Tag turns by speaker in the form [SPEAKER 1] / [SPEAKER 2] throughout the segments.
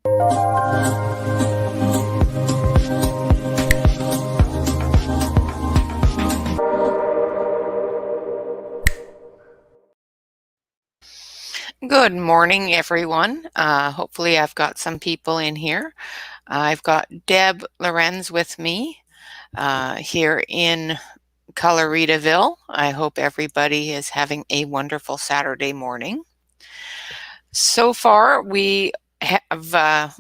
[SPEAKER 1] Good morning, everyone. Hopefully I've got some people in here. I've got Deb Lorenz with me here in Coloritaville. I hope everybody is having a wonderful Saturday morning. So far, we have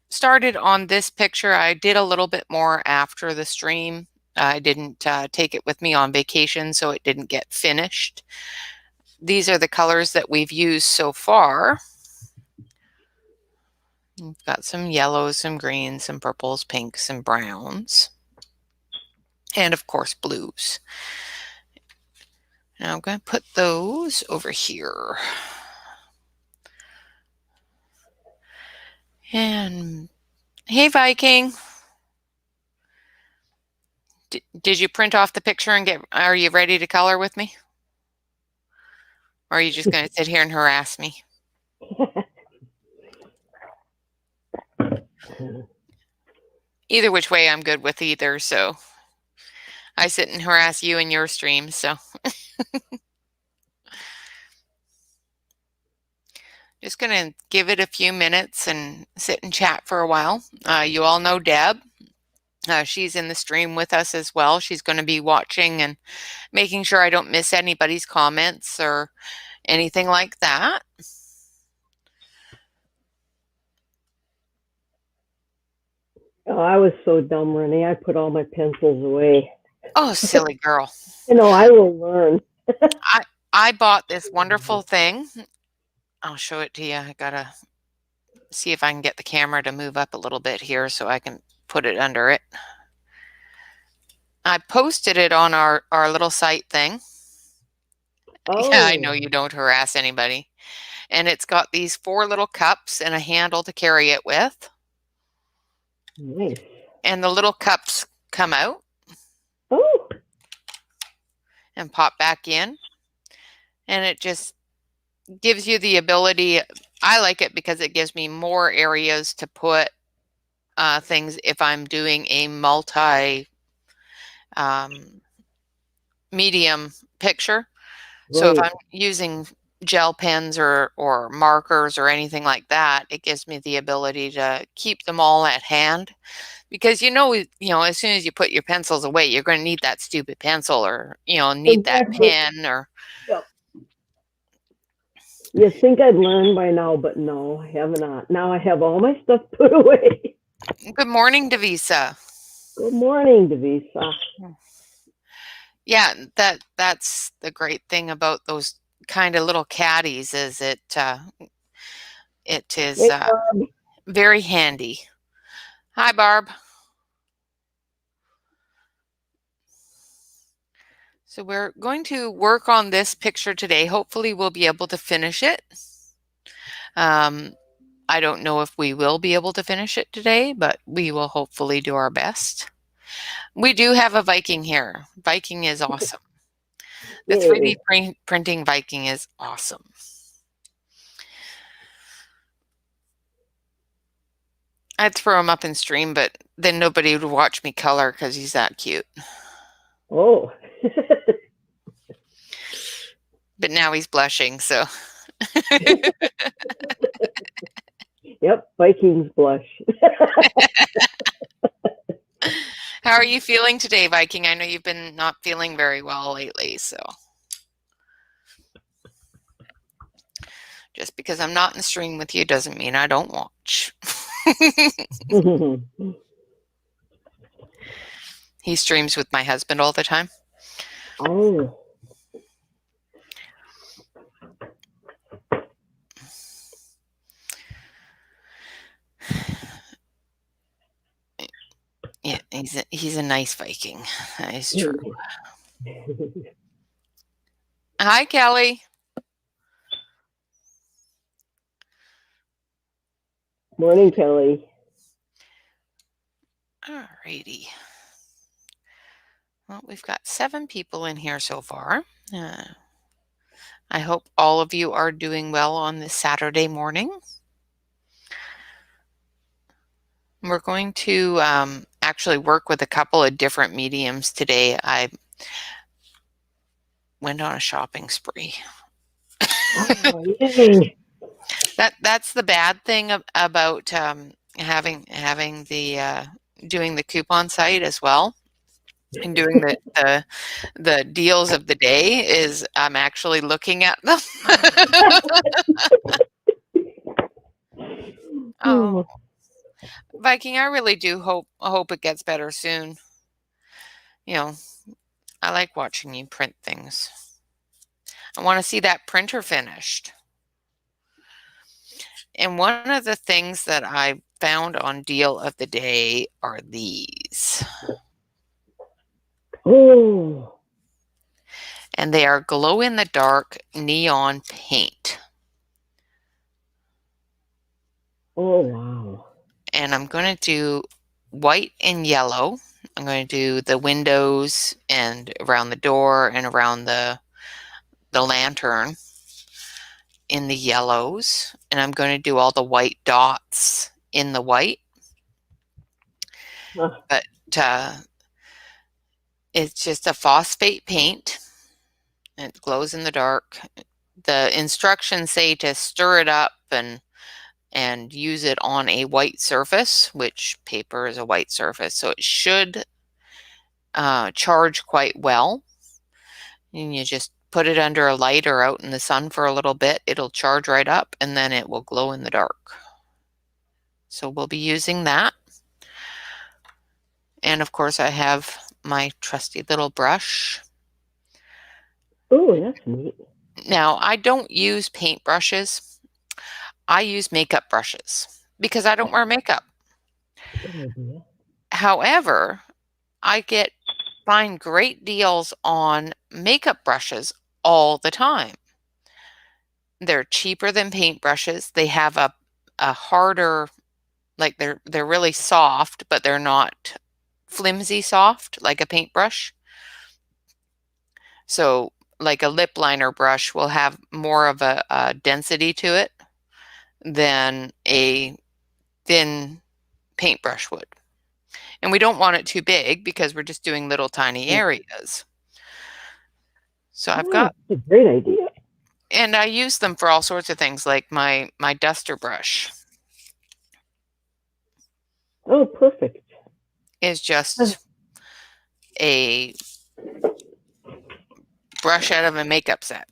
[SPEAKER 1] started on this picture. I did a little bit more after the stream. I didn't take it with me on vacation, so it didn't get finished. These are the colors that we've used so far. We've got some yellows, some greens, some purples, pinks, and browns. And of course, blues. Now I'm going to put those over here. And hey, Viking. Did you print off the picture and are you ready to color with me? Or are you just going to sit here and harass me? Either which way, I'm good with either, so I sit and harass you in your stream, so. Just going to give it a few minutes and sit and chat for a while. You all know Deb. She's in the stream with us as well. She's going to be watching and making sure I don't miss anybody's comments or anything like that.
[SPEAKER 2] Oh, I was so dumb, Rene. I put all my pencils away.
[SPEAKER 1] Oh, silly girl.
[SPEAKER 2] I will learn.
[SPEAKER 1] I bought this wonderful thing. I'll show it to you. I gotta see if I can get the camera to move up a little bit here so I can put it under it. I posted it on our little site thing. Oh. Yeah, I know you don't harass anybody. And it's got these 4 little cups and a handle to carry it with.
[SPEAKER 2] Nice.
[SPEAKER 1] And the little cups come out.
[SPEAKER 2] Oh.
[SPEAKER 1] And pop back in. And it just gives you the ability. I like it because it gives me more areas to put things if I'm doing a multi medium picture. Right. So if I'm using gel pens or markers or anything like that, it gives me the ability to keep them all at hand. Because as soon as you put your pencils away, you're going to need that stupid pencil or need that pen or.
[SPEAKER 2] Yep. You think I'd learn by now, but no, I have not. Now I have all my stuff put away.
[SPEAKER 1] Good morning, Devisa.
[SPEAKER 2] Good morning, Devisa.
[SPEAKER 1] Yeah, that's the great thing about those kind of little caddies is it is very handy. Hi, Barb. So we're going to work on this picture today. Hopefully we'll be able to finish it. I don't know if we will be able to finish it today, but we will hopefully do our best. We do have a Viking here. Viking is awesome. The 3D printing Viking is awesome. I'd throw him up in stream, but then nobody would watch me color because he's that cute.
[SPEAKER 2] Oh.
[SPEAKER 1] But now he's blushing, so.
[SPEAKER 2] Yep, Vikings blush.
[SPEAKER 1] How are you feeling today, Viking? I know you've been not feeling very well lately, so. Just because I'm not in the stream with you doesn't mean I don't watch. He streams with my husband all the time.
[SPEAKER 2] Oh. Yeah, he's a nice Viking. That is true. Hi, Kelly. Morning, Kelly.
[SPEAKER 1] All righty. Well, we've got 7 people in here so far. I hope all of you are doing well on this Saturday morning. We're going to actually work with a couple of different mediums today. I went on a shopping spree.
[SPEAKER 2] Oh, yay.
[SPEAKER 1] That's the bad thing about having the doing the coupon site as well, and doing the deals of the day is I'm actually looking at them. Oh,
[SPEAKER 2] Oh,
[SPEAKER 1] Viking, I really do hope it gets better soon. You know, I like watching you print things. I want to see that printer finished. And one of the things that I found on deal of the day are these.
[SPEAKER 2] oh,
[SPEAKER 1] And they are glow in the dark neon paint.
[SPEAKER 2] oh, wow.
[SPEAKER 1] And I'm going to do white and yellow. I'm going to do the windows and around the door and around the lantern in the yellows. And I'm going to do all the white dots in the white.
[SPEAKER 2] Huh.
[SPEAKER 1] But it's just a phosphate paint. It glows in the dark. The instructions say to stir it up and use it on a white surface, which paper is a white surface, so it should charge quite well. And you just put it under a light or out in the sun for a little bit. It'll charge right up, and then it will glow in the dark. So we'll be using that. And of course, I have my trusty little brush.
[SPEAKER 2] Oh, that's neat.
[SPEAKER 1] Now, I don't use paint brushes. I use makeup brushes because I don't wear makeup.
[SPEAKER 2] Good idea.
[SPEAKER 1] However, I find great deals on makeup brushes all the time. They're cheaper than paint brushes. They have a harder, like they're really soft, but they're not flimsy soft like a paintbrush. So like a lip liner brush will have more of a density to it than a thin paintbrush would. And we don't want it too big because we're just doing little tiny
[SPEAKER 2] Yeah.
[SPEAKER 1] areas. So I've
[SPEAKER 2] Oh,
[SPEAKER 1] got,
[SPEAKER 2] that's a great idea.
[SPEAKER 1] and I use them for all sorts of things like my duster brush
[SPEAKER 2] Oh, perfect.
[SPEAKER 1] is
[SPEAKER 2] Huh.
[SPEAKER 1] just a brush out of a makeup set.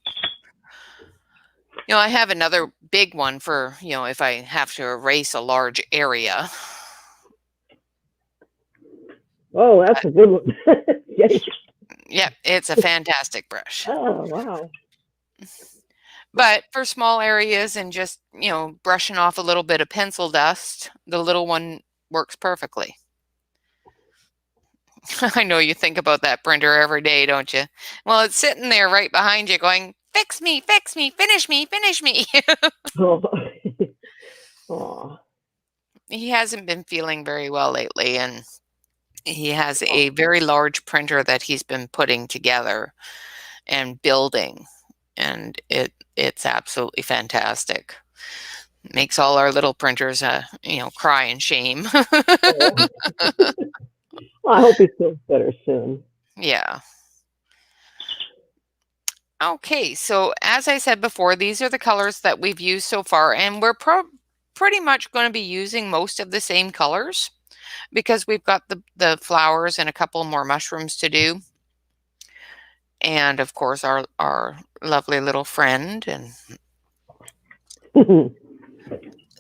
[SPEAKER 1] I have another big one for, if I have to erase a large area.
[SPEAKER 2] Oh, that's a good one. Yay.
[SPEAKER 1] Yep, it's a fantastic brush.
[SPEAKER 2] Oh, wow.
[SPEAKER 1] But for small areas and just, brushing off a little bit of pencil dust, the little one works perfectly. I know you think about that printer every day, don't you? Well, it's sitting there right behind you going, fix me, finish me, finish me.
[SPEAKER 2] Oh, oh,
[SPEAKER 1] He hasn't been feeling very well lately, and he has
[SPEAKER 2] oh,
[SPEAKER 1] a very large printer that he's been putting together and building, and it's absolutely fantastic. Makes all our little printers, cry in shame.
[SPEAKER 2] oh. Well, I hope he feels better soon.
[SPEAKER 1] Yeah. Okay, so as I said before, these are the colors that we've used so far, and we're pretty much going to be using most of the same colors because we've got the flowers and a couple more mushrooms to do. And of course, our lovely little friend. And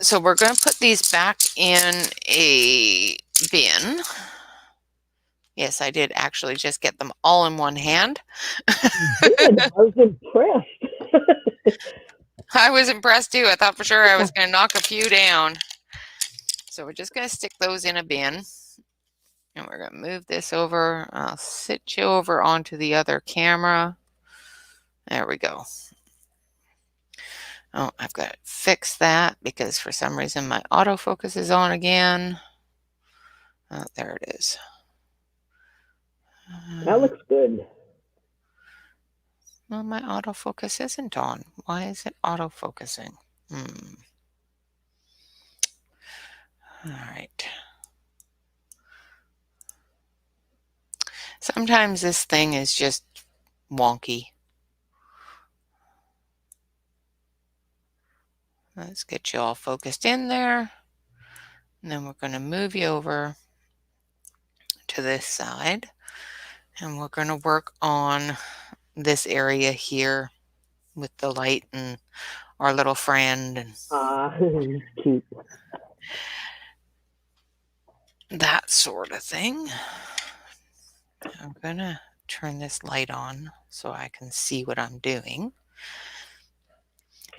[SPEAKER 1] so we're going to put these back in a bin. Yes, I did actually just get them all in one hand.
[SPEAKER 2] Good. I was impressed.
[SPEAKER 1] I was impressed too. I thought for sure I was going to knock a few down. So we're just going to stick those in a bin. And we're going to move this over. I'll sit you over onto the other camera. There we go. Oh, I've got to fix that because for some reason my autofocus is on again. Oh, there it is.
[SPEAKER 2] That looks good.
[SPEAKER 1] Well, my autofocus isn't on. Why is it autofocusing? All right. Sometimes this thing is just wonky. Let's get you all focused in there. And then we're going to move you over to this side. And we're going to work on this area here with the light and our little friend and
[SPEAKER 2] Cute.
[SPEAKER 1] that sort of thing. I'm going to turn this light on so I can see what I'm doing.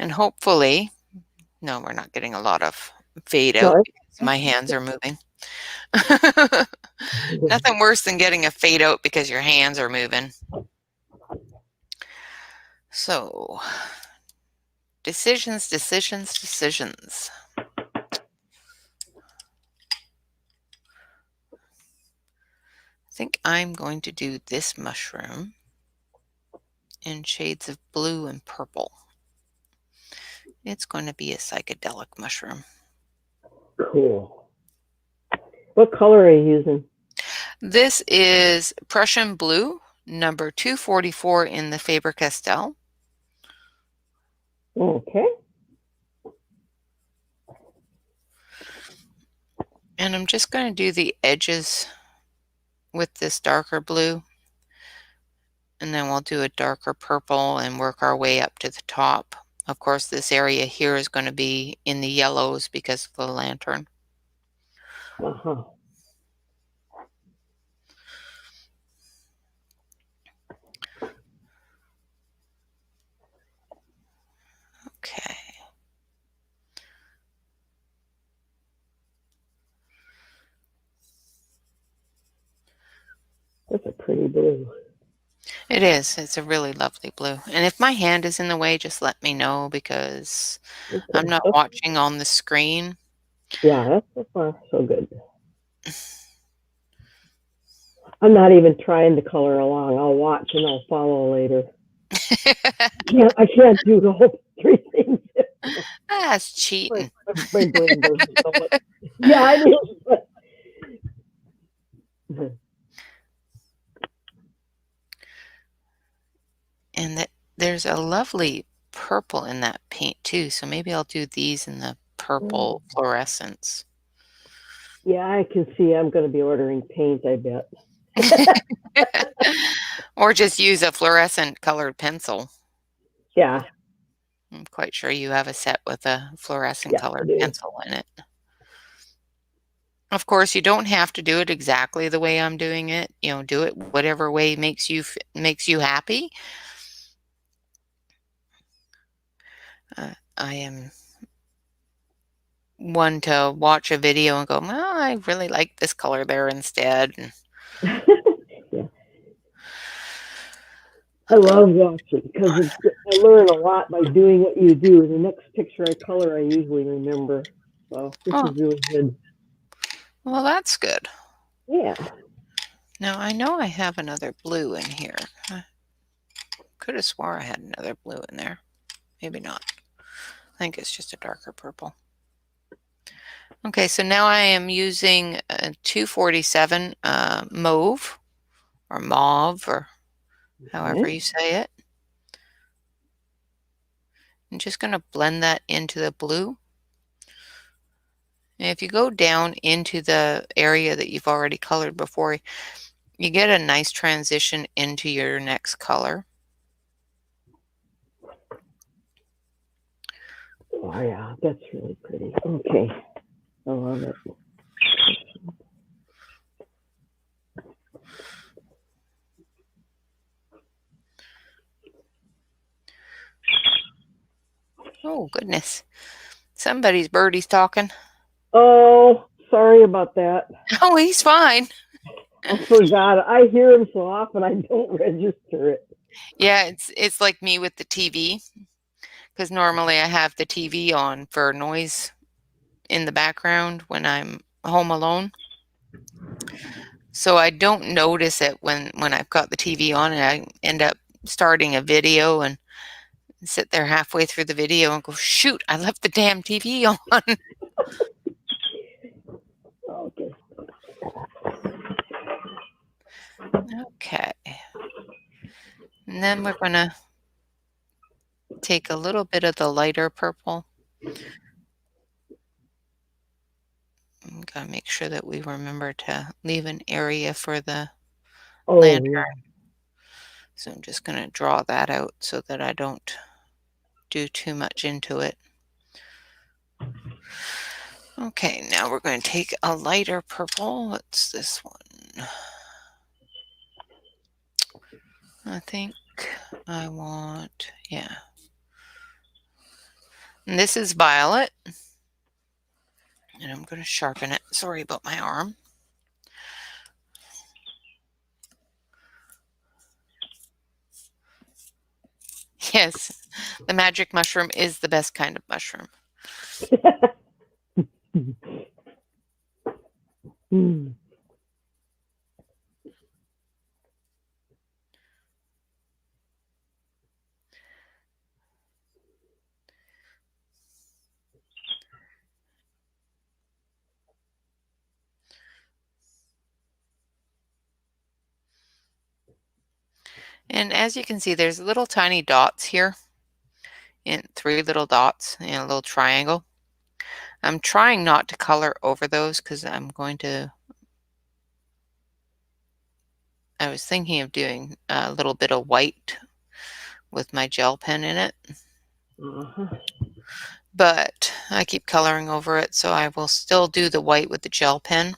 [SPEAKER 1] And hopefully, no, we're not getting a lot of fade out
[SPEAKER 2] No,
[SPEAKER 1] because my hands are moving. Nothing worse than getting a fade out because your hands are moving. So, decisions, decisions, decisions. I think I'm going to do this mushroom in shades of blue and purple. It's going to be a psychedelic mushroom.
[SPEAKER 2] Cool. What color are you using?
[SPEAKER 1] This is Prussian blue, number 244 in the Faber-Castell.
[SPEAKER 2] Okay.
[SPEAKER 1] And I'm just going to do the edges with this darker blue. And then we'll do a darker purple and work our way up to the top. Of course, this area here is going to be in the yellows because of the lantern.
[SPEAKER 2] Uh-huh.
[SPEAKER 1] Okay.
[SPEAKER 2] That's a pretty blue.
[SPEAKER 1] It is. It's a really lovely blue. And if my hand is in the way, just let me know because I'm not watching on the screen.
[SPEAKER 2] Yeah, that's so far so good. I'm not even trying to color along. I'll watch and I'll follow later. I can't do the whole three things.
[SPEAKER 1] That's cheating.
[SPEAKER 2] My brain goes so much. Yeah, I mean.
[SPEAKER 1] And that there's a lovely purple in that paint too. So maybe I'll do these in the purple fluorescence.
[SPEAKER 2] Yeah, I can see I'm going to be ordering paint, I bet.
[SPEAKER 1] Or just use a fluorescent colored pencil.
[SPEAKER 2] Yeah.
[SPEAKER 1] I'm quite sure you have a set with a fluorescent colored pencil in it. Of course, you don't have to do it exactly the way I'm doing it. You know, do it whatever way makes you happy. I am one to watch a video and go, well, I really like this color there instead.
[SPEAKER 2] Yeah. I love watching because I learn a lot by doing what you do. The next picture I color, I usually remember. So this is really good.
[SPEAKER 1] Well, that's good.
[SPEAKER 2] Yeah.
[SPEAKER 1] Now, I know I have another blue in here. I could have swore I had another blue in there. Maybe not. I think it's just a darker purple. Okay, so now I am using a 247 mauve or mauve or however you say it. I'm just going to blend that into the blue. And if you go down into the area that you've already colored before, you get a nice transition into your next color.
[SPEAKER 2] Oh, yeah, that's really pretty. Okay. I love it.
[SPEAKER 1] Oh, goodness. Somebody's birdie's talking.
[SPEAKER 2] Oh, sorry about that.
[SPEAKER 1] Oh, he's fine.
[SPEAKER 2] I forgot. I hear him so often I don't register it.
[SPEAKER 1] Yeah, it's like me with the TV, because normally I have the TV on for noise in the background when I'm home alone. So I don't notice it when I've got the TV on and I end up starting a video and sit there halfway through the video and go, shoot, I left the damn TV on.
[SPEAKER 2] Okay.
[SPEAKER 1] Okay. And then we're going to take a little bit of the lighter purple. I'm going to make sure that we remember to leave an area for the
[SPEAKER 2] Oh,
[SPEAKER 1] lantern.
[SPEAKER 2] yeah.
[SPEAKER 1] So I'm just going to draw that out so that I don't do too much into it. Okay, now we're going to take a lighter purple. What's this one? I think I want, yeah. And this is violet. And I'm going to sharpen it. Sorry about my arm. Yes, the magic mushroom is the best kind of mushroom.
[SPEAKER 2] Hmm.
[SPEAKER 1] And as you can see, there's little tiny dots here, and 3 little dots and a little triangle. I'm trying not to color over those because I was thinking of doing a little bit of white with my gel pen in it,
[SPEAKER 2] Uh-huh.
[SPEAKER 1] but I keep coloring over it, so I will still do the white with the gel pen,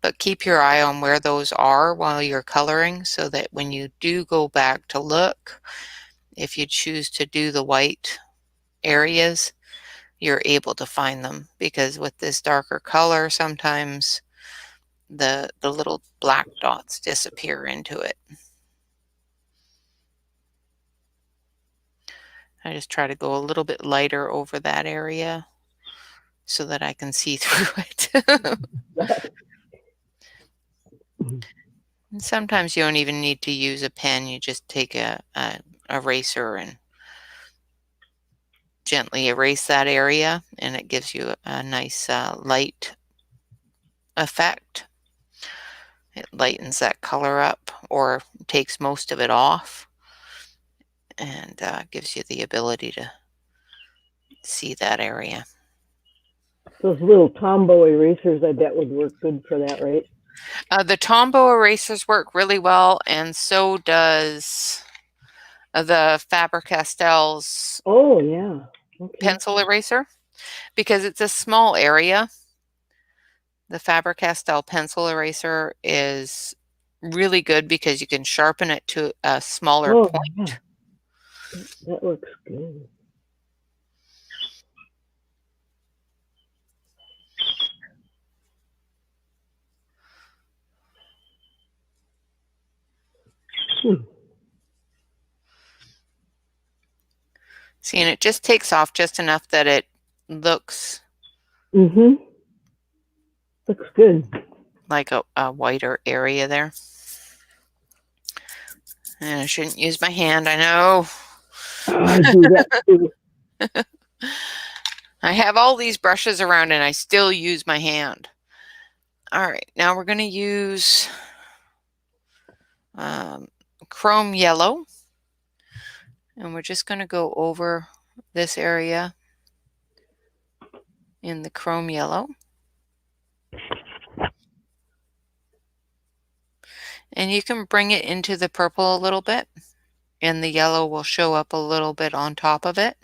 [SPEAKER 1] but keep your eye on where those are while you're coloring so that when you do go back to look, if you choose to do the white areas, you're able to find them, because with this darker color, sometimes the little black dots disappear into it. I just try to go a little bit lighter over that area so that I can see through it. And sometimes you don't even need to use a pen. You just take a eraser and gently erase that area, and it gives you a nice light effect. It lightens that color up or takes most of it off, and gives you the ability to see that area.
[SPEAKER 2] Those little Tombow erasers, I bet, would work good for that, right?
[SPEAKER 1] The Tombow erasers work really well, and so does the Faber-Castell's
[SPEAKER 2] Oh, yeah. Okay.
[SPEAKER 1] pencil eraser, because it's a small area. The Faber-Castell pencil eraser is really good because you can sharpen it to a smaller
[SPEAKER 2] Oh, yeah.
[SPEAKER 1] point.
[SPEAKER 2] That looks good. Hmm.
[SPEAKER 1] See, and it just takes off just enough that it looks
[SPEAKER 2] Mm-hmm. Looks good.
[SPEAKER 1] like a whiter area there. And I shouldn't use my hand, I know.
[SPEAKER 2] I do that too.
[SPEAKER 1] I have all these brushes around and I still use my hand. All right, now we're going to use chrome yellow, and we're just going to go over this area in the chrome yellow. And you can bring it into the purple a little bit, and the yellow will show up a little bit on top of it.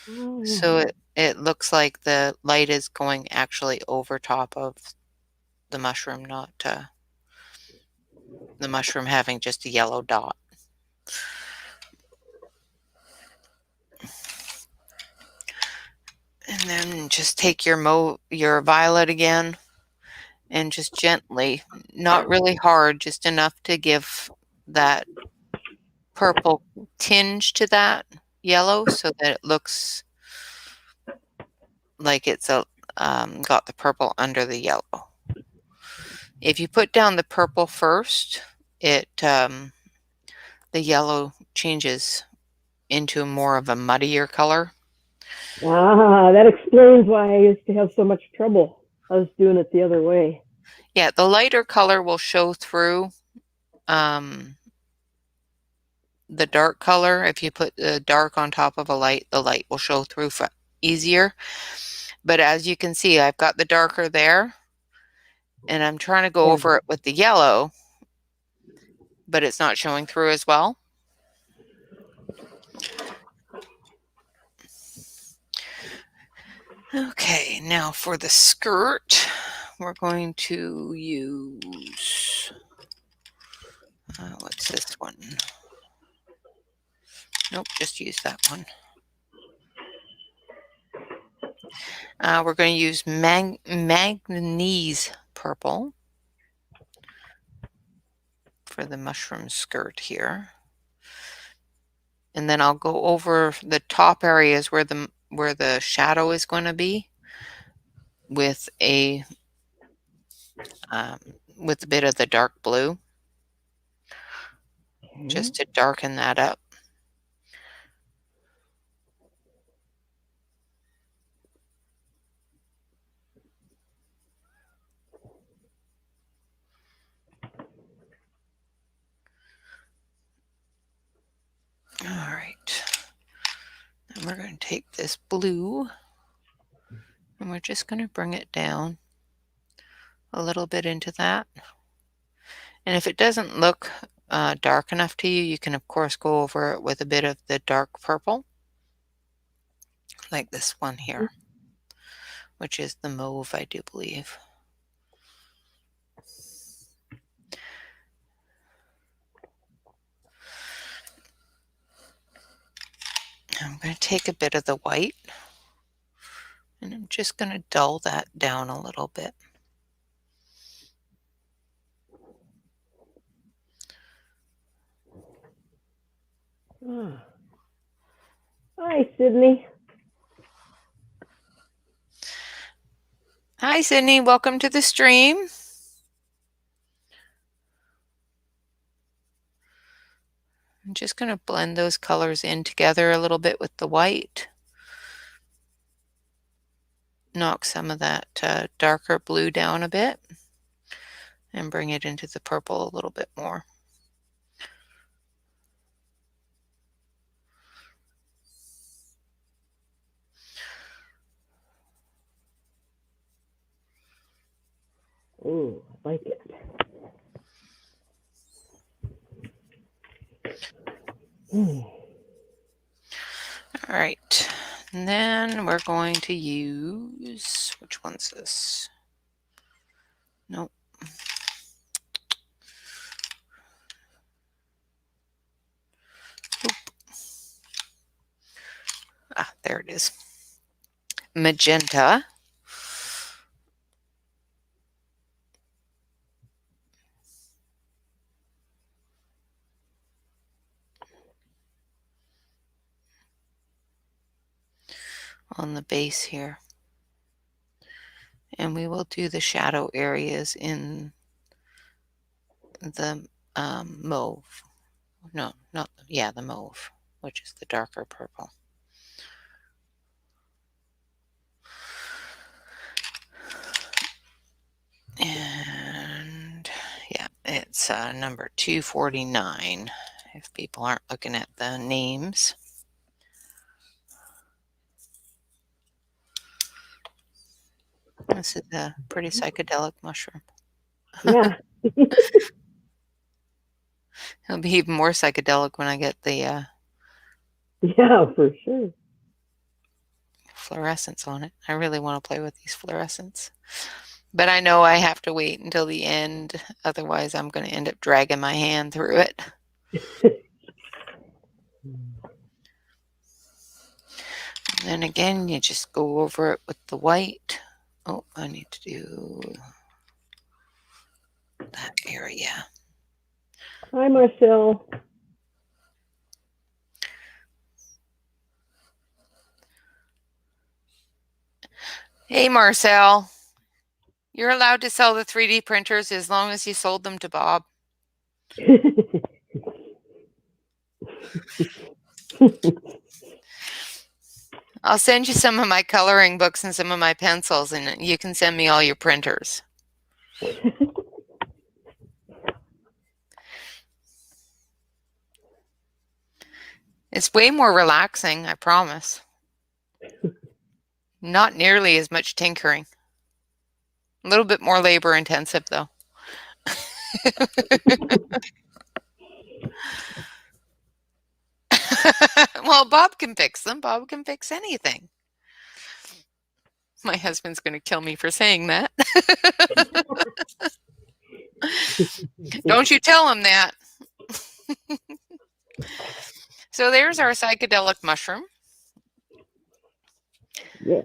[SPEAKER 2] Oh, yeah.
[SPEAKER 1] So it looks like the light is going actually over top of the mushroom, not the mushroom having just a yellow dot. And then just take your violet again and just gently, not really hard, just enough to give that purple tinge to that yellow so that it looks like it's got the purple under the yellow. If you put down the purple first, the yellow changes into more of a muddier color.
[SPEAKER 2] Ah, that explains why I used to have so much trouble. I was doing it the other way.
[SPEAKER 1] Yeah, the lighter color will show through the dark color. If you put the dark on top of a light, the light will show through easier. But as you can see, I've got the darker there, and I'm trying to go
[SPEAKER 2] Yeah.
[SPEAKER 1] over it with the yellow, but it's not showing through as well. Okay, now for the skirt, we're going to use, what's this one? Nope, just use that one. We're going to use manganese purple for the mushroom skirt here. And then I'll go over the top areas where the shadow is going to be with a bit of the dark blue, just to darken that up. All right. And we're going to take this blue and we're just going to bring it down a little bit into that. And if it doesn't look dark enough to you, you can of course go over it with a bit of the dark purple, like this one here, which is the mauve, I do believe. I'm going to take a bit of the white and I'm just going to dull that down a little bit.
[SPEAKER 2] Hi, Sydney.
[SPEAKER 1] Hi, Sydney. Welcome to the stream. I'm just going to blend those colors in together a little bit with the white. Knock some of that darker blue down a bit and bring it into the purple a little bit more.
[SPEAKER 2] Oh, I like it.
[SPEAKER 1] All right, and then we're going to use, which one's this? Nope. Oop. Ah, there it is. Magenta. On the base here. And we will do the shadow areas in the mauve. No, not, yeah, the mauve, which is the darker purple. And yeah, it's number 249 if people aren't looking at the names. This is a pretty psychedelic mushroom.
[SPEAKER 2] Yeah.
[SPEAKER 1] It'll be even more psychedelic when I get the
[SPEAKER 2] Yeah, for sure.
[SPEAKER 1] fluorescence on it. I really want to play with these fluorescents. But I know I have to wait until the end, otherwise I'm going to end up dragging my hand through it. And then again, you just go over it with the white. Oh, I need to do that area.
[SPEAKER 2] Hi, Marcel.
[SPEAKER 1] Hey, Marcel. You're allowed to sell the 3D printers as long as you sold them to Bob. I'll send you some of my coloring books and some of my pencils, and you can send me all your printers. It's way more relaxing, I promise. Not nearly as much tinkering. A little bit more labor intensive, though. Well, Bob can fix them. Bob can fix anything. My husband's going to kill me for saying that. Don't you tell him that. So there's our psychedelic mushroom.
[SPEAKER 2] Yeah.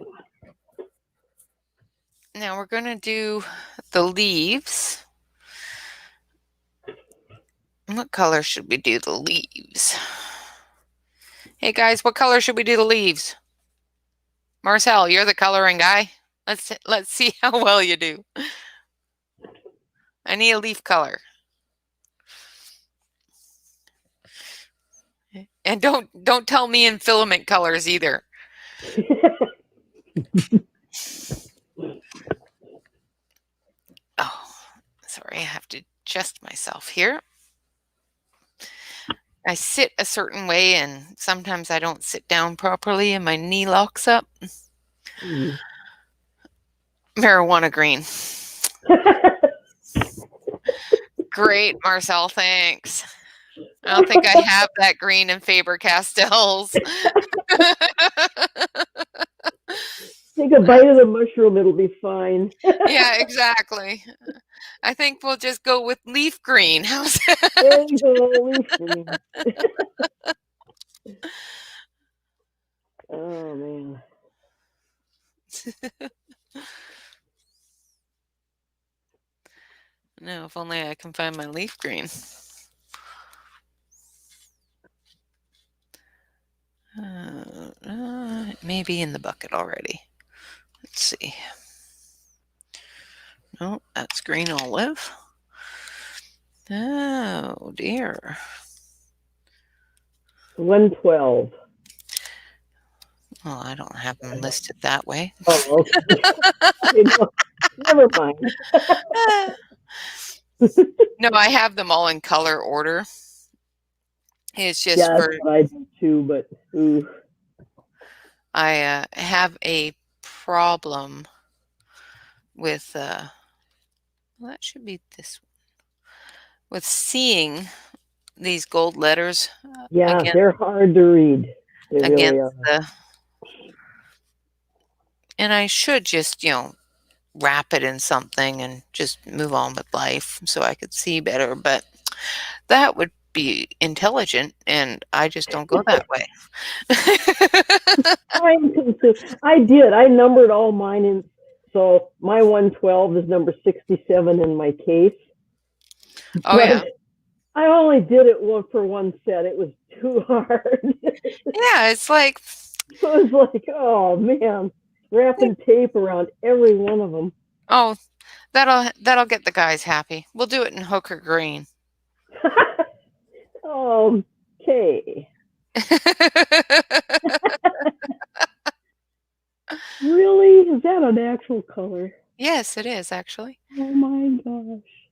[SPEAKER 1] Now we're going to do the leaves. What color should we do the leaves? Hey guys, what color should we do the leaves? Marcel, you're the coloring guy. Let's see how well you do. I need a leaf color. And don't tell me in filament colors either. Oh, sorry, I have to adjust myself here. I sit a certain way and sometimes I don't sit down properly and my knee locks up. Marijuana green. Great, Marcel, thanks. I don't think I have that green in Faber-Castells.
[SPEAKER 2] Take a bite of the mushroom, it'll be fine.
[SPEAKER 1] Yeah, exactly. I think we'll just go with leaf green. How's that?
[SPEAKER 2] There you go, leaf green. Oh, man.
[SPEAKER 1] No, if only I can find my leaf green. It may be in the bucket already. Let's see. No, that's green olive. Oh, dear.
[SPEAKER 2] 112.
[SPEAKER 1] Well, I don't have them listed that way.
[SPEAKER 2] Oh, okay. Never mind.
[SPEAKER 1] No, I have them all in color order. It's just
[SPEAKER 2] Yeah,
[SPEAKER 1] for
[SPEAKER 2] that's what I do too, but ooh.
[SPEAKER 1] I have a problem with well, that should be this one. With seeing these gold letters
[SPEAKER 2] Yeah,
[SPEAKER 1] against
[SPEAKER 2] they're hard to read. They really are.
[SPEAKER 1] the, and I should just, wrap it in something and just move on with life so I could see better, but that would be intelligent and I just don't go that way.
[SPEAKER 2] I did. I numbered all mine, and so my 112 is number 67 in my case.
[SPEAKER 1] Oh,
[SPEAKER 2] But
[SPEAKER 1] yeah.
[SPEAKER 2] I only did it for one set. It was too hard.
[SPEAKER 1] Yeah, it's like,
[SPEAKER 2] It was like, oh man, wrapping tape around every one of them.
[SPEAKER 1] oh, that'll get the guys happy. We'll do it in hooker green.
[SPEAKER 2] Okay. Really? Is that an actual color?
[SPEAKER 1] Yes, it is actually.
[SPEAKER 2] Oh my gosh.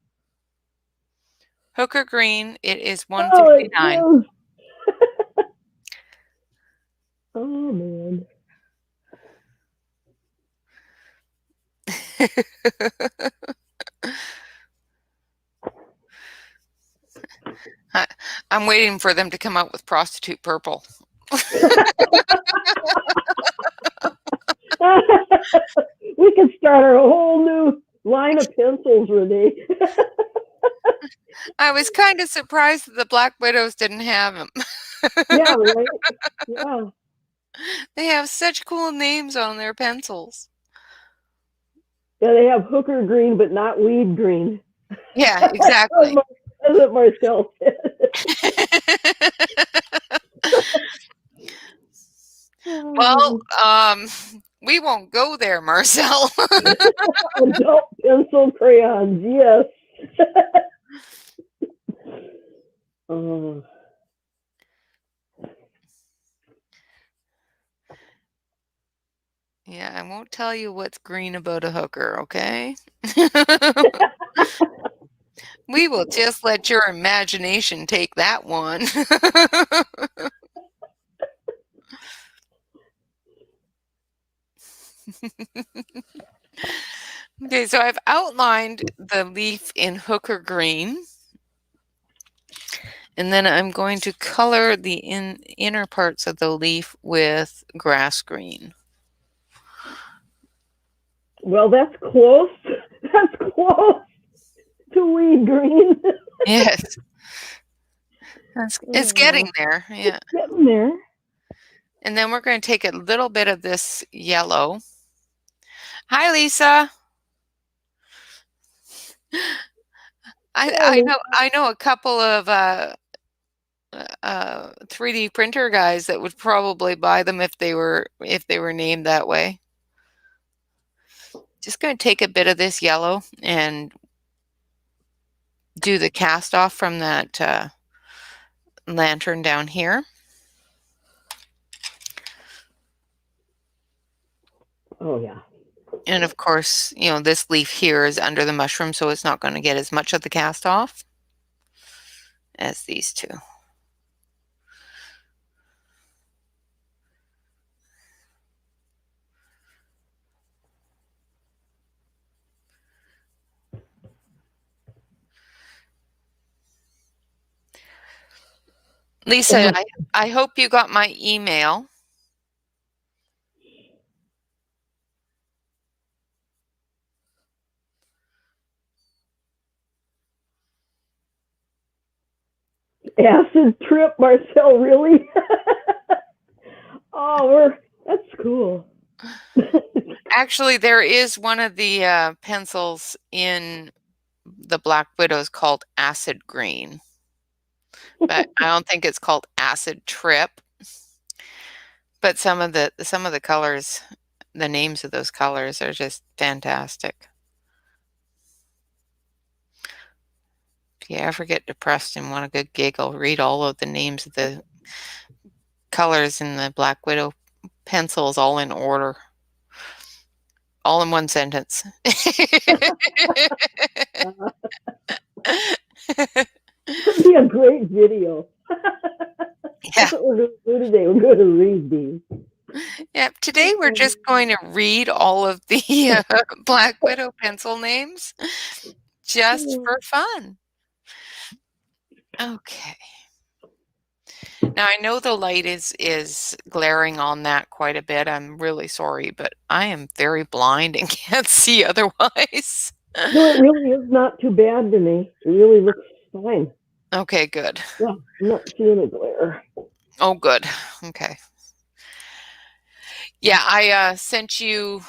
[SPEAKER 1] Hooker green, it is
[SPEAKER 2] Oh, it
[SPEAKER 1] 159.
[SPEAKER 2] is. Oh man.
[SPEAKER 1] I'm waiting for them to come out with prostitute purple.
[SPEAKER 2] We could start a whole new line of pencils, Rene.
[SPEAKER 1] I was kind of surprised that the Black Widows didn't have them.
[SPEAKER 2] Yeah, right? Yeah.
[SPEAKER 1] They have such cool names on their pencils.
[SPEAKER 2] Yeah, they have hooker green, but not weed green.
[SPEAKER 1] Yeah, exactly.
[SPEAKER 2] That's what Marcel said.
[SPEAKER 1] Well, we won't go there, Marcel.
[SPEAKER 2] Adult pencil crayons, yes. Oh.
[SPEAKER 1] Yeah, I won't tell you what's green about a hooker, okay? We will just let your imagination take that one. Okay, so I've outlined the leaf in hooker green, and then I'm going to color the inner parts of the leaf with grass green.
[SPEAKER 2] Well, that's close. That's close to weed green.
[SPEAKER 1] Yes, it's getting
[SPEAKER 2] Oh,
[SPEAKER 1] there. Yeah.
[SPEAKER 2] getting there.
[SPEAKER 1] And then we're going to take a little bit of this yellow. Hi, Lisa.
[SPEAKER 2] Holy,
[SPEAKER 1] I know a couple of 3D printer guys that would probably buy them if they were named that way. Just going to take a bit of this yellow and do the cast off from that lantern down here.
[SPEAKER 2] oh yeah.
[SPEAKER 1] And of course, you know, this leaf here is under the mushroom, so it's not going to get as much of the cast off as these two. Lisa, I hope you got my email.
[SPEAKER 2] Acid trip, Marcel, really? Oh, that's cool.
[SPEAKER 1] Actually, there is one of the pencils in the Black Widows called Acid Green, but I don't think it's called Acid Trip. But some of the colors, the names of those colors are just fantastic. If you ever get depressed and want a good giggle, read all of the names of the colors in the Black Widow pencils all in order. All in one sentence.
[SPEAKER 2] That'd be a great video.
[SPEAKER 1] Yeah.
[SPEAKER 2] That's what we're going to do today. We're going to read these.
[SPEAKER 1] Yep. Today we're just going to read all of the Black Widow pencil names just for fun. Okay. Now I know the light is glaring on that quite a bit. I'm really sorry, but I am very blind and can't see otherwise.
[SPEAKER 2] No, it really is not too bad to me. It really looks fine.
[SPEAKER 1] Okay, good.
[SPEAKER 2] Yeah, I'm not seeing a glare.
[SPEAKER 1] Oh, good. Okay. Yeah, I sent you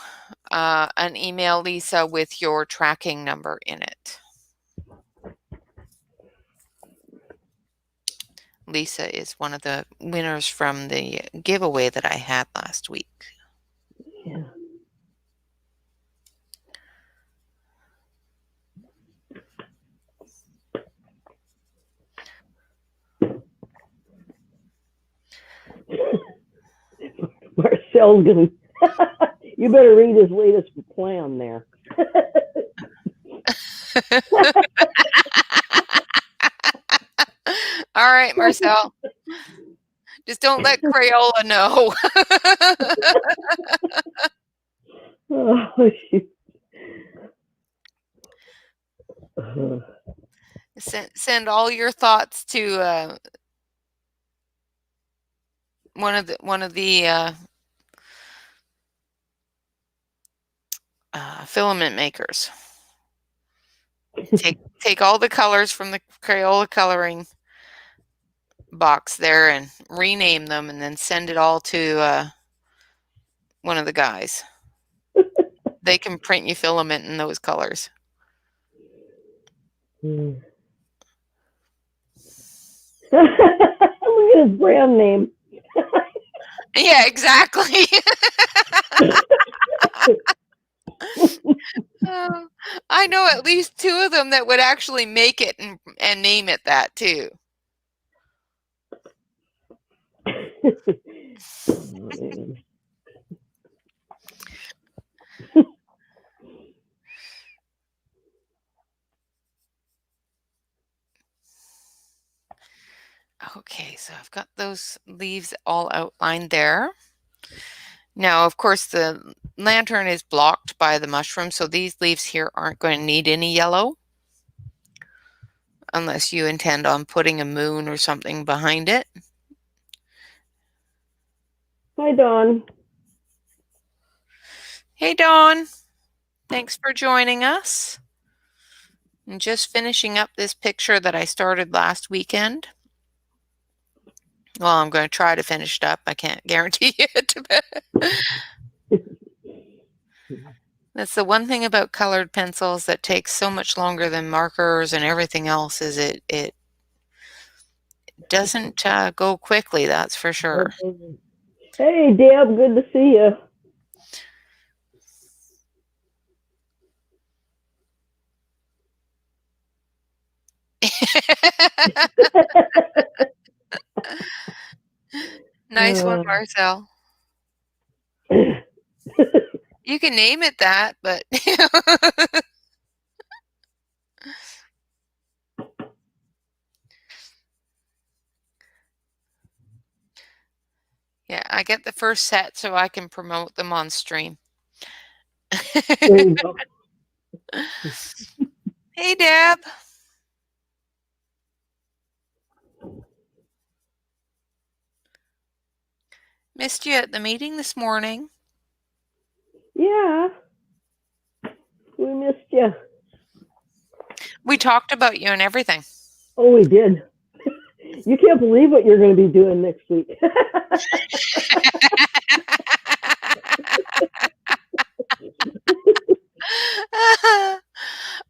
[SPEAKER 1] an email, Lisa, with your tracking number in it. Lisa is one of the winners from the giveaway that I had last week.
[SPEAKER 2] Yeah. Marcel's gonna. You better read his latest plan there.
[SPEAKER 1] All right, Marcel. Just don't let Crayola know.
[SPEAKER 2] Oh, shoot.
[SPEAKER 1] Send all your thoughts to one of the filament makers. Take all the colors from the Crayola coloring box there and rename them, and then send it all to one of the guys. They can print you filament in those colors.
[SPEAKER 2] Look at his brand name.
[SPEAKER 1] Yeah, exactly. I know at least two of them that would actually make it and name it that too. Okay, so I've got those leaves all outlined there. Now, of course, the lantern is blocked by the mushroom, so these leaves here aren't going to need any yellow unless you intend on putting a moon or something behind it.
[SPEAKER 2] Hi, Dawn.
[SPEAKER 1] Hey, Dawn. Thanks for joining us. I'm just finishing up this picture that I started last weekend. Well, I'm going to try to finish it up. I can't guarantee it. That's the one thing about colored pencils that takes so much longer than markers and everything else is it doesn't go quickly, that's for sure.
[SPEAKER 2] Hey, Deb, good to see you.
[SPEAKER 1] Nice one, Marcel. You can name it that, but yeah, I get the first set so I can promote them on stream.
[SPEAKER 2] There you go.
[SPEAKER 1] Hey, Deb. Missed you at the meeting this morning.
[SPEAKER 2] Yeah, we missed you.
[SPEAKER 1] We talked about you and everything.
[SPEAKER 2] Oh, we did. You can't believe what you're going to be doing next week.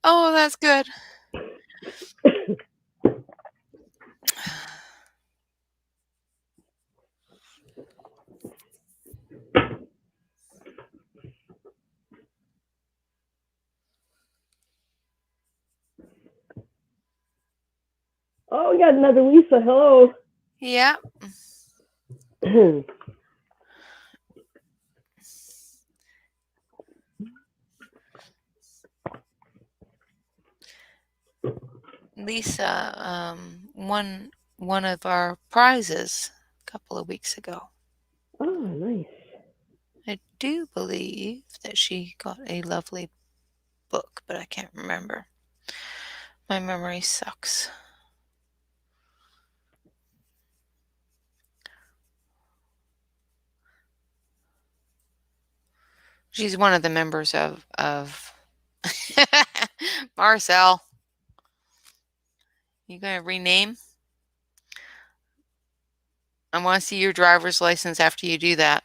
[SPEAKER 1] Oh, that's good.
[SPEAKER 2] Oh, we got another Lisa. Hello.
[SPEAKER 1] Yeah. Lisa won one of our prizes a couple of weeks ago.
[SPEAKER 2] Oh, nice.
[SPEAKER 1] I do believe that she got a lovely book, but I can't remember. My memory sucks. She's one of the members of Marcel. You gonna rename? I want to see your driver's license after you do that.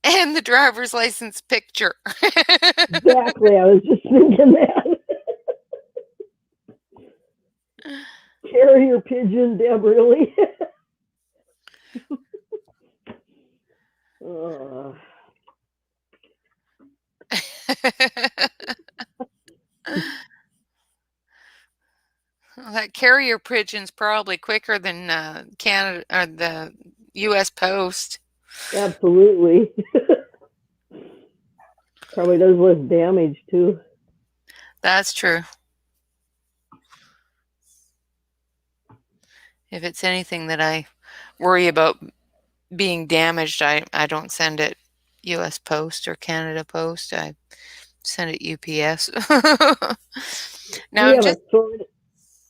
[SPEAKER 1] And the driver's license picture.
[SPEAKER 2] Exactly. I was just thinking that. Carrier pigeon, Deb, really?
[SPEAKER 1] That carrier pigeon's probably quicker than Canada or the U.S. Post.
[SPEAKER 2] Absolutely. Probably does less damage, too.
[SPEAKER 1] That's true. If it's anything that I worry about being damaged, I don't send it U.S. Post or Canada Post. I send it UPS. Now
[SPEAKER 2] We
[SPEAKER 1] I'm
[SPEAKER 2] have
[SPEAKER 1] just,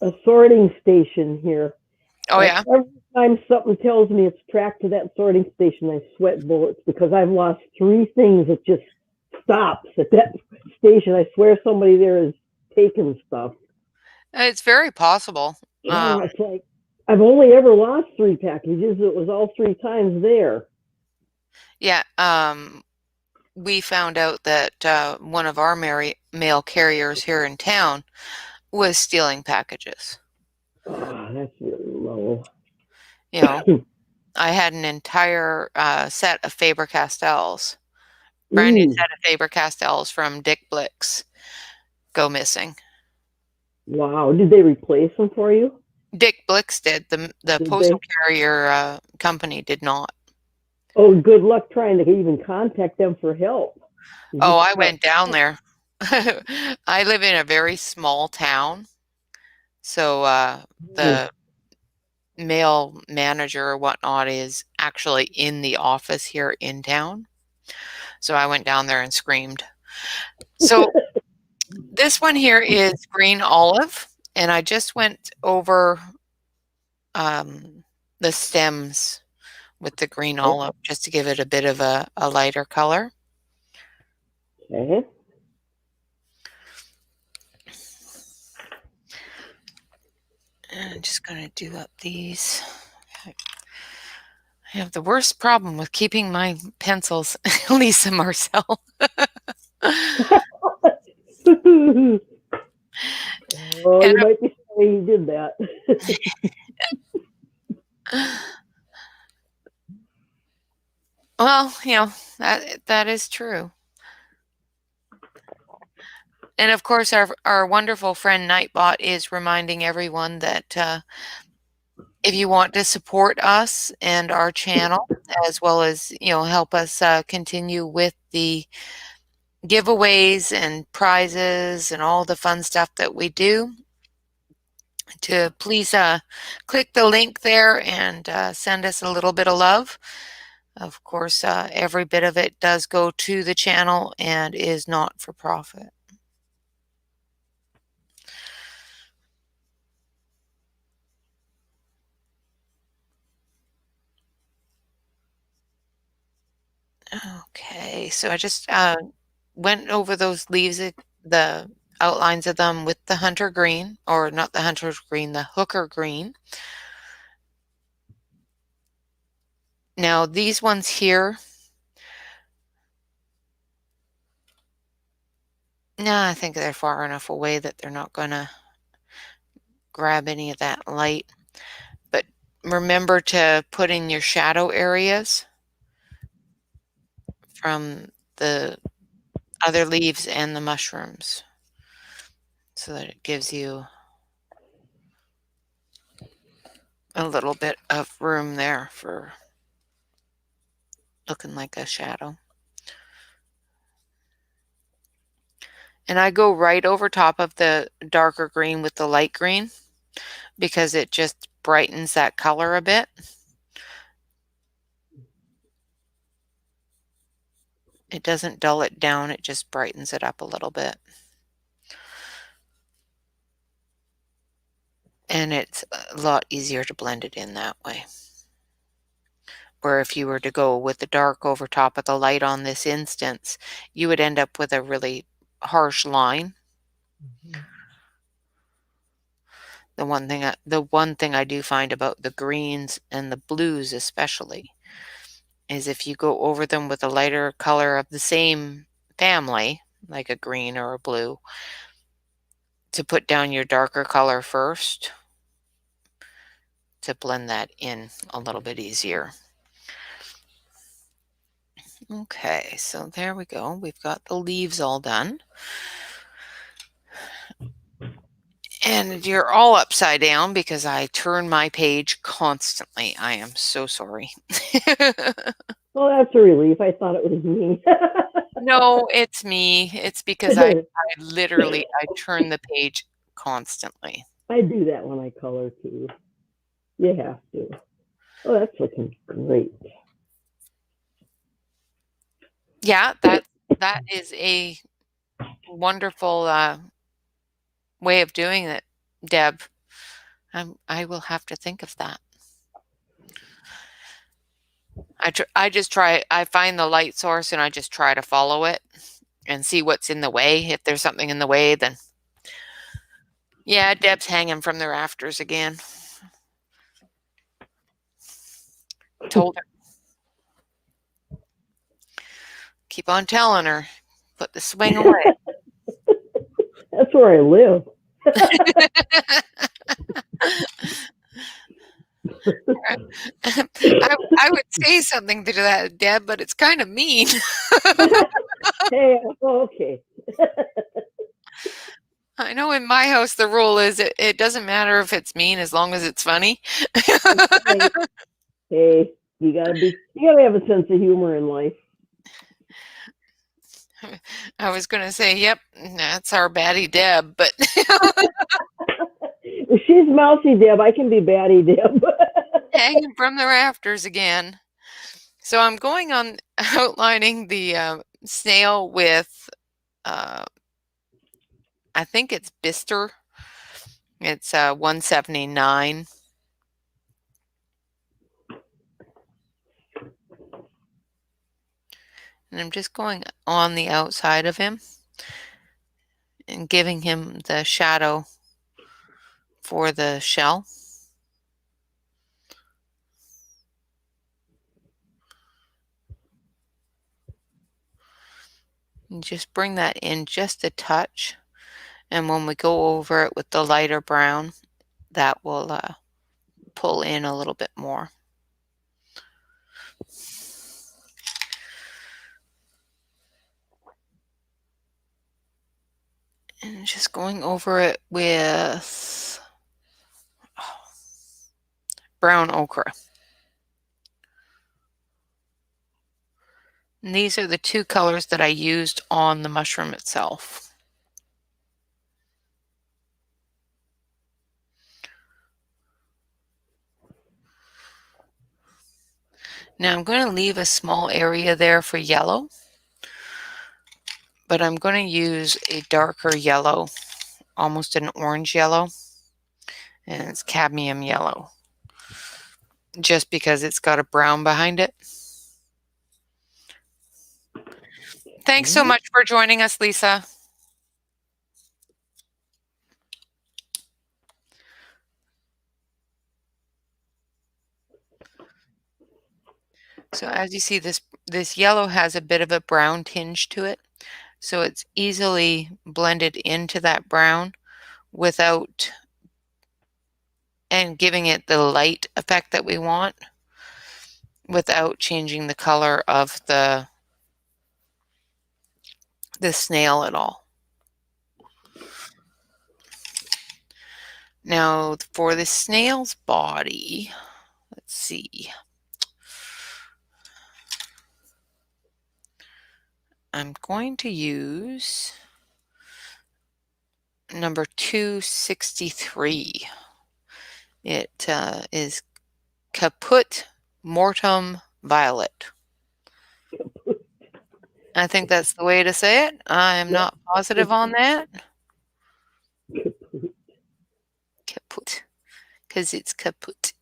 [SPEAKER 2] a sorting station here.
[SPEAKER 1] oh yeah.
[SPEAKER 2] Every time something tells me it's tracked to that sorting station, I sweat bullets because I've lost 3 things that just stops at that station. I swear somebody there is taking stuff.
[SPEAKER 1] It's very possible.
[SPEAKER 2] It's like I've only ever lost 3 packages. It was all 3 times there.
[SPEAKER 1] Yeah, we found out that one of our mail carriers here in town was stealing packages.
[SPEAKER 2] Oh, that's really low.
[SPEAKER 1] You know, I had an entire set of Faber-Castells, brand new set of Faber-Castells from Dick Blick's go missing.
[SPEAKER 2] Wow. Did they replace them for you?
[SPEAKER 1] Dick Blick's did. The
[SPEAKER 2] Did
[SPEAKER 1] postal
[SPEAKER 2] they?
[SPEAKER 1] carrier company did not.
[SPEAKER 2] Oh, good luck trying to even contact them for help.
[SPEAKER 1] Oh, I went down there. I live in a very small town, so the male manager or whatnot is actually in the office here in town. So I went down there and screamed. So this one here is green olive, and I just went over um, the stems with the green
[SPEAKER 2] Okay.
[SPEAKER 1] olive just to give it a bit of a lighter color.
[SPEAKER 2] Okay.
[SPEAKER 1] And I'm just going to do up these. I have the worst problem with keeping my pencils, Lisa Marcel.
[SPEAKER 2] Oh,
[SPEAKER 1] And
[SPEAKER 2] you might be sorry you did that.
[SPEAKER 1] well, that is true. And of course, our wonderful friend Nightbot is reminding everyone that if you want to support us and our channel, as well as help us continue with the giveaways and prizes and all the fun stuff that we do, to please click the link there and send us a little bit of love. Of course, every bit of it does go to the channel and is not for profit. Okay, so I just went over those leaves, the outlines of them with the hunter green, or not the hunter green, the hooker green. Now these ones here, no, I think they're far enough away that they're not going to grab any of that light. But remember to put in your shadow areas from the other leaves and the mushrooms so that it gives you a little bit of room there for looking like a shadow. And I go right over top of the darker green with the light green because it just brightens that color a bit. It doesn't dull it down, it just brightens it up a little bit. And it's a lot easier to blend it in that way. Where if you were to go with the dark over top of the light on this instance, you would end up with a really harsh line. The one thing I do find about the greens and the blues especially is if you go over them with a lighter color of the same family, like a green or a blue, to put down your darker color first to blend that in a little bit easier. Okay, so there we go. We've got the leaves all done. And you're all upside down because I turn my page constantly. I am so sorry.
[SPEAKER 2] Well, that's a relief. I thought it was me.
[SPEAKER 1] No, it's me. It's because I literally I turn the page constantly.
[SPEAKER 2] I do that when I color too. You have to. Oh, that's looking great.
[SPEAKER 1] Yeah, that is a wonderful way of doing it, Deb. I will have to think of that. I just try. I find the light source and I just try to follow it and see what's in the way. If there's something in the way, then yeah, Deb's hanging from the rafters again. Told her. Keep on telling her. Put the swing away.
[SPEAKER 2] That's where I live.
[SPEAKER 1] I would say something to that, Deb, but it's kind of mean.
[SPEAKER 2] Hey, okay.
[SPEAKER 1] I know in my house the rule is it doesn't matter if it's mean as long as it's funny.
[SPEAKER 2] Hey, you gotta have a sense of humor in life.
[SPEAKER 1] I was going to say, yep, that's our baddie Deb, but
[SPEAKER 2] If she's mousy Deb, I can be batty Deb.
[SPEAKER 1] from the rafters again. So I'm going on outlining the snail with, I think it's Bister. It's 179. And I'm just going on the outside of him and giving him the shadow for the shell. And just bring that in just a touch. And when we go over it with the lighter brown, that will pull in a little bit more. And just going over it with brown ochre. And these are the two colors that I used on the mushroom itself. Now I'm going to leave a small area there for yellow, but I'm going to use a darker yellow, almost an orange yellow, and it's cadmium yellow, just because it's got a brown behind it. Thanks so much for joining us, Lisa. So as you see, this yellow has a bit of a brown tinge to it, so it's easily blended into that brown without and giving it the light effect that we want without changing the color of the snail at all. Now for the snail's body, let's see. I'm going to use number 263. It is Caput Mortem Violet. I think that's the way to say it. I am not positive on that. Caput. Because it's kaput.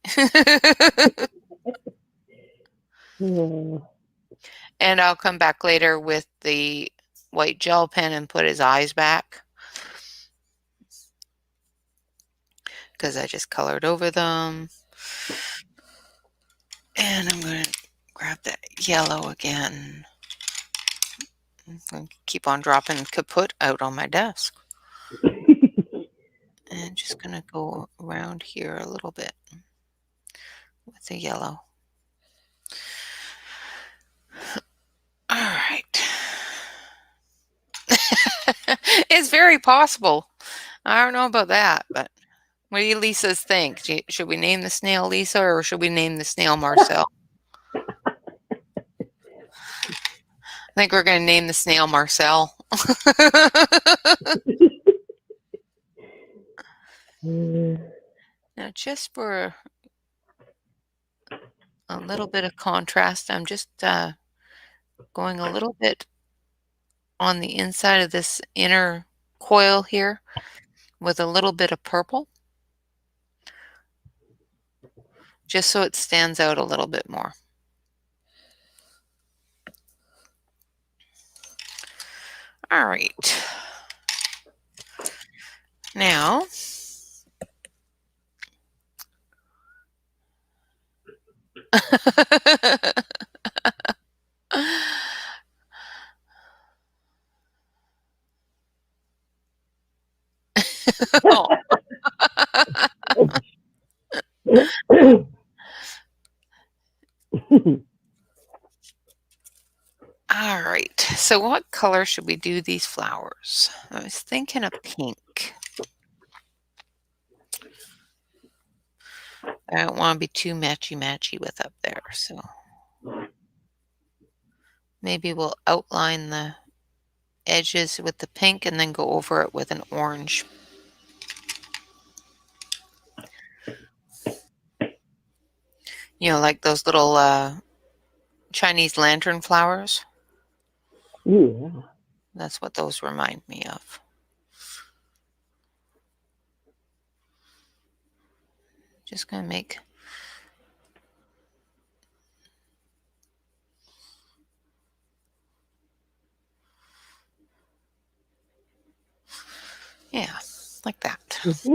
[SPEAKER 1] And I'll come back later with the white gel pen and put his eyes back, because I just colored over them. And I'm going to grab that yellow again. I'm going to keep on dropping kaput out on my desk. And just going to go around here a little bit with the yellow. All right. It's very possible. I don't know about that, but what do you Lisas think? Should we name the snail Lisa, or should we name the snail Marcel? I think we're going to name the snail Marcel. Now, just for a little bit of contrast, I'm just going a little bit on the inside of this inner coil here with a little bit of purple, just so it stands out a little bit more. All right. Now, oh. All right, so what color should we do these flowers? I was thinking of pink. I don't want to be too matchy-matchy with up there, so maybe we'll outline the edges with the pink and then go over it with an orange. like those little Chinese lantern flowers.
[SPEAKER 2] Yeah.
[SPEAKER 1] That's what those remind me of. Just gonna make yeah, like that.
[SPEAKER 2] Mm-hmm.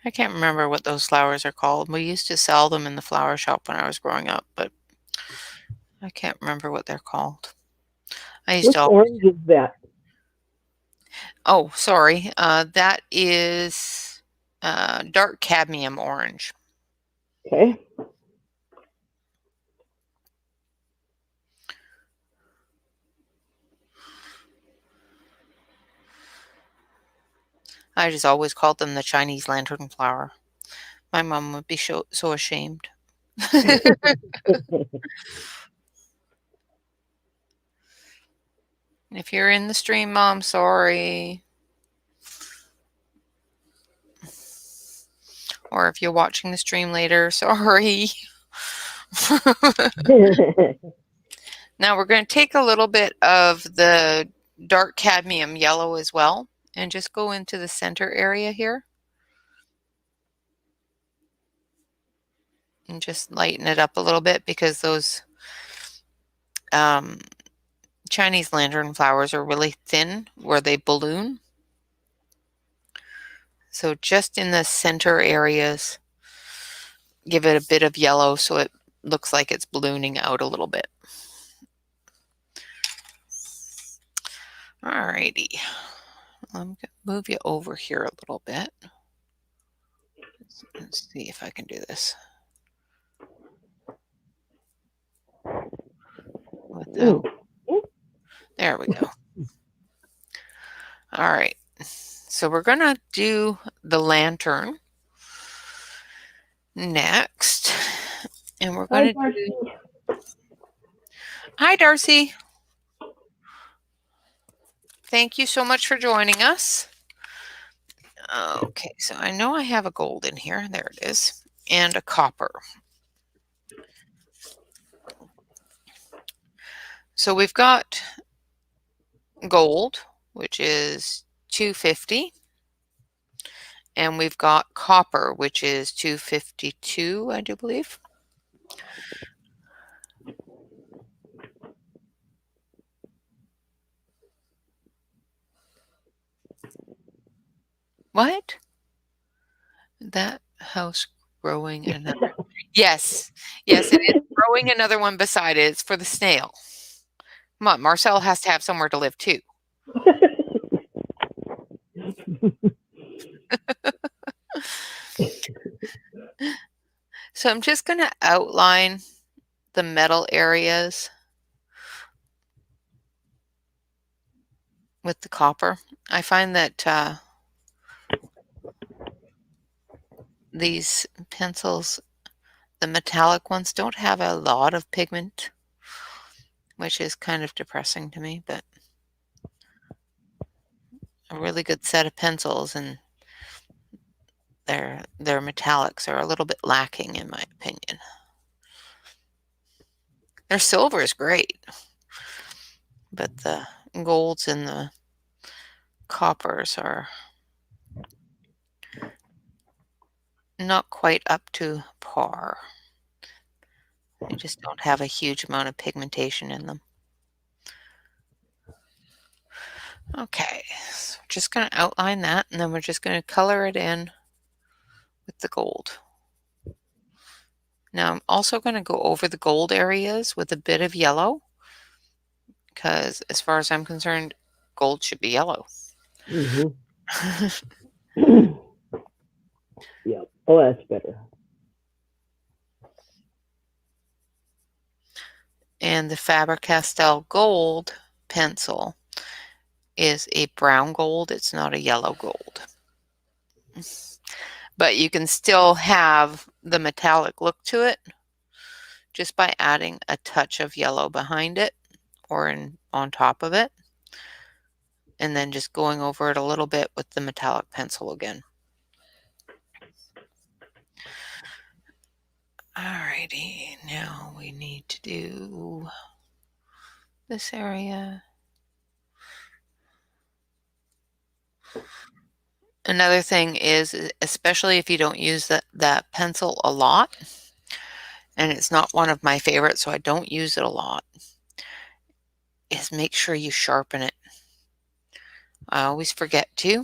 [SPEAKER 1] I can't remember what those flowers are called. We used to sell them in the flower shop when I was growing up, but I can't remember what they're called. I used
[SPEAKER 2] Which
[SPEAKER 1] to
[SPEAKER 2] orange is that?
[SPEAKER 1] Oh, sorry. That is dark cadmium orange.
[SPEAKER 2] Okay.
[SPEAKER 1] I just always called them the Chinese lantern flower. My mom would be so ashamed. If you're in the stream, Mom, sorry. Or if you're watching the stream later, sorry. Now we're going to take a little bit of the dark cadmium yellow as well and just go into the center area here and just lighten it up a little bit because those Chinese lantern flowers are really thin where they balloon. So just in the center areas, give it a bit of yellow so it looks like it's ballooning out a little bit. Alrighty, I'm going to move you over here a little bit. Let's see if I can do this without. There we go. All right, so we're going to do the lantern next, and we're going to do. Hi, Darcy. Thank you so much for joining us. Okay, so I know I have a gold in here. There it is. And a copper. So we've got gold, which is 250. And we've got copper, which is 252, I do believe. What? That house growing another. Yes. Yes, it is growing another one beside it. It's for the snail. Come on, Marcel has to have somewhere to live too. So I'm just going to outline the metal areas with the copper. I find that these pencils, the metallic ones, don't have a lot of pigment, which is kind of depressing to me, but a really good set of pencils and their metallics are a little bit lacking in my opinion. Their silver is great, but the golds and the coppers are not quite up to par. They just don't have a huge amount of pigmentation in them. Okay, so we're just going to outline that, and then we're just going to color it in with the gold. Now I'm also going to go over the gold areas with a bit of yellow, because as far as I'm concerned, gold should be yellow.
[SPEAKER 2] Mm-hmm. Yep. Oh, that's better.
[SPEAKER 1] And the Faber-Castell gold pencil is a brown gold. It's not a yellow gold. But you can still have the metallic look to it just by adding a touch of yellow behind it or on top of it. and then just going over it a little bit with the metallic pencil again. Alrighty, now we need to do this area. Another thing is, especially if you don't use that pencil a lot, and it's not one of my favorites, so I don't use it a lot, is make sure you sharpen it. I always forget to,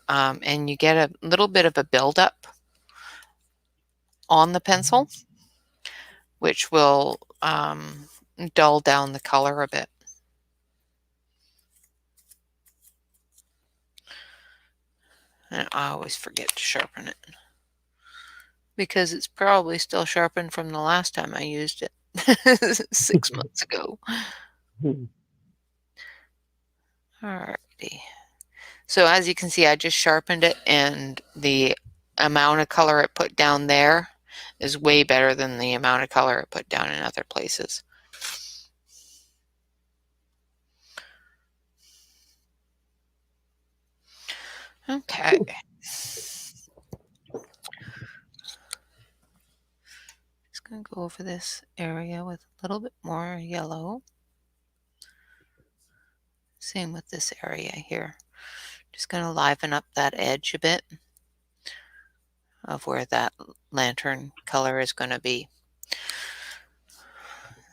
[SPEAKER 1] and you get a little bit of a buildup on the pencil, which will dull down the color a bit. And I always forget to sharpen it because it's probably still sharpened from the last time I used it 6 months ago. Alrighty. So as you can see, I just sharpened it, and the amount of color it put down there is way better than the amount of color it put down in other places. Okay. Just going to go over this area with a little bit more yellow. Same with this area here. Just going to liven up that edge a bit of where that lantern color is going to be.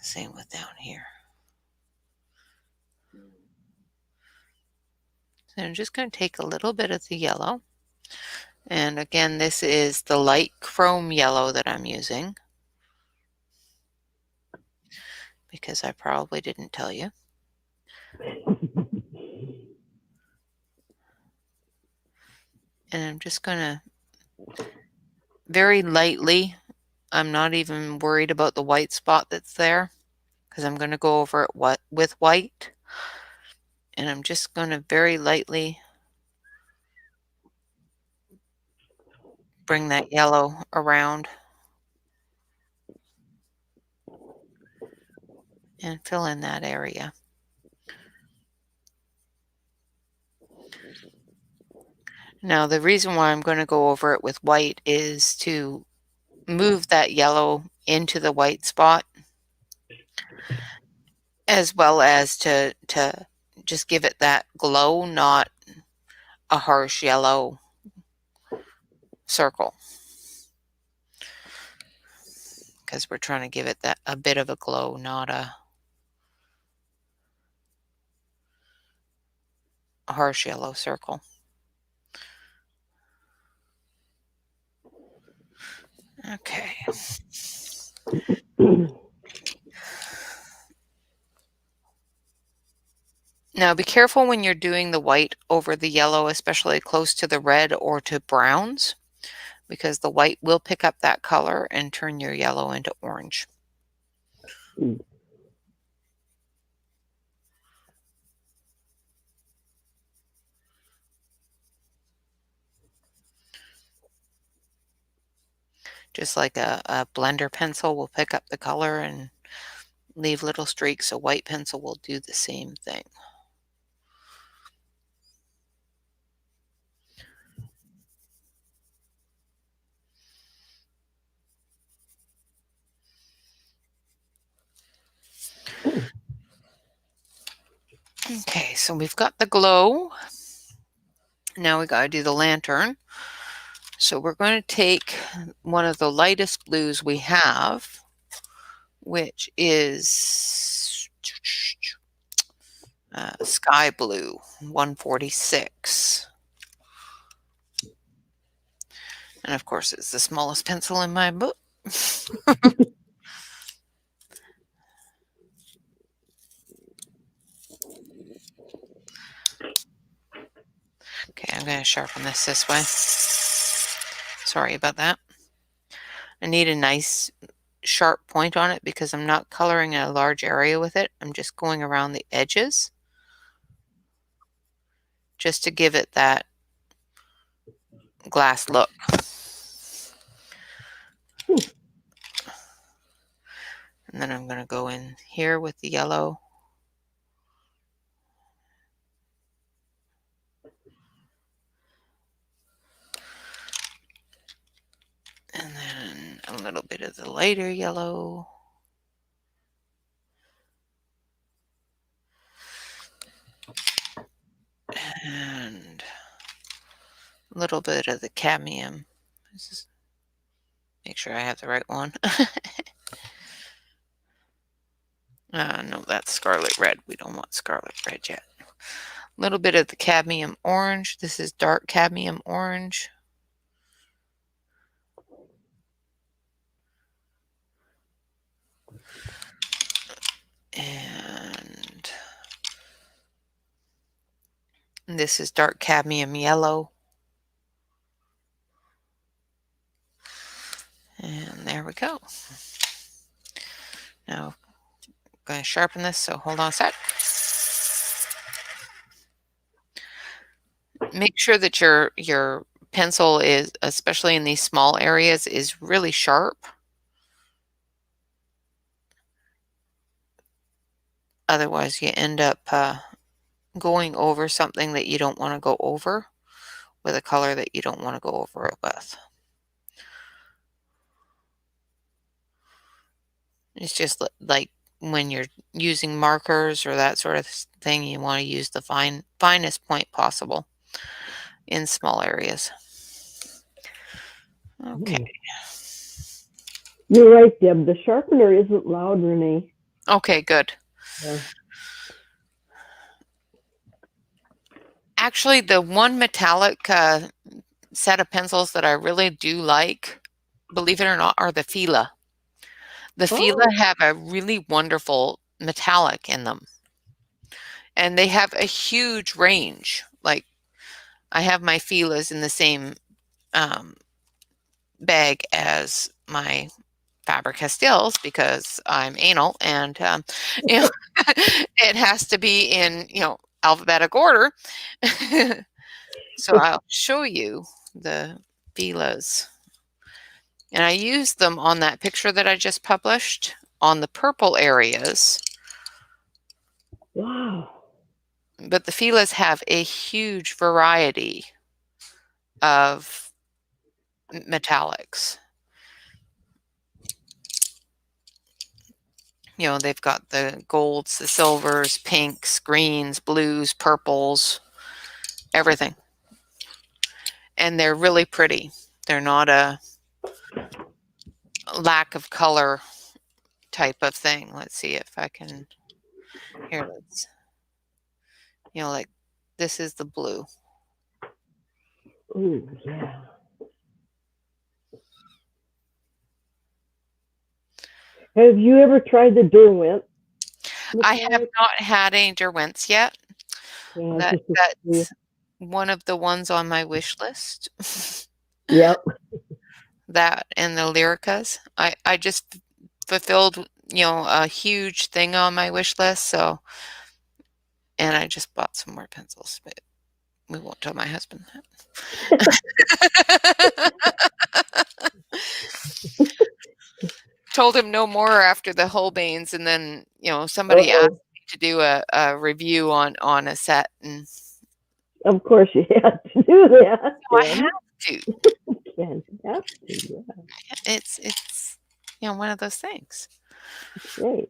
[SPEAKER 1] Same with down here. So I'm just going to take a little bit of the yellow. And again, this is the light chrome yellow that I'm using, because I probably didn't tell you. And I'm just going to very lightly, I'm not even worried about the white spot that's there, because I'm going to go over it with white. And I'm just going to very lightly bring that yellow around and fill in that area. Now, the reason why I'm going to go over it with white is to move that yellow into the white spot, as well as to just give it that glow, not a harsh yellow circle, because we're trying to give it that a bit of a glow, not a harsh yellow circle. Okay. Now be careful when you're doing the white over the yellow, especially close to the red or to browns, because the white will pick up that color and turn your yellow into orange. Just like a blender pencil will pick up the color and leave little streaks, a white pencil will do the same thing. Okay, so we've got the glow. Now we got to do the lantern. So we're going to take one of the lightest blues we have, which is sky blue 146. And of course, it's the smallest pencil in my book. Okay, I'm going to sharpen this way. Sorry about that. I need a nice sharp point on it because I'm not coloring a large area with it. I'm just going around the edges just to give it that glass look. And then I'm going to go in here with the yellow. little bit of the lighter yellow. And a little bit of the cadmium. Make sure I have the right one. No, that's scarlet red. We don't want scarlet red yet. A little bit of the cadmium orange. This is dark cadmium orange. And this is dark cadmium yellow. And there we go. Now I'm going to sharpen this, so hold on a sec. Make sure that your pencil is, especially in these small areas, is really sharp. Otherwise, you end up going over something that you don't want to go over with a color that you don't want to go over it with. It's just like when you're using markers or that sort of thing, you want to use the finest point possible in small areas. Okay.
[SPEAKER 2] You're right, Deb. The sharpener isn't loud, Rene.
[SPEAKER 1] Okay, good.
[SPEAKER 2] Yeah.
[SPEAKER 1] Actually, the one metallic set of pencils that I really do like, believe it or not, are the Fila. The Fila have a really wonderful metallic in them. And they have a huge range. Like, I have my Filas in the same bag as my Faber-Castells because I'm anal, and you know, it has to be in alphabetic order. So I'll show you the Filas, and I used them on that picture that I just published on the purple areas.
[SPEAKER 2] Wow!
[SPEAKER 1] But the Filas have a huge variety of metallics. They've got the golds, the silvers, pinks, greens, blues, purples, everything. And they're really pretty. They're not a lack of color type of thing. Let's see if I can, here, let's, like this is the blue.
[SPEAKER 2] Ooh, yeah. Have you ever tried the Derwent?
[SPEAKER 1] I have not had any Derwents yet.
[SPEAKER 2] Yeah,
[SPEAKER 1] that's one of the ones on my wish list.
[SPEAKER 2] Yep.
[SPEAKER 1] That and the Lyricas. I just fulfilled, a huge thing on my wish list, so, and I just bought some more pencils, but we won't tell my husband that. Told him no more after the Holbeins, and then somebody asked me to do a review on a set, and
[SPEAKER 2] of course you had to do that.
[SPEAKER 1] I have to.
[SPEAKER 2] You have to, yeah.
[SPEAKER 1] It's one of those things.
[SPEAKER 2] Great.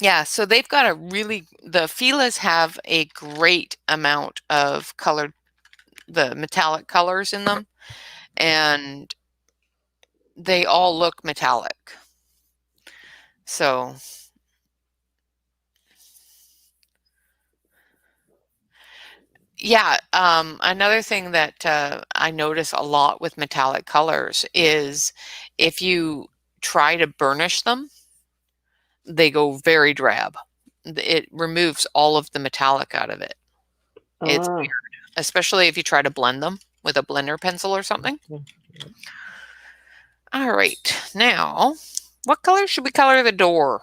[SPEAKER 1] Yeah, so they've got the Filas have a great amount of colored, the metallic colors in them, and they all look metallic. So yeah, another thing that I notice a lot with metallic colors is if you try to burnish them, they go very drab. It removes all of the metallic out of it. It's weird, especially if you try to blend them with a blender pencil or something. All right, now, what color should we color the door?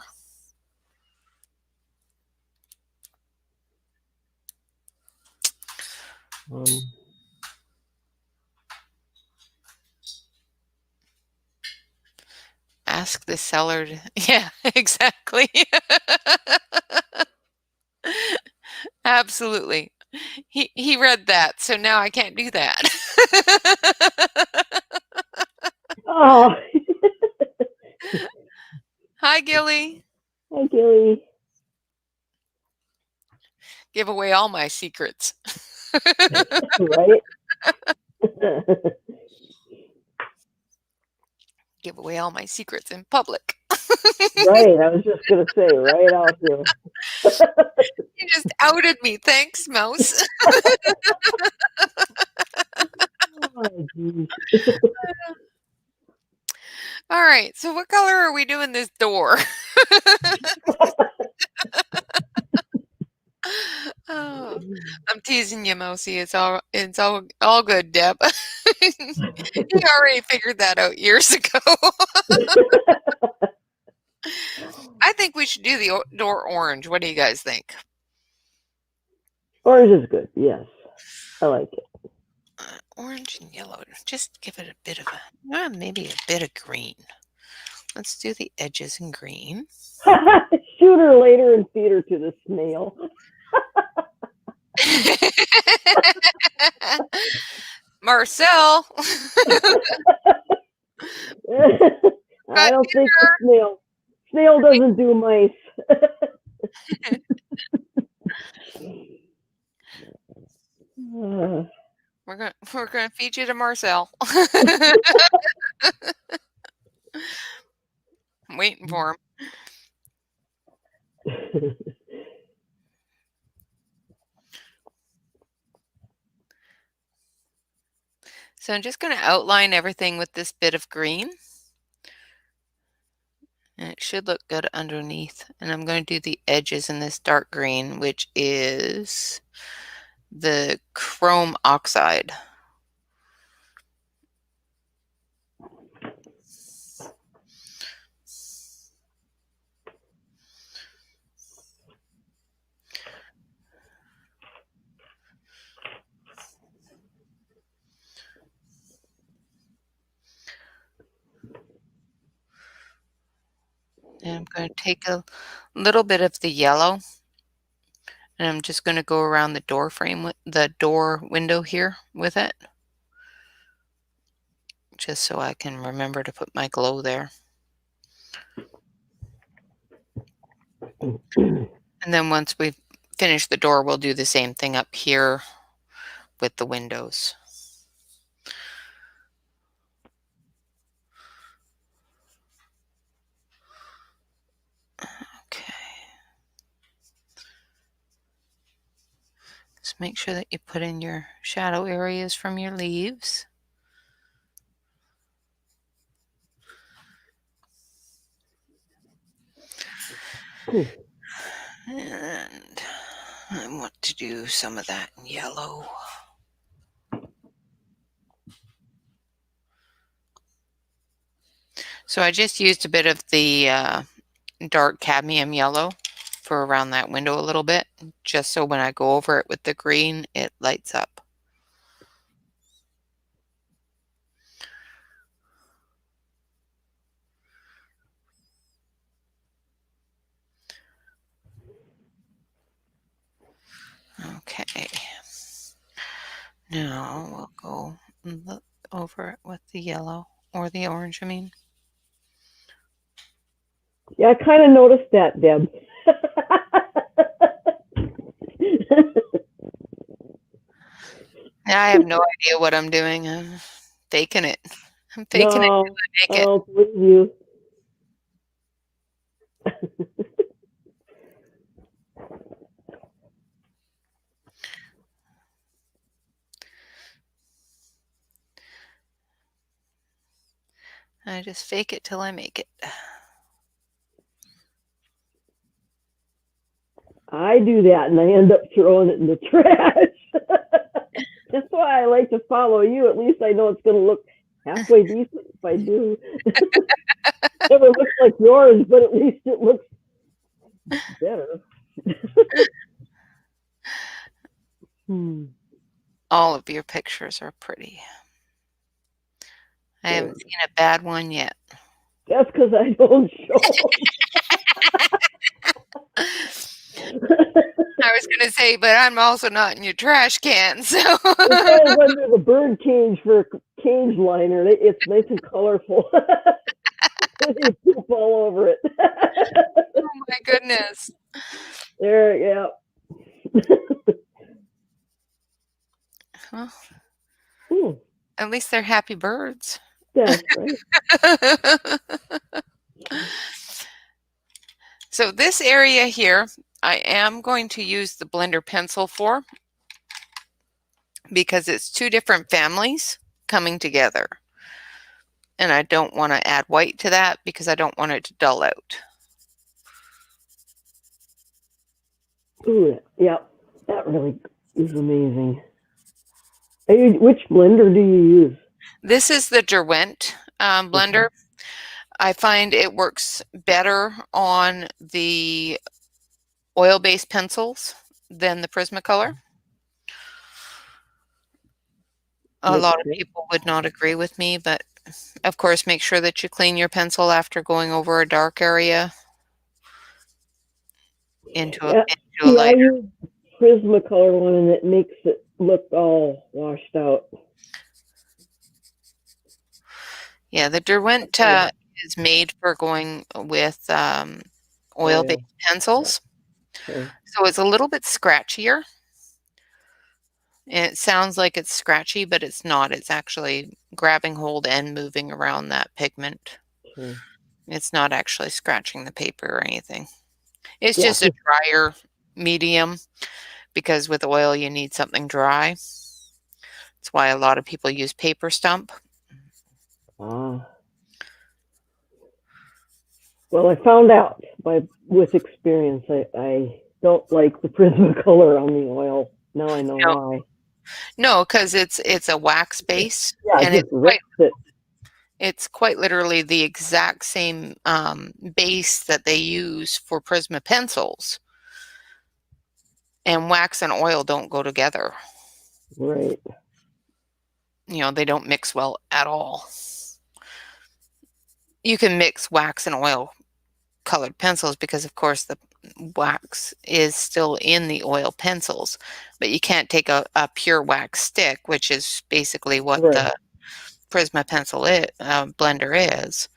[SPEAKER 1] Ask the seller. Yeah, exactly. Absolutely. He read that, so now I can't do that.
[SPEAKER 2] Oh,
[SPEAKER 1] Hi, Gilly.
[SPEAKER 2] hi, Gilly.
[SPEAKER 1] Give away all my secrets.
[SPEAKER 2] Right?
[SPEAKER 1] Give away all my secrets in public.
[SPEAKER 2] Right. I was just going to say, right out here.
[SPEAKER 1] You just outed me. Thanks, Mouse.
[SPEAKER 2] Oh, geez.
[SPEAKER 1] All right. So, what color are we doing this door? Oh, I'm teasing you, Mousy. It's all good, Deb. You already figured that out years ago. I think we should do the door orange. What do you guys think?
[SPEAKER 2] Orange is good. Yes. I like it.
[SPEAKER 1] Orange and yellow. Just give it a bit of maybe a bit of green. Let's do the edges in green.
[SPEAKER 2] Shoot her later and feed her to the snail.
[SPEAKER 1] Marcel.
[SPEAKER 2] I don't think the snail doesn't do mice.
[SPEAKER 1] We're gonna feed you to Marcel. I'm waiting for him. So I'm just going to outline everything with this bit of green. And it should look good underneath. And I'm going to do the edges in this dark green, which is the chrome oxide. And I'm going to take a little bit of the yellow, and I'm just going to go around the door frame with the door window here with it, just so I can remember to put my glow there. And then once we've finished the door, we'll do the same thing up here with the windows. Okay. Just make sure that you put in your shadow areas from your leaves. And I want to do some of that in yellow. So I just used a bit of the dark cadmium yellow for around that window a little bit, just so when I go over it with the green, it lights up. Okay. Now we'll go and look over it with the yellow, or the orange, I mean.
[SPEAKER 2] Yeah, I kind of noticed that, Deb.
[SPEAKER 1] I have no idea what I'm doing. I'm faking it. I'm faking it
[SPEAKER 2] No,
[SPEAKER 1] till I
[SPEAKER 2] I
[SPEAKER 1] make it.
[SPEAKER 2] don't believe you.
[SPEAKER 1] I just fake it till I make it.
[SPEAKER 2] I do that and I end up throwing it in the trash. That's why I like to follow you. At least I know it's going to look halfway decent if I do. Never looks like yours, but at least it looks better.
[SPEAKER 1] All of your pictures are pretty. I haven't seen a bad one yet.
[SPEAKER 2] That's because I don't show.
[SPEAKER 1] I was going to say, but I'm also not in your trash can, so.
[SPEAKER 2] It's always under the bird cage for change liner. It's nice and colorful. You poop all over it.
[SPEAKER 1] Oh my goodness.
[SPEAKER 2] There, yeah.
[SPEAKER 1] Well,
[SPEAKER 2] Hmm,
[SPEAKER 1] at least they're happy birds.
[SPEAKER 2] that's right.
[SPEAKER 1] So this area here, I am going to use the blender pencil for because it's two different families coming together. And I don't want to add white to that because I don't want it to dull out.
[SPEAKER 2] Ooh, yeah. That really is amazing. Which blender do you use?
[SPEAKER 1] This is the Derwent
[SPEAKER 2] Okay.
[SPEAKER 1] blender. I find it works better on the oil-based pencils than the Prismacolor. A
[SPEAKER 2] Makes
[SPEAKER 1] lot of
[SPEAKER 2] sense.
[SPEAKER 1] people would not agree with me, but of course, make sure that you clean your pencil after going over a dark area into
[SPEAKER 2] Yeah.
[SPEAKER 1] a
[SPEAKER 2] See, I
[SPEAKER 1] lighter.
[SPEAKER 2] use Prismacolor one, and it makes it look all washed out.
[SPEAKER 1] Yeah, the Derwent is made for going with oil-based
[SPEAKER 2] Oil. Yeah.
[SPEAKER 1] pencils.
[SPEAKER 2] Okay.
[SPEAKER 1] So it's a little bit scratchier. It sounds like it's scratchy, but it's not. It's actually grabbing hold and moving around that pigment.
[SPEAKER 2] Okay.
[SPEAKER 1] It's not actually scratching the paper or anything. It's
[SPEAKER 2] Yeah.
[SPEAKER 1] just a drier medium because with oil you need something dry. That's why a lot of people use paper stump.
[SPEAKER 2] Ah. Well, I found out with experience. I don't like the Prismacolor on the oil. Now I know
[SPEAKER 1] No,
[SPEAKER 2] why.
[SPEAKER 1] no, because it's a wax base
[SPEAKER 2] Yeah, it
[SPEAKER 1] and
[SPEAKER 2] just rips it.
[SPEAKER 1] it's quite literally the exact same base that they use for Prisma pencils. And wax and oil don't go together.
[SPEAKER 2] Right.
[SPEAKER 1] You know, they don't mix well at all. You can mix wax and oil colored pencils because, of course, the wax is still in the oil pencils, but you can't take a pure wax stick, which is basically what
[SPEAKER 2] Right.
[SPEAKER 1] the Prisma pencil blender is,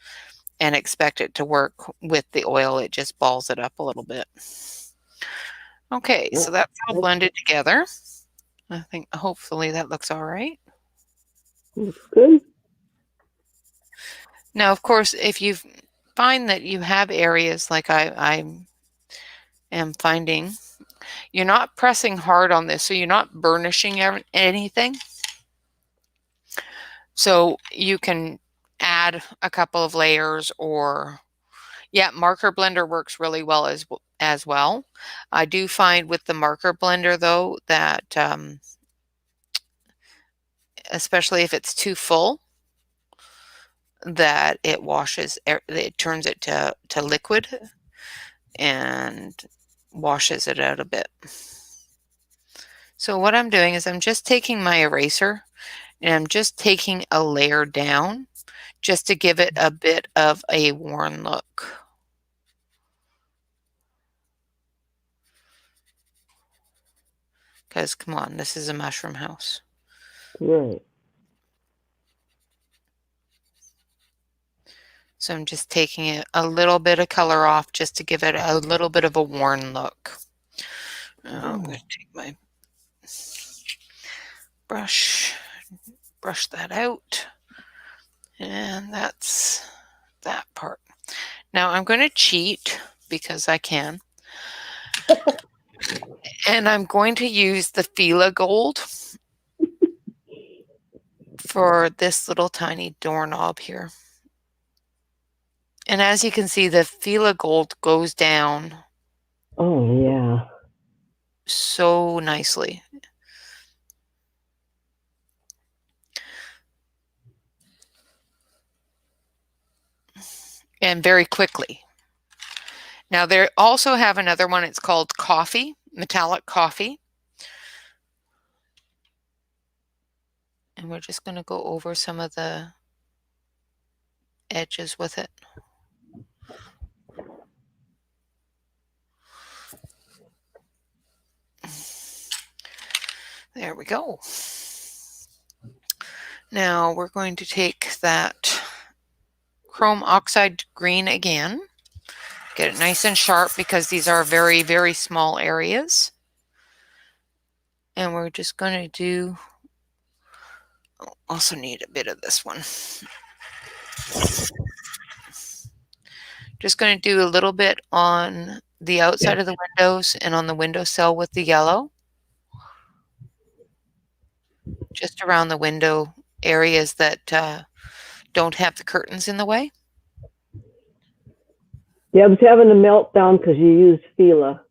[SPEAKER 1] and expect it to work with the oil. It just balls it up a little bit. Okay,
[SPEAKER 2] Yeah.
[SPEAKER 1] so that's all
[SPEAKER 2] That
[SPEAKER 1] blended together. I think hopefully that looks all right.
[SPEAKER 2] looks good.
[SPEAKER 1] Now, of course, if you find that you have areas like I am finding, you're not pressing hard on this, so you're not burnishing anything. So you can add a couple of layers or, yeah, marker blender works really well as well. I do find with the marker blender though that especially if it's too full, that it it turns it to liquid and washes it out a bit. So what I'm doing is I'm just taking my eraser and I'm just taking a layer down just to give it a bit of a worn look. Because come on, this is a mushroom house.
[SPEAKER 2] Right.
[SPEAKER 1] So I'm just taking it a little bit of color off just to give it a little bit of a worn look. Now I'm going to take my brush, brush that out. And that's that part. Now I'm going to cheat because I can. And I'm going to use the Fila Gold for this little tiny doorknob here. And as you can see, the Fila Gold goes down
[SPEAKER 2] Oh yeah.
[SPEAKER 1] so nicely. And very quickly. Now they also have another one, it's called Coffee, Metallic Coffee. And we're just going to go over some of the edges with it. There we go. Now we're going to take that chrome oxide green again, get it nice and sharp because these are very, very small areas. And we're just going to do, also need a bit of this one. Just going to do a little bit on the outside of the windows and on the windowsill with the yellow. Just around the window areas that don't have the curtains in the way.
[SPEAKER 2] Deb's having a meltdown because you used Fila.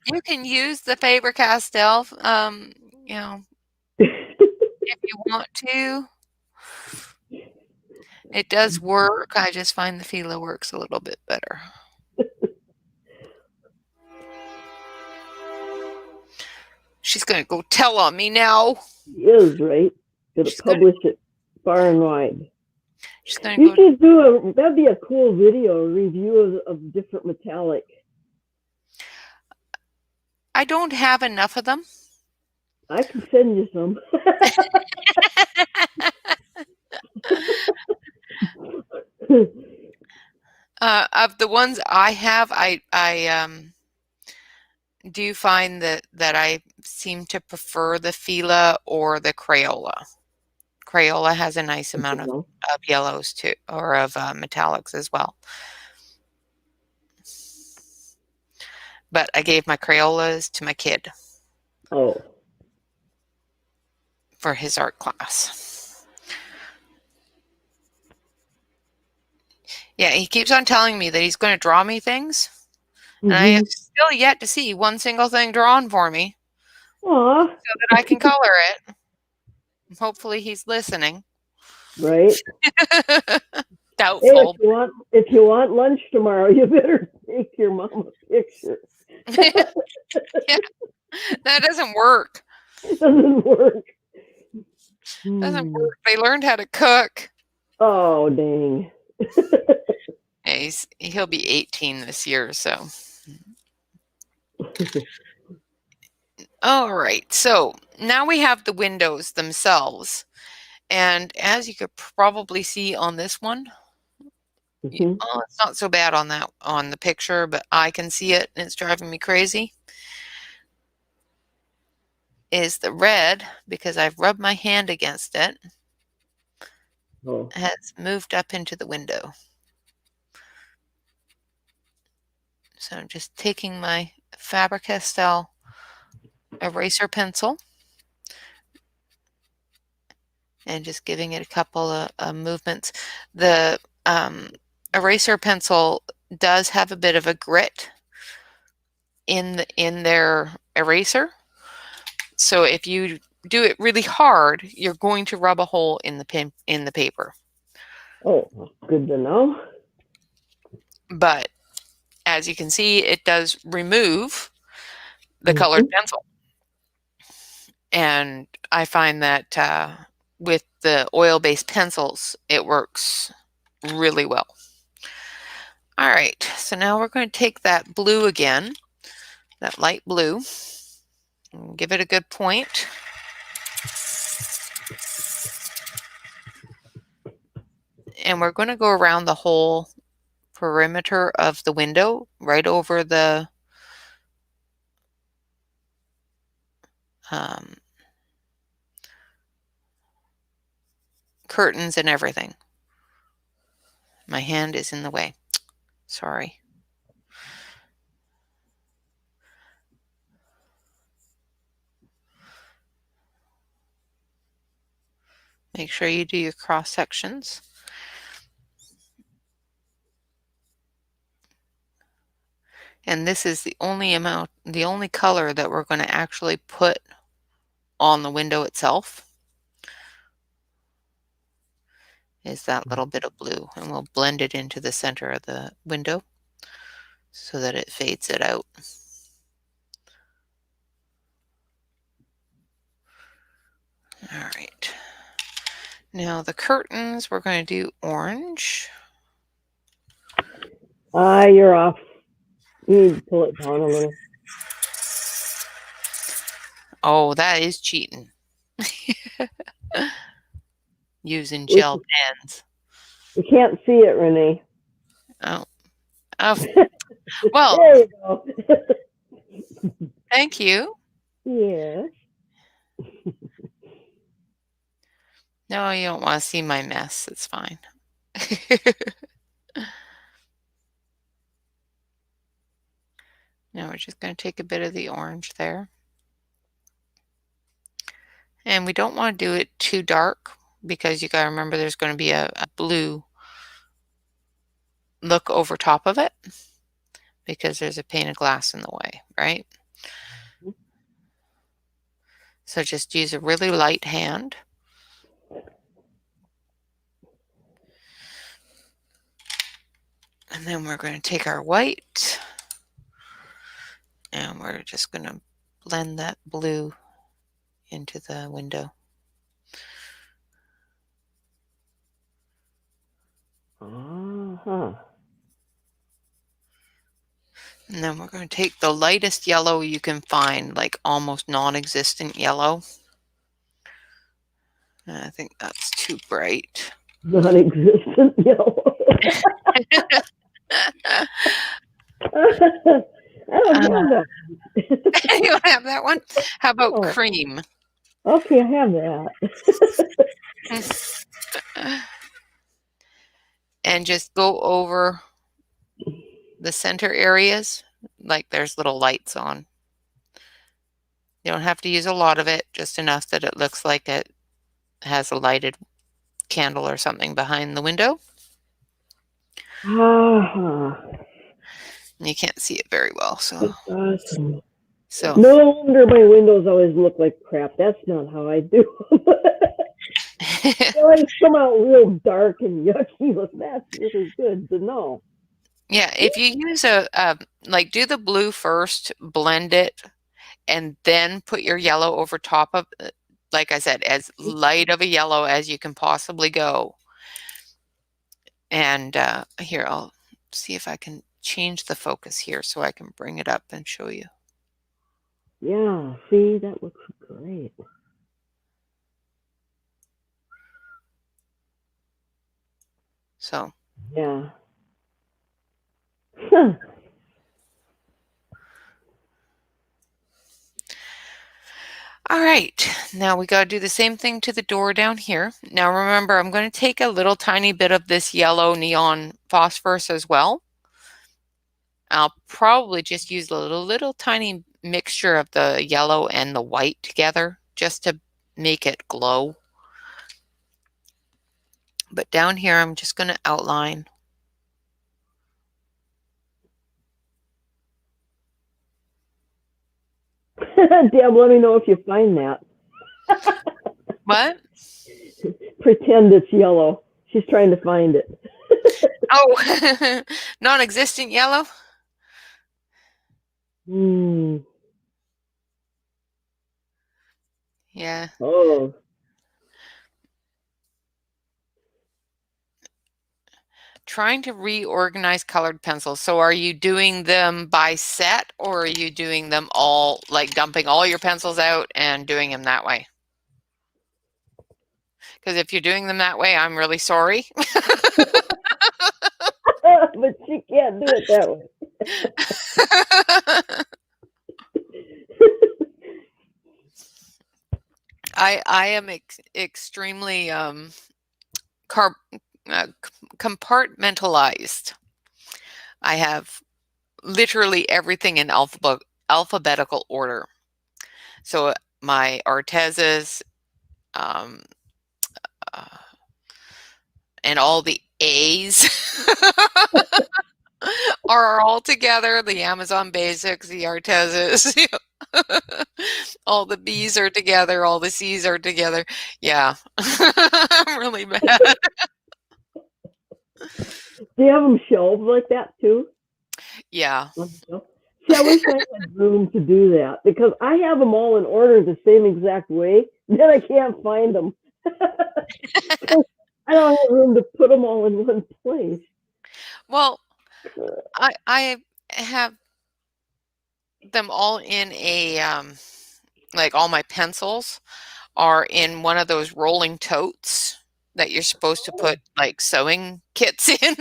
[SPEAKER 1] You can use the Faber-Castell, you know, if you want to. It does work. I just find the Fila works a little bit better. She's going to go tell on me now.
[SPEAKER 2] She is, right? Going to publish it far and wide.
[SPEAKER 1] She's going
[SPEAKER 2] You should do that'd be a cool video, a review of different metallic.
[SPEAKER 1] I don't have enough of them.
[SPEAKER 2] I can send you some.
[SPEAKER 1] Of the ones I have, I do find that I seem to prefer the Fila or the Crayola. Crayola has a nice amount of yellows too, or of metallics as well. But I gave my Crayolas to my kid.
[SPEAKER 2] Oh.
[SPEAKER 1] For his art class. Yeah, he keeps on telling me that he's going to draw me things. And I have still yet to see one single thing drawn for me.
[SPEAKER 2] Aww.
[SPEAKER 1] So that I can color it. Hopefully he's listening.
[SPEAKER 2] Right.
[SPEAKER 1] Doubtful.
[SPEAKER 2] Hey, if you want lunch tomorrow, you better take your mom a picture.
[SPEAKER 1] Yeah, that doesn't work.
[SPEAKER 2] It doesn't work.
[SPEAKER 1] Doesn't work. They learned how to cook.
[SPEAKER 2] Oh, dang.
[SPEAKER 1] Yeah, he'll be 18 this year, so. All right, so now we have the windows themselves. And as you could probably see on this one, oh, it's not so bad on the picture, but I can see it and it's driving me crazy, is the red, because I've rubbed my hand against it, has moved up into the window. So I'm just taking my Faber-Castell eraser pencil and just giving it a couple of movements. The eraser pencil does have a bit of a grit in their eraser. So if you do it really hard, you're going to rub a hole in the paper.
[SPEAKER 2] Oh, good to know.
[SPEAKER 1] But as you can see, it does remove the colored pencil. And I find that with the oil-based pencils, it works really well. All right, so now we're going to take that blue again, that light blue, and give it a good point. And we're going to go around the whole perimeter of the window, right over the curtains and everything. My hand is in the way. Sorry. Make sure you do your cross sections. And this is the only color that we're going to actually put on the window itself is that little bit of blue, and we'll blend it into the center of the window so that it fades it out. All right. Now the curtains, we're going to do orange.
[SPEAKER 2] Ah, you're off. You need to pull it down a little.
[SPEAKER 1] Oh, that is cheating. Using
[SPEAKER 2] We,
[SPEAKER 1] gel pens.
[SPEAKER 2] we can't see it, Rene.
[SPEAKER 1] Oh, oh, well,
[SPEAKER 2] There you go.
[SPEAKER 1] thank you.
[SPEAKER 2] Yes.
[SPEAKER 1] No, you don't want to see my mess. It's fine. Now we're just going to take a bit of the orange there. And we don't want to do it too dark because you got to remember there's going to be a blue look over top of it because there's a pane of glass in the way, right? So just use a really light hand. And then we're going to take our white and we're just going to blend that blue into the window.
[SPEAKER 2] Uh-huh.
[SPEAKER 1] And then we're going to take the lightest yellow you can find, like almost non-existent yellow. I think that's too bright.
[SPEAKER 2] Non-existent yellow. I don't have that.
[SPEAKER 1] You don't have that one? How about
[SPEAKER 2] Oh,
[SPEAKER 1] cream?
[SPEAKER 2] okay, I have that.
[SPEAKER 1] And just go over the center areas like there's little lights on. You don't have to use a lot of it, just enough that it looks like it has a lighted candle or something behind the window.
[SPEAKER 2] Uh-huh.
[SPEAKER 1] You can't see it very well,
[SPEAKER 2] That's awesome.
[SPEAKER 1] so
[SPEAKER 2] No wonder my windows always look like crap. That's not how I do them. They always come out real dark and yucky, but that's really good to know.
[SPEAKER 1] yeah, if you use like do the blue first, blend it, and then put your yellow over top of it, like I said, as light of a yellow as you can possibly go. And here, I'll see if I can change the focus here so I can bring it up and show you.
[SPEAKER 2] Yeah, see, that looks great.
[SPEAKER 1] So,
[SPEAKER 2] Yeah. Huh.
[SPEAKER 1] all right, now we got to do the same thing to the door down here. Now remember, I'm going to take a little tiny bit of this yellow neon phosphorus as well. I'll probably just use a little tiny mixture of the yellow and the white together just to make it glow. But down here, I'm just going to outline.
[SPEAKER 2] Deb, let me know if you find that.
[SPEAKER 1] What?
[SPEAKER 2] Pretend it's yellow. She's trying to find it.
[SPEAKER 1] Oh, non-existent yellow?
[SPEAKER 2] Hmm.
[SPEAKER 1] Yeah.
[SPEAKER 2] Oh.
[SPEAKER 1] Trying to reorganize colored pencils. So are you doing them by set or are you doing them all, like dumping all your pencils out and doing them that way? Because if you're doing them that way, I'm really sorry.
[SPEAKER 2] But she can't do it that way.
[SPEAKER 1] I am extremely compartmentalized. I have literally everything in alphabetical order. So my Artezas, um, and all the A's are all together. The Amazon Basics, the Artezas, all the B's are together, all the C's are together. Yeah, I'm really bad.
[SPEAKER 2] Do you have them shelved like that too?
[SPEAKER 1] Yeah.
[SPEAKER 2] See, I wish I had room to do that because I have them all in order the same exact way. Then I can't find them. I don't have room to put them all in one place.
[SPEAKER 1] Well, I have them all in a like all my pencils are in one of those rolling totes that you're supposed to put like sewing kits in.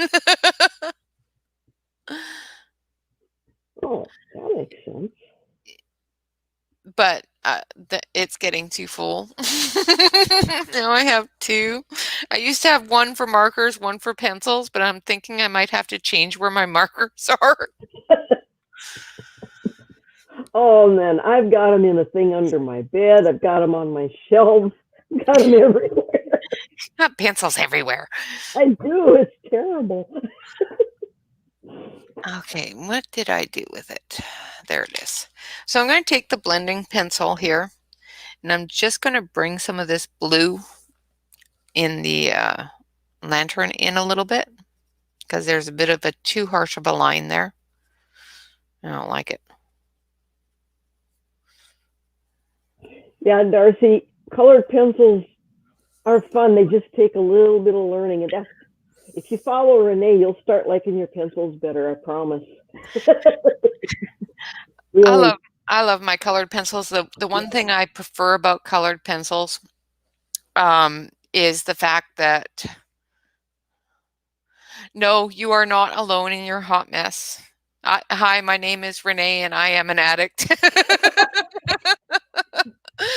[SPEAKER 2] Oh, that makes sense.
[SPEAKER 1] But it's getting too full. Now I have two. I used to have one for markers, one for pencils, but I'm thinking I might have to change where my markers are.
[SPEAKER 2] Oh man, I've got them in a thing under my bed. I've got them on my shelves. I've got them everywhere.
[SPEAKER 1] Not pencils everywhere.
[SPEAKER 2] I do. It's terrible.
[SPEAKER 1] Okay, what did I do with it? There it is. So I'm going to take the blending pencil here, and I'm just going to bring some of this blue in the lantern in a little bit, because there's a bit of a too harsh of a line there. I don't like it.
[SPEAKER 2] Yeah, Darcy, colored pencils are fun. They just take a little bit of learning. And that's, if you follow Rene, you'll start liking your pencils better, I promise.
[SPEAKER 1] I
[SPEAKER 2] Really.
[SPEAKER 1] love I love my colored pencils. The one thing I prefer about colored pencils is the fact that no, you are not alone in your hot mess. Hi, my name is Renee, and I am an addict.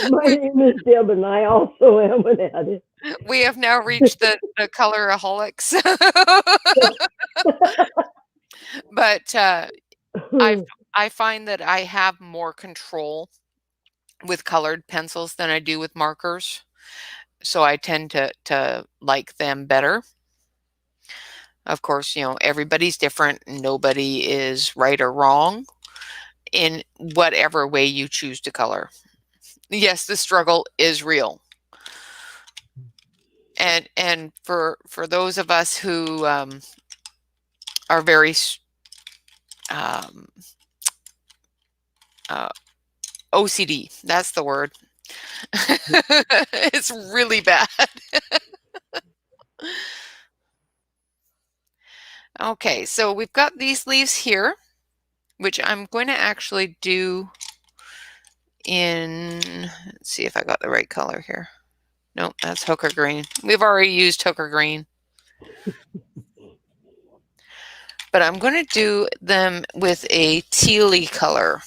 [SPEAKER 2] My name is Deb, and I also am an addict.
[SPEAKER 1] We have now reached the coloraholics. But I find that I have more control with colored pencils than I do with markers, so I tend to like them better. Of course, everybody's different. Nobody is right or wrong in whatever way you choose to color. Yes, the struggle is real. And for those of us who are very um, uh, OCD, that's the word. It's really bad. Okay, so we've got these leaves here, which I'm going to actually do in, let's see if I got the right color here. Nope, that's hooker green. We've already used hooker green. But I'm going to do them with a tealy color.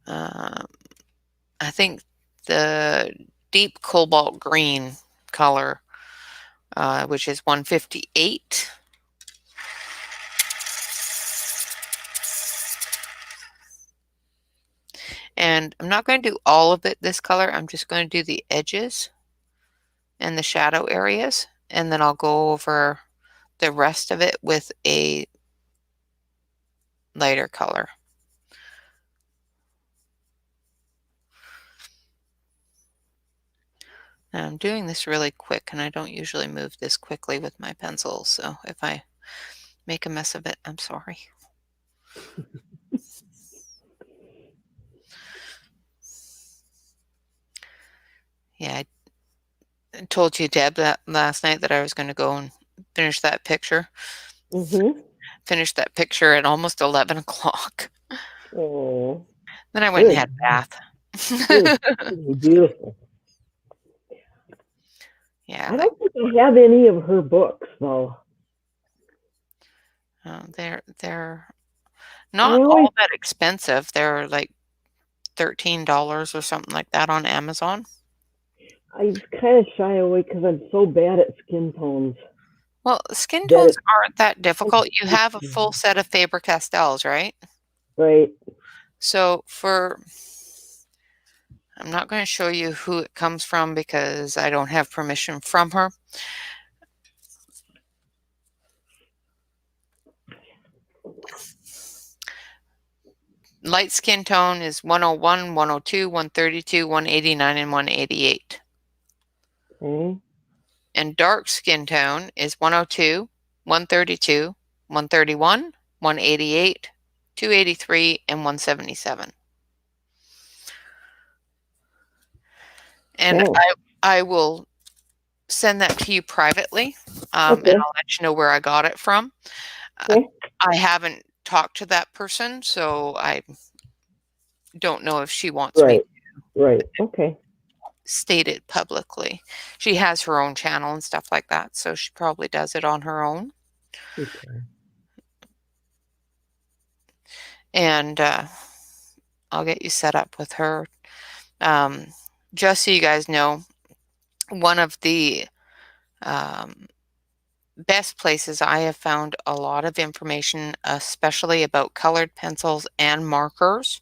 [SPEAKER 1] I think the deep cobalt green color, which is 158. And I'm not going to do all of it this color. I'm just going to do the edges and the shadow areas. And then I'll go over the rest of it with a lighter color. Now I'm doing this really quick, and I don't usually move this quickly with my pencils, so if I make a mess of it, I'm sorry. Yeah, I told you, Deb, that last night that I was going to go and finish that picture. Finished that picture at almost 11 o'clock.
[SPEAKER 2] Oh,
[SPEAKER 1] Then I went and had a bath.
[SPEAKER 2] Beautiful.
[SPEAKER 1] Yeah,
[SPEAKER 2] I don't think I have any of her books, though.
[SPEAKER 1] they're not all that expensive. They're like $13 or something like that on Amazon.
[SPEAKER 2] I kind of shy away because I'm so bad at skin tones.
[SPEAKER 1] Well, skin tones aren't that difficult. You have a full set of Faber-Castells, right?
[SPEAKER 2] Right.
[SPEAKER 1] So I'm not going to show you who it comes from because I don't have permission from her. Light skin tone is 101, 102, 132, 189, and 188.
[SPEAKER 2] Okay.
[SPEAKER 1] And dark skin tone is 102, 132, 131, 188, 283, and 177. And I will send that to you privately and
[SPEAKER 2] Okay.
[SPEAKER 1] I'll let you know where I got it from. Uh,
[SPEAKER 2] Okay.
[SPEAKER 1] I haven't talked to that person, so I don't know if she wants me
[SPEAKER 2] Right. Right. Okay.
[SPEAKER 1] to state it publicly. She has her own channel and stuff like that, so she probably does it on her own.
[SPEAKER 2] Okay.
[SPEAKER 1] And I'll get you set up with her. Um, just so you guys know, one of the um, best places I have found a lot of information, especially about colored pencils and markers,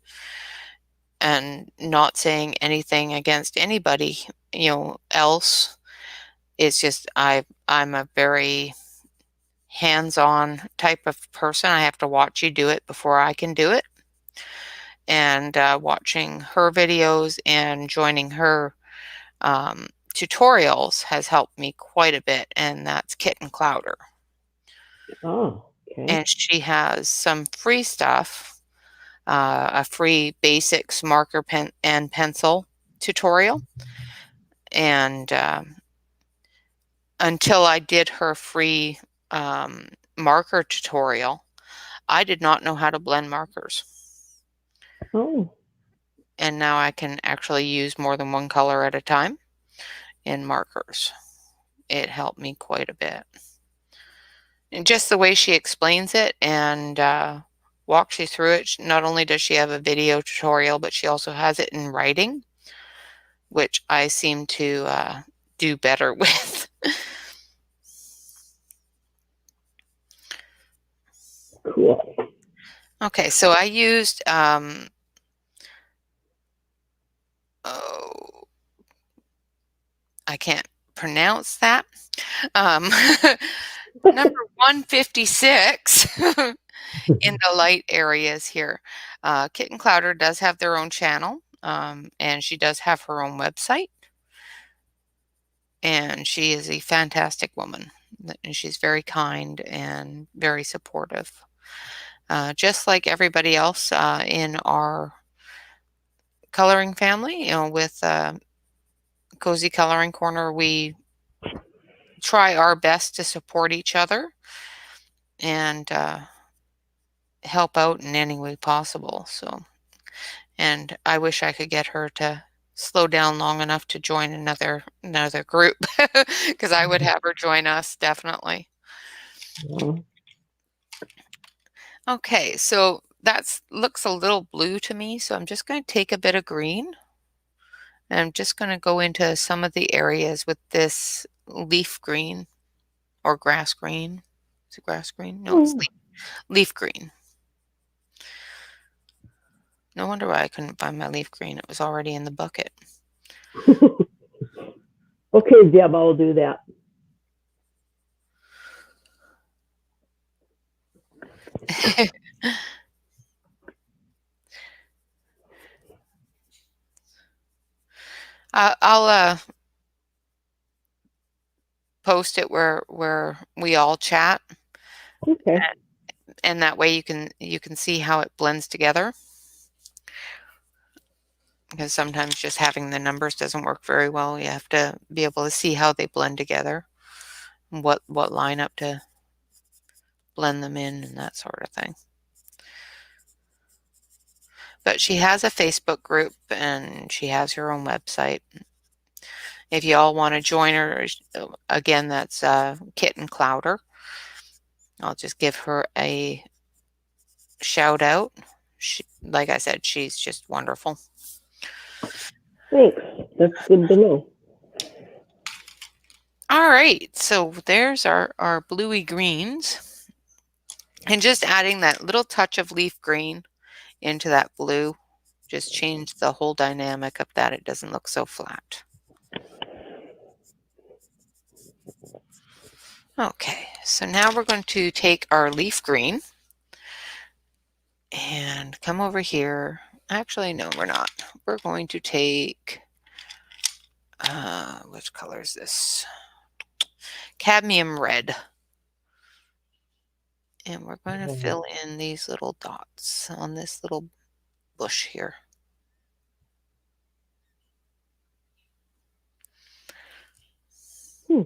[SPEAKER 1] and not saying anything against anybody, else. It's just I'm a very hands-on type of person. I have to watch you do it before I can do it. And watching her videos and joining her tutorials has helped me quite a bit, and that's Kitten Clowder.
[SPEAKER 2] Oh, okay.
[SPEAKER 1] And she has some free stuff, a free basics marker pen and pencil tutorial. And until I did her free marker tutorial, I did not know how to blend markers.
[SPEAKER 2] Oh,
[SPEAKER 1] And now I can actually use more than one color at a time in markers. It helped me quite a bit. And just the way she explains it and walks you through it, not only does she have a video tutorial, but she also has it in writing, which I seem to do better with.
[SPEAKER 2] cool.
[SPEAKER 1] Okay, so I used, oh, I can't pronounce that. Um, number 156 in the light areas here. Kitten Clowder does have their own channel, and she does have her own website. And she is a fantastic woman. And she's very kind and very supportive. Just like everybody else in our coloring family, with Cozy Coloring Corner, we try our best to support each other and help out in any way possible. So, and I wish I could get her to slow down long enough to join another group because I would have her join us definitely.
[SPEAKER 2] Well,
[SPEAKER 1] Okay, so that's looks a little blue to me, so I'm just going to take a bit of green and I'm just going to go into some of the areas with this leaf green or grass green. Is it grass green? No, it's
[SPEAKER 2] oh.
[SPEAKER 1] leaf green. No wonder why I couldn't find my leaf green. It was already in the bucket.
[SPEAKER 2] Okay, Deb, I'll do that.
[SPEAKER 1] I'll post it where we all chat,
[SPEAKER 2] Okay.
[SPEAKER 1] and that way you can see how it blends together. Because sometimes just having the numbers doesn't work very well. You have to be able to see how they blend together, and what lineup to blend them in, and that sort of thing. But she has a Facebook group and she has her own website. If you all want to join her, again, that's Kitten Clowder. I'll just give her a shout out. Like I said, she's just wonderful.
[SPEAKER 2] Thanks. That's good to know.
[SPEAKER 1] All right, so there's our bluey greens. And just adding that little touch of leaf green into that blue just change the whole dynamic of that. It doesn't look so flat. Okay, so now we're going to take our leaf green and come over here. Actually, no, we're not. We're going to take, which color is this? Cadmium red. And we're going to fill in these little dots on this little bush here.
[SPEAKER 2] Hmm.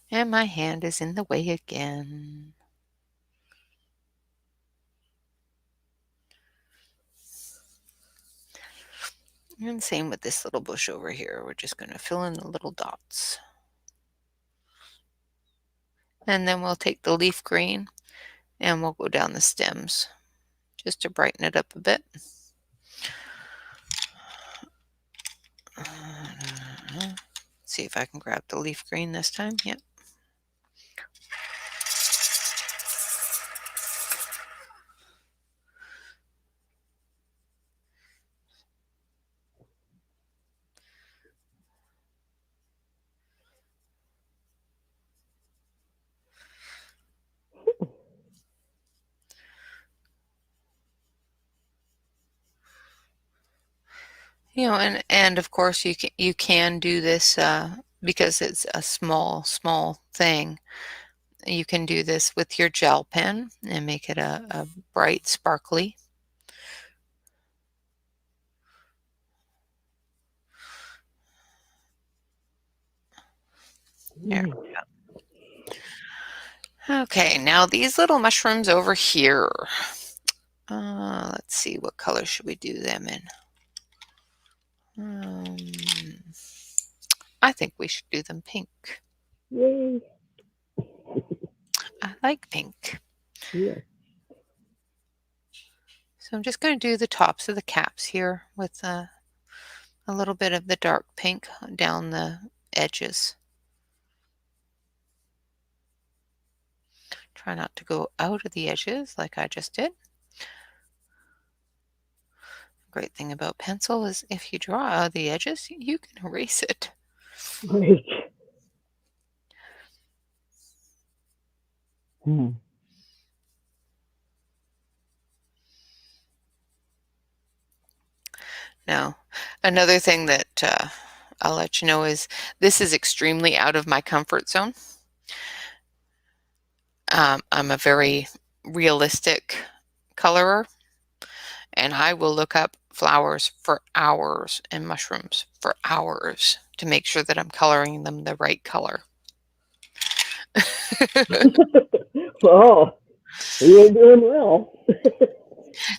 [SPEAKER 1] And my hand is in the way again. And same with this little bush over here. We're just going to fill in the little dots. And then we'll take the leaf green and we'll go down the stems just to brighten it up a bit. See if I can grab the leaf green this time. Yep. You know, and of course you can do this because it's a small thing. You can do this with your gel pen and make it a bright, sparkly. There we go. Okay, now these little mushrooms over here. Let's see, what color should we do them in? I think we should do them pink.
[SPEAKER 2] Yay.
[SPEAKER 1] I like pink.
[SPEAKER 2] Yeah.
[SPEAKER 1] So I'm just going to do the tops of the caps here with a little bit of the dark pink down the edges. Try not to go out of the edges like I just did. Great thing about pencil is if you draw out of the edges, you can erase it.
[SPEAKER 2] Right.
[SPEAKER 1] Now, another thing that I'll let you know is this is extremely out of my comfort zone. I'm a very realistic colorer, and I will look up flowers for hours and mushrooms for hours to make sure that I'm coloring them the right color.
[SPEAKER 2] Well, you're doing well.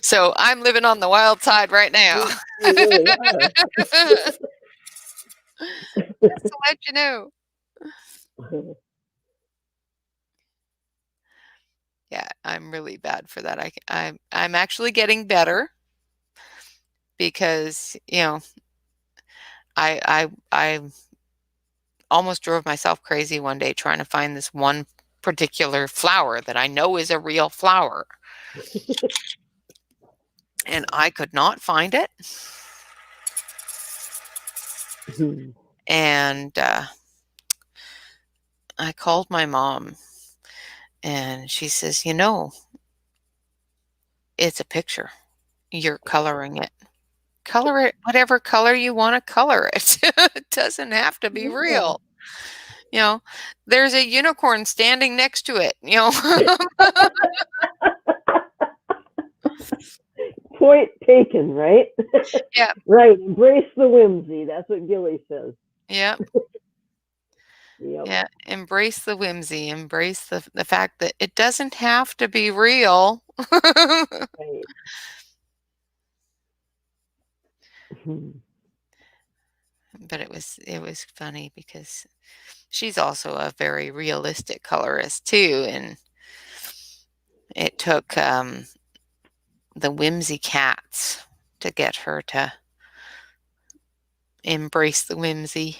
[SPEAKER 1] So I'm living on the wild side right now.
[SPEAKER 2] You really are.
[SPEAKER 1] Just to let you know. Yeah, I'm really bad for that. I'm actually getting better because, you know, I almost drove myself crazy one day trying to find this one particular flower that I know is a real flower. And I could not find it. And I called my mom and she says, you know, it's a picture. You're coloring it. Color it whatever color you want to color it. It doesn't have to be
[SPEAKER 2] Yeah.
[SPEAKER 1] real. You know, there's a unicorn standing next to it, you know.
[SPEAKER 2] Point taken, right?
[SPEAKER 1] Yeah.
[SPEAKER 2] Right. Embrace the whimsy. That's what Gilly says.
[SPEAKER 1] Yeah.
[SPEAKER 2] Yep.
[SPEAKER 1] Yeah. Embrace the whimsy. Embrace the fact that it doesn't have to be real.
[SPEAKER 2] Right.
[SPEAKER 1] But it was funny because she's also a very realistic colorist too, and it took the whimsy cats to get her to embrace the whimsy.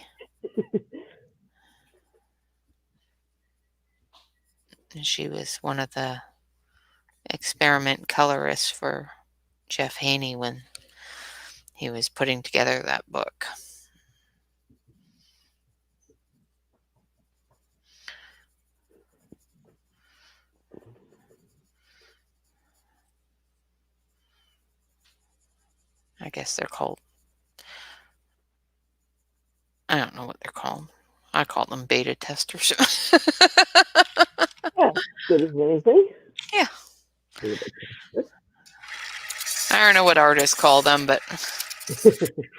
[SPEAKER 1] And she was one of the experiment colorists for Jeff Haney when he was putting together that book. I guess they're called, I don't know what they're called. I call them beta testers.
[SPEAKER 2] Yeah, good as anything.
[SPEAKER 1] Yeah. I don't know what artists call them, but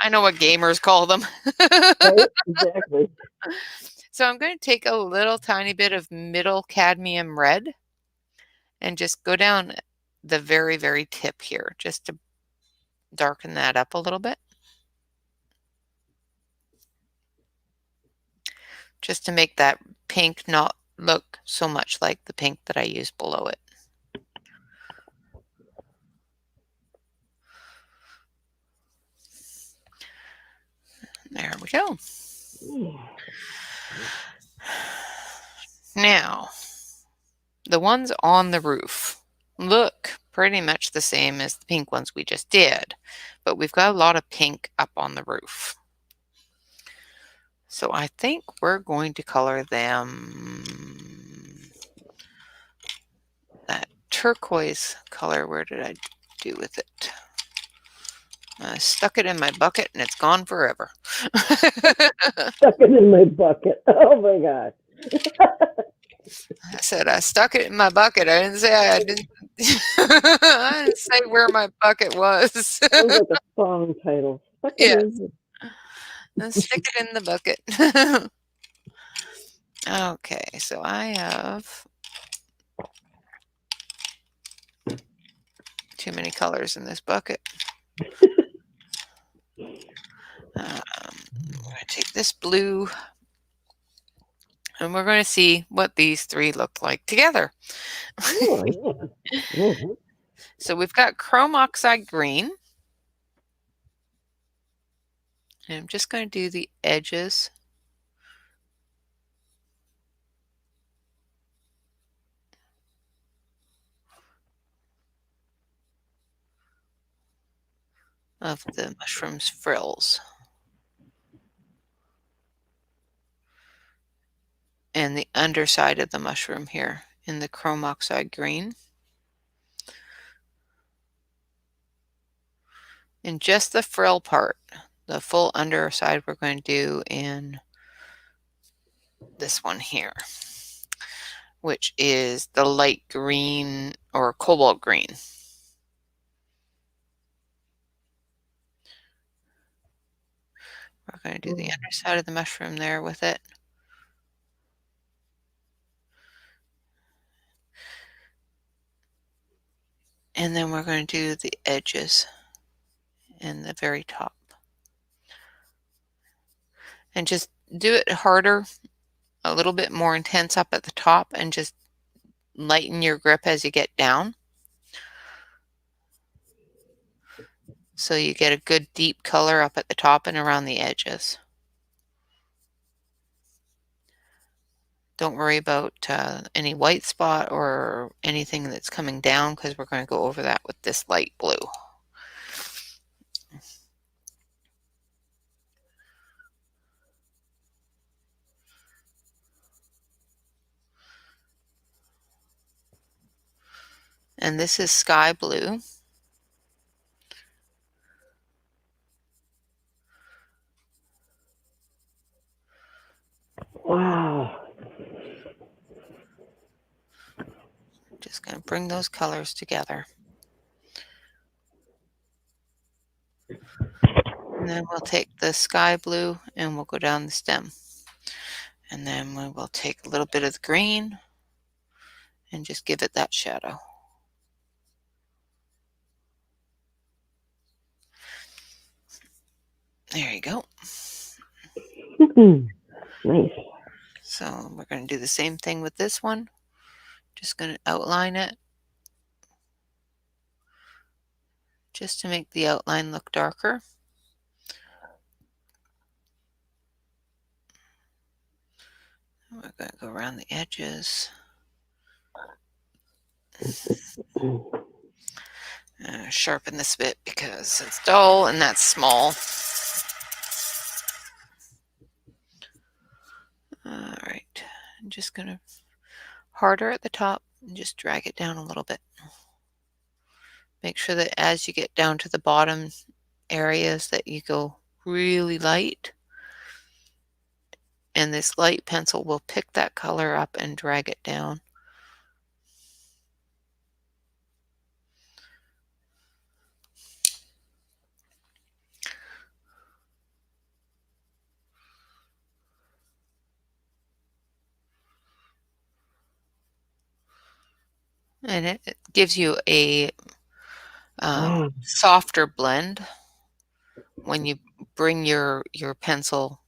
[SPEAKER 1] I know what gamers call them.
[SPEAKER 2] Right, exactly.
[SPEAKER 1] So I'm going to take a little tiny bit of middle cadmium red and just go down the very, very tip here, just to darken that up a little bit. Just to make that pink not look so much like the pink that I used below it. There we go. Now, the ones on the roof look pretty much the same as the pink ones we just did, but we've got a lot of pink up on the roof. So I think we're going to color them that turquoise color. Where did I do with it? I stuck it in my bucket and it's gone forever.
[SPEAKER 2] Stuck it in my bucket. Oh my gosh.
[SPEAKER 1] I said I stuck it in my bucket. I didn't say I didn't. I didn't say where my bucket was.
[SPEAKER 2] Sounds like a song title. Stuck it
[SPEAKER 1] Yes,
[SPEAKER 2] in.
[SPEAKER 1] stick it in the bucket. Okay, so I have too many colors in this bucket. I'm going to take this blue and we're going to see what these three look like together.
[SPEAKER 2] Oh, yeah. Mm-hmm.
[SPEAKER 1] So we've got chrome oxide green. And I'm just going to do the edges of the mushroom's frills. And the underside of the mushroom here in the chrome oxide green. And just the frill part, the full underside, we're going to do in this one here, which is the light green or cobalt green. We're going to do the underside of the mushroom there with it. And then we're going to do the edges in the very top. And just do it harder, a little bit more intense up at the top, and just lighten your grip as you get down. So you get a good deep color up at the top and around the edges. Don't worry about any white spot or anything that's coming down, because we're going to go over that with this light blue. And this is sky blue.
[SPEAKER 2] Wow.
[SPEAKER 1] Just going to bring those colors together. And then we'll take the sky blue and we'll go down the stem. And then we will take a little bit of the green and just give it that shadow. There you go.
[SPEAKER 2] Nice.
[SPEAKER 1] So we're going to do the same thing with this one. Just going to outline it just to make the outline look darker. We're going to go around the edges. Sharpen this bit because it's dull and that's small. All right, I'm just going to harder at the top and just drag it down a little bit. Make sure that as you get down to the bottom areas that you go really light, and this light pencil will pick that color up and drag it down. and it gives you a
[SPEAKER 2] Ah,
[SPEAKER 1] softer blend when you bring your pencil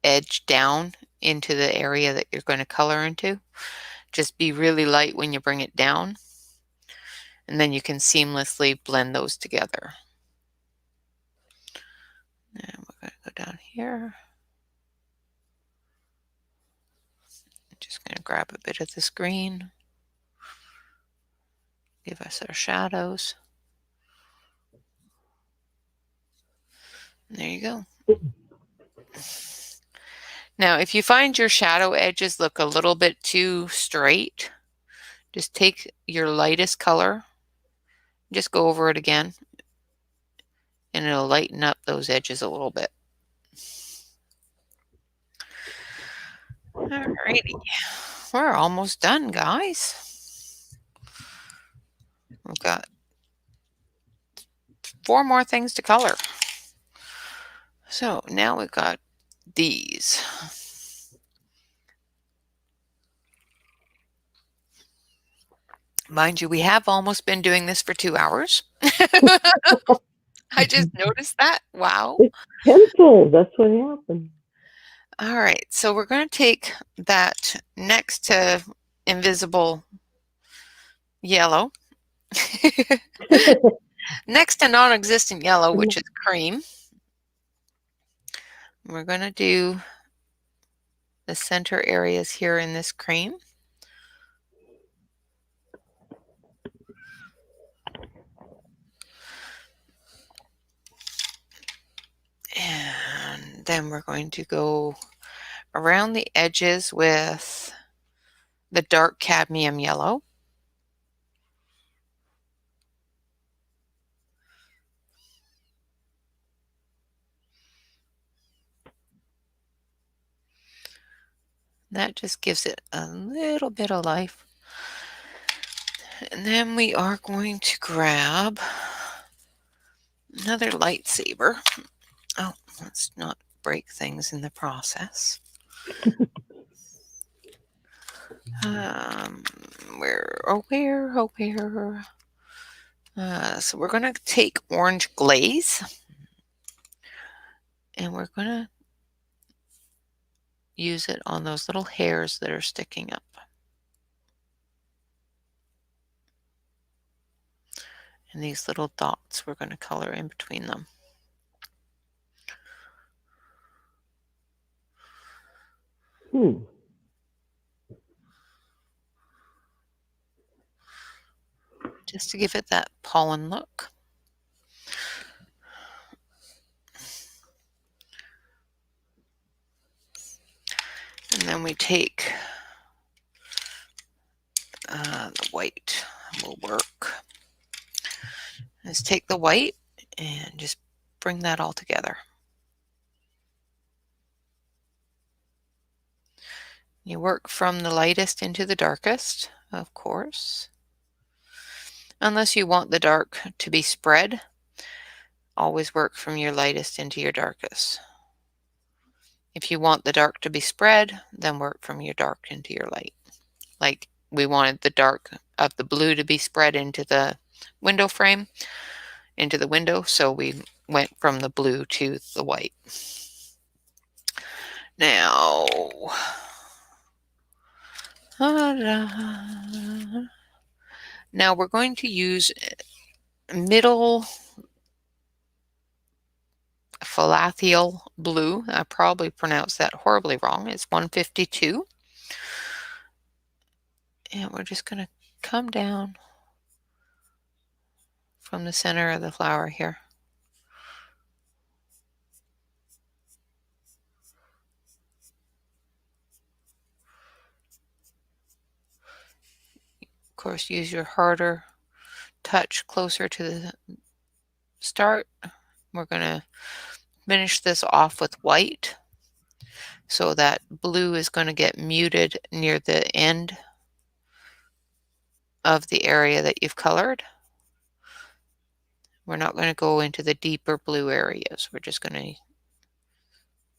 [SPEAKER 1] edge down into the area that you're going to color into. Just be really light when you bring it down, and then you can seamlessly blend those together. And we're going to go down here. Just going to grab a bit of this green, give us our shadows. And there you go. Now, if you find your shadow edges look a little bit too straight, just take your lightest color, just go over it again, and it'll lighten up those edges a little bit. Alrighty, we're almost done, guys. We've got 4 more things to color. So now we've got these. Mind you, we have almost been doing this for 2 hours. I just noticed that. Wow.
[SPEAKER 2] it's pencils. That's what happened.
[SPEAKER 1] All right, so we're going to take that next to invisible yellow, next to non-existent yellow, which is cream. We're going to do the center areas here in this cream. And then we're going to go around the edges with the dark cadmium yellow. That just gives it a little bit of life. And then we are going to grab another lightsaber. Oh, let's not break things in the process. Where? So we're going to take orange glaze, and we're going to use it on those little hairs that are sticking up. And these little dots, we're going to color in between them. Just to give it that pollen look. And then we take the white will work. Let's take the white and just bring that all together. You work from the lightest into the darkest, of course. Unless you want the dark to be spread, always work from your lightest into your darkest. If you want the dark to be spread, then work from your dark into your light. Like we wanted the dark of the blue to be spread into the window frame, into the window, so we went from the blue to the white. Now, we're going to use middle Falathial blue. I probably pronounced that horribly wrong. It's 152. And we're just going to come down from the center of the flower here. Of course, use your harder touch closer to the start. We're going to finish this off with white. So that blue is going to get muted near the end of the area that you've colored. We're not going to go into the deeper blue areas. We're just going to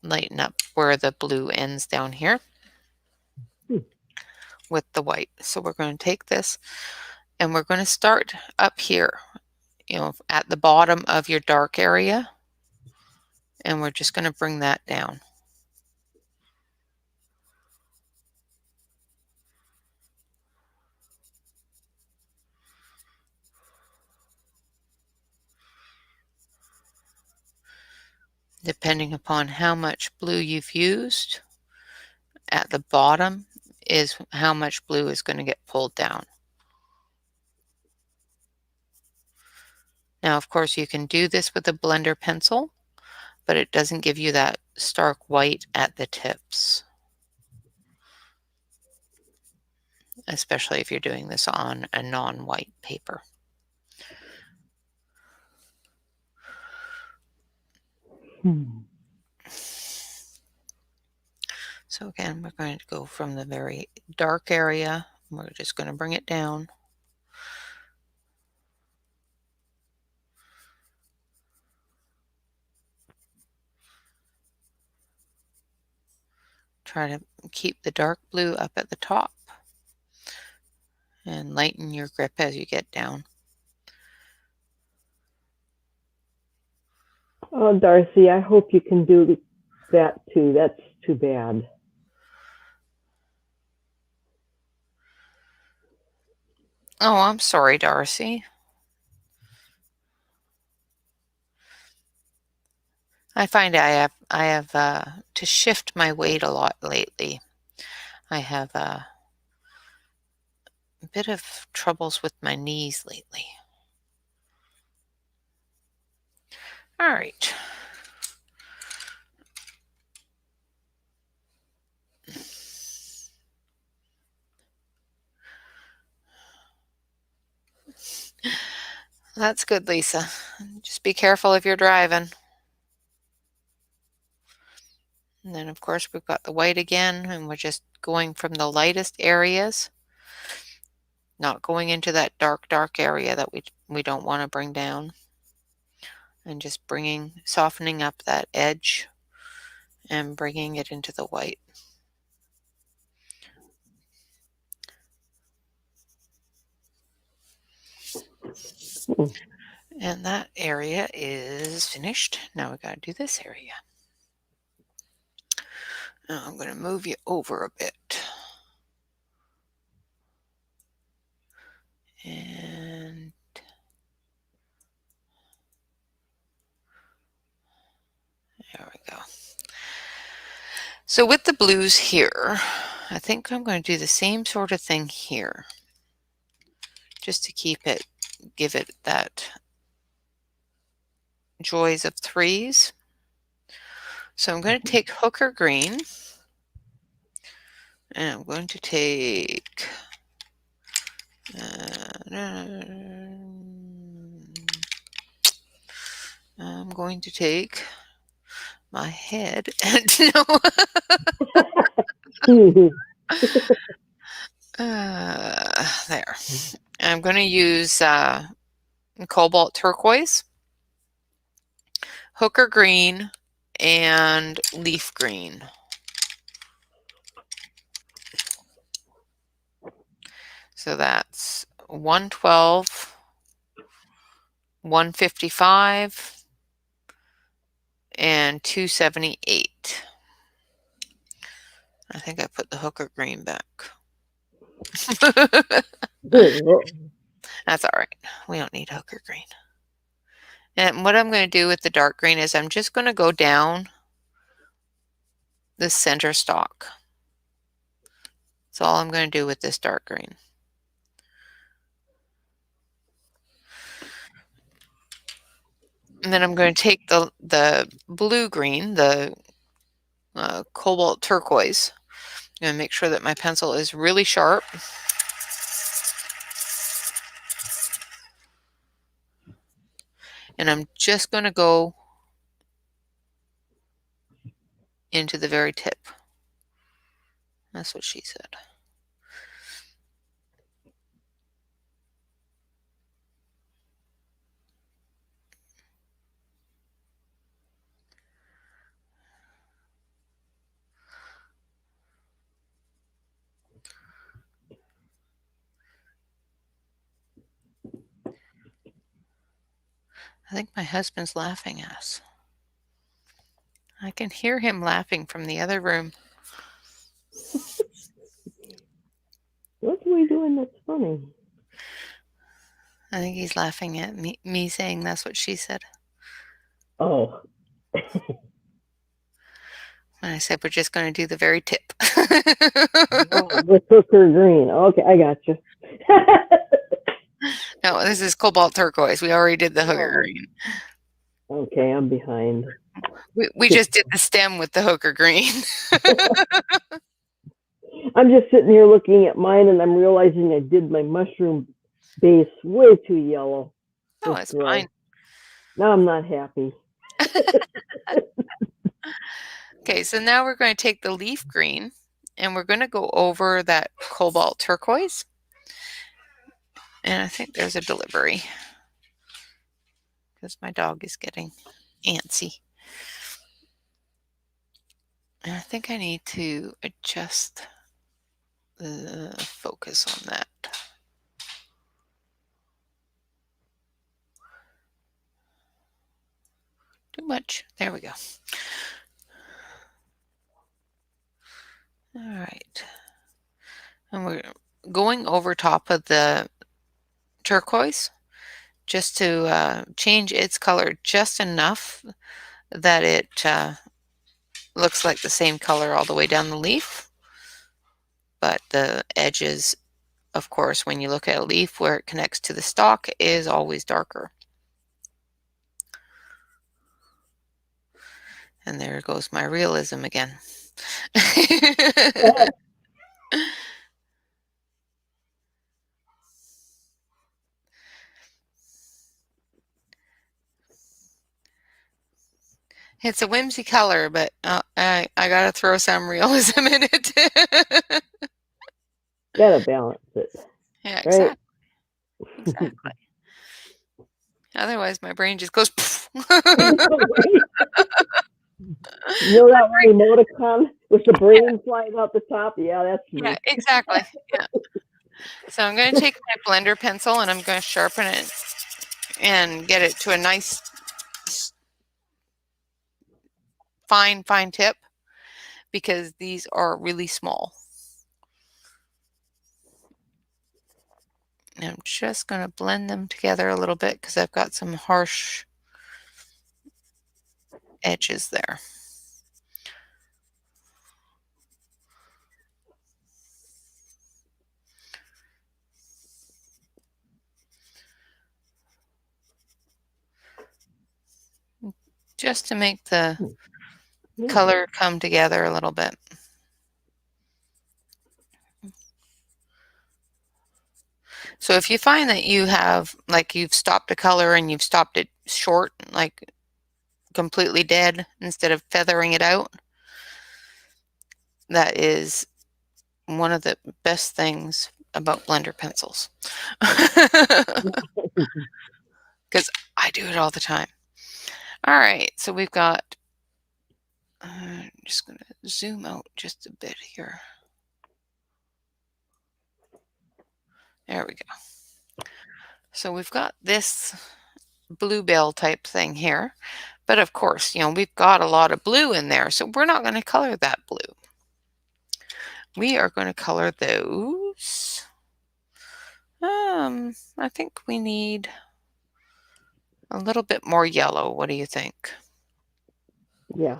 [SPEAKER 1] lighten up where the blue ends down here with the white. So we're going to take this And we're going to start up here, at the bottom of your dark area, and we're just going to bring that down. Depending upon how much blue you've used, at the bottom is how much blue is going to get pulled down. Now, of course, you can do this with a blender pencil, but it doesn't give you that stark white at the tips, especially if you're doing this on a non-white paper. So again, we're going to go from the very dark area. We're just going to bring it down. Try to keep the dark blue up at the top and lighten your grip as you get down.
[SPEAKER 2] Oh, Darcy, I hope you can do that too. That's too bad.
[SPEAKER 1] Oh, I'm sorry, Darcy. I find I have to shift my weight a lot lately. I have a bit of troubles with my knees lately. All right. That's good, Lisa. Just be careful if you're driving. And then, of course, we've got the white again, and we're just going from the lightest areas, not going into that dark area that we don't want to bring down, and just softening up that edge and bringing it into the white. And that area is finished. Now we got to do this area. Now I'm going to move you over a bit. And there we go. So with the blues here, I think I'm going to do the same sort of thing here, just to give it that joys of threes. So I'm going to take hooker green, and I'm going to take my head and there. I'm going to use cobalt turquoise, hooker green, and leaf green. So that's 112, 155, and 278. I think I put the hooker green back. That's all right. We don't need hooker green. And what I'm going to do with the dark green is I'm just going to go down the center stalk. That's all I'm going to do with this dark green. And then I'm going to take the blue green, the cobalt turquoise, and make sure that my pencil is really sharp. And I'm just going to go into the very tip. That's what she said. I think my husband's laughing at us. I can hear him laughing from the other room.
[SPEAKER 2] What are we doing that's funny?
[SPEAKER 1] I think he's laughing at me saying that's what she said.
[SPEAKER 2] Oh,
[SPEAKER 1] And I said, we're just going to do the very tip.
[SPEAKER 2] oh, with hooker green. Okay, I got you.
[SPEAKER 1] No, this is cobalt turquoise. We already did the hooker
[SPEAKER 2] Oh,
[SPEAKER 1] green.
[SPEAKER 2] okay, I'm behind.
[SPEAKER 1] We just did the stem with the hooker green.
[SPEAKER 2] I'm just sitting here looking at mine, and I'm realizing I did my mushroom base way too yellow
[SPEAKER 1] Oh,
[SPEAKER 2] with
[SPEAKER 1] it's fine.
[SPEAKER 2] gray. Now I'm not happy.
[SPEAKER 1] Okay, so now we're going to take the leaf green and we're going to go over that cobalt turquoise. And I think there's a delivery because my dog is getting antsy. And I think I need to adjust the focus on that. Too much. There we go. All right. And we're going over top of the turquoise just to change its color just enough that it looks like the same color all the way down the leaf. But the edges, of course, when you look at a leaf where it connects to the stalk, is always darker. And there goes my realism again. It's a whimsy color, but I gotta throw some realism in it.
[SPEAKER 2] Gotta balance it,
[SPEAKER 1] Yeah,
[SPEAKER 2] right?
[SPEAKER 1] exactly. Exactly. Otherwise, my brain just goes.
[SPEAKER 2] You know that one emoticon with the brain flying out the top? Yeah, that's
[SPEAKER 1] Yeah,
[SPEAKER 2] me.
[SPEAKER 1] exactly. Yeah. So I'm going to take my blender pencil and I'm going to sharpen it and get it to a nice fine tip because these are really small. And I'm just going to blend them together a little bit because I've got some harsh edges there. Just to make the
[SPEAKER 2] Yeah.
[SPEAKER 1] color come together a little bit. So if you find that you have, like you've stopped a color and you've stopped it short, like completely dead instead of feathering it out, that is one of the best things about blender pencils. Because I do it all the time. All right, so we've got, I'm just going to zoom out just a bit here. There we go. So we've got this bluebell type thing here. But of course, we've got a lot of blue in there, so we're not going to color that blue. We are going to color those. I think we need a little bit more yellow. What do you think?
[SPEAKER 2] Yeah.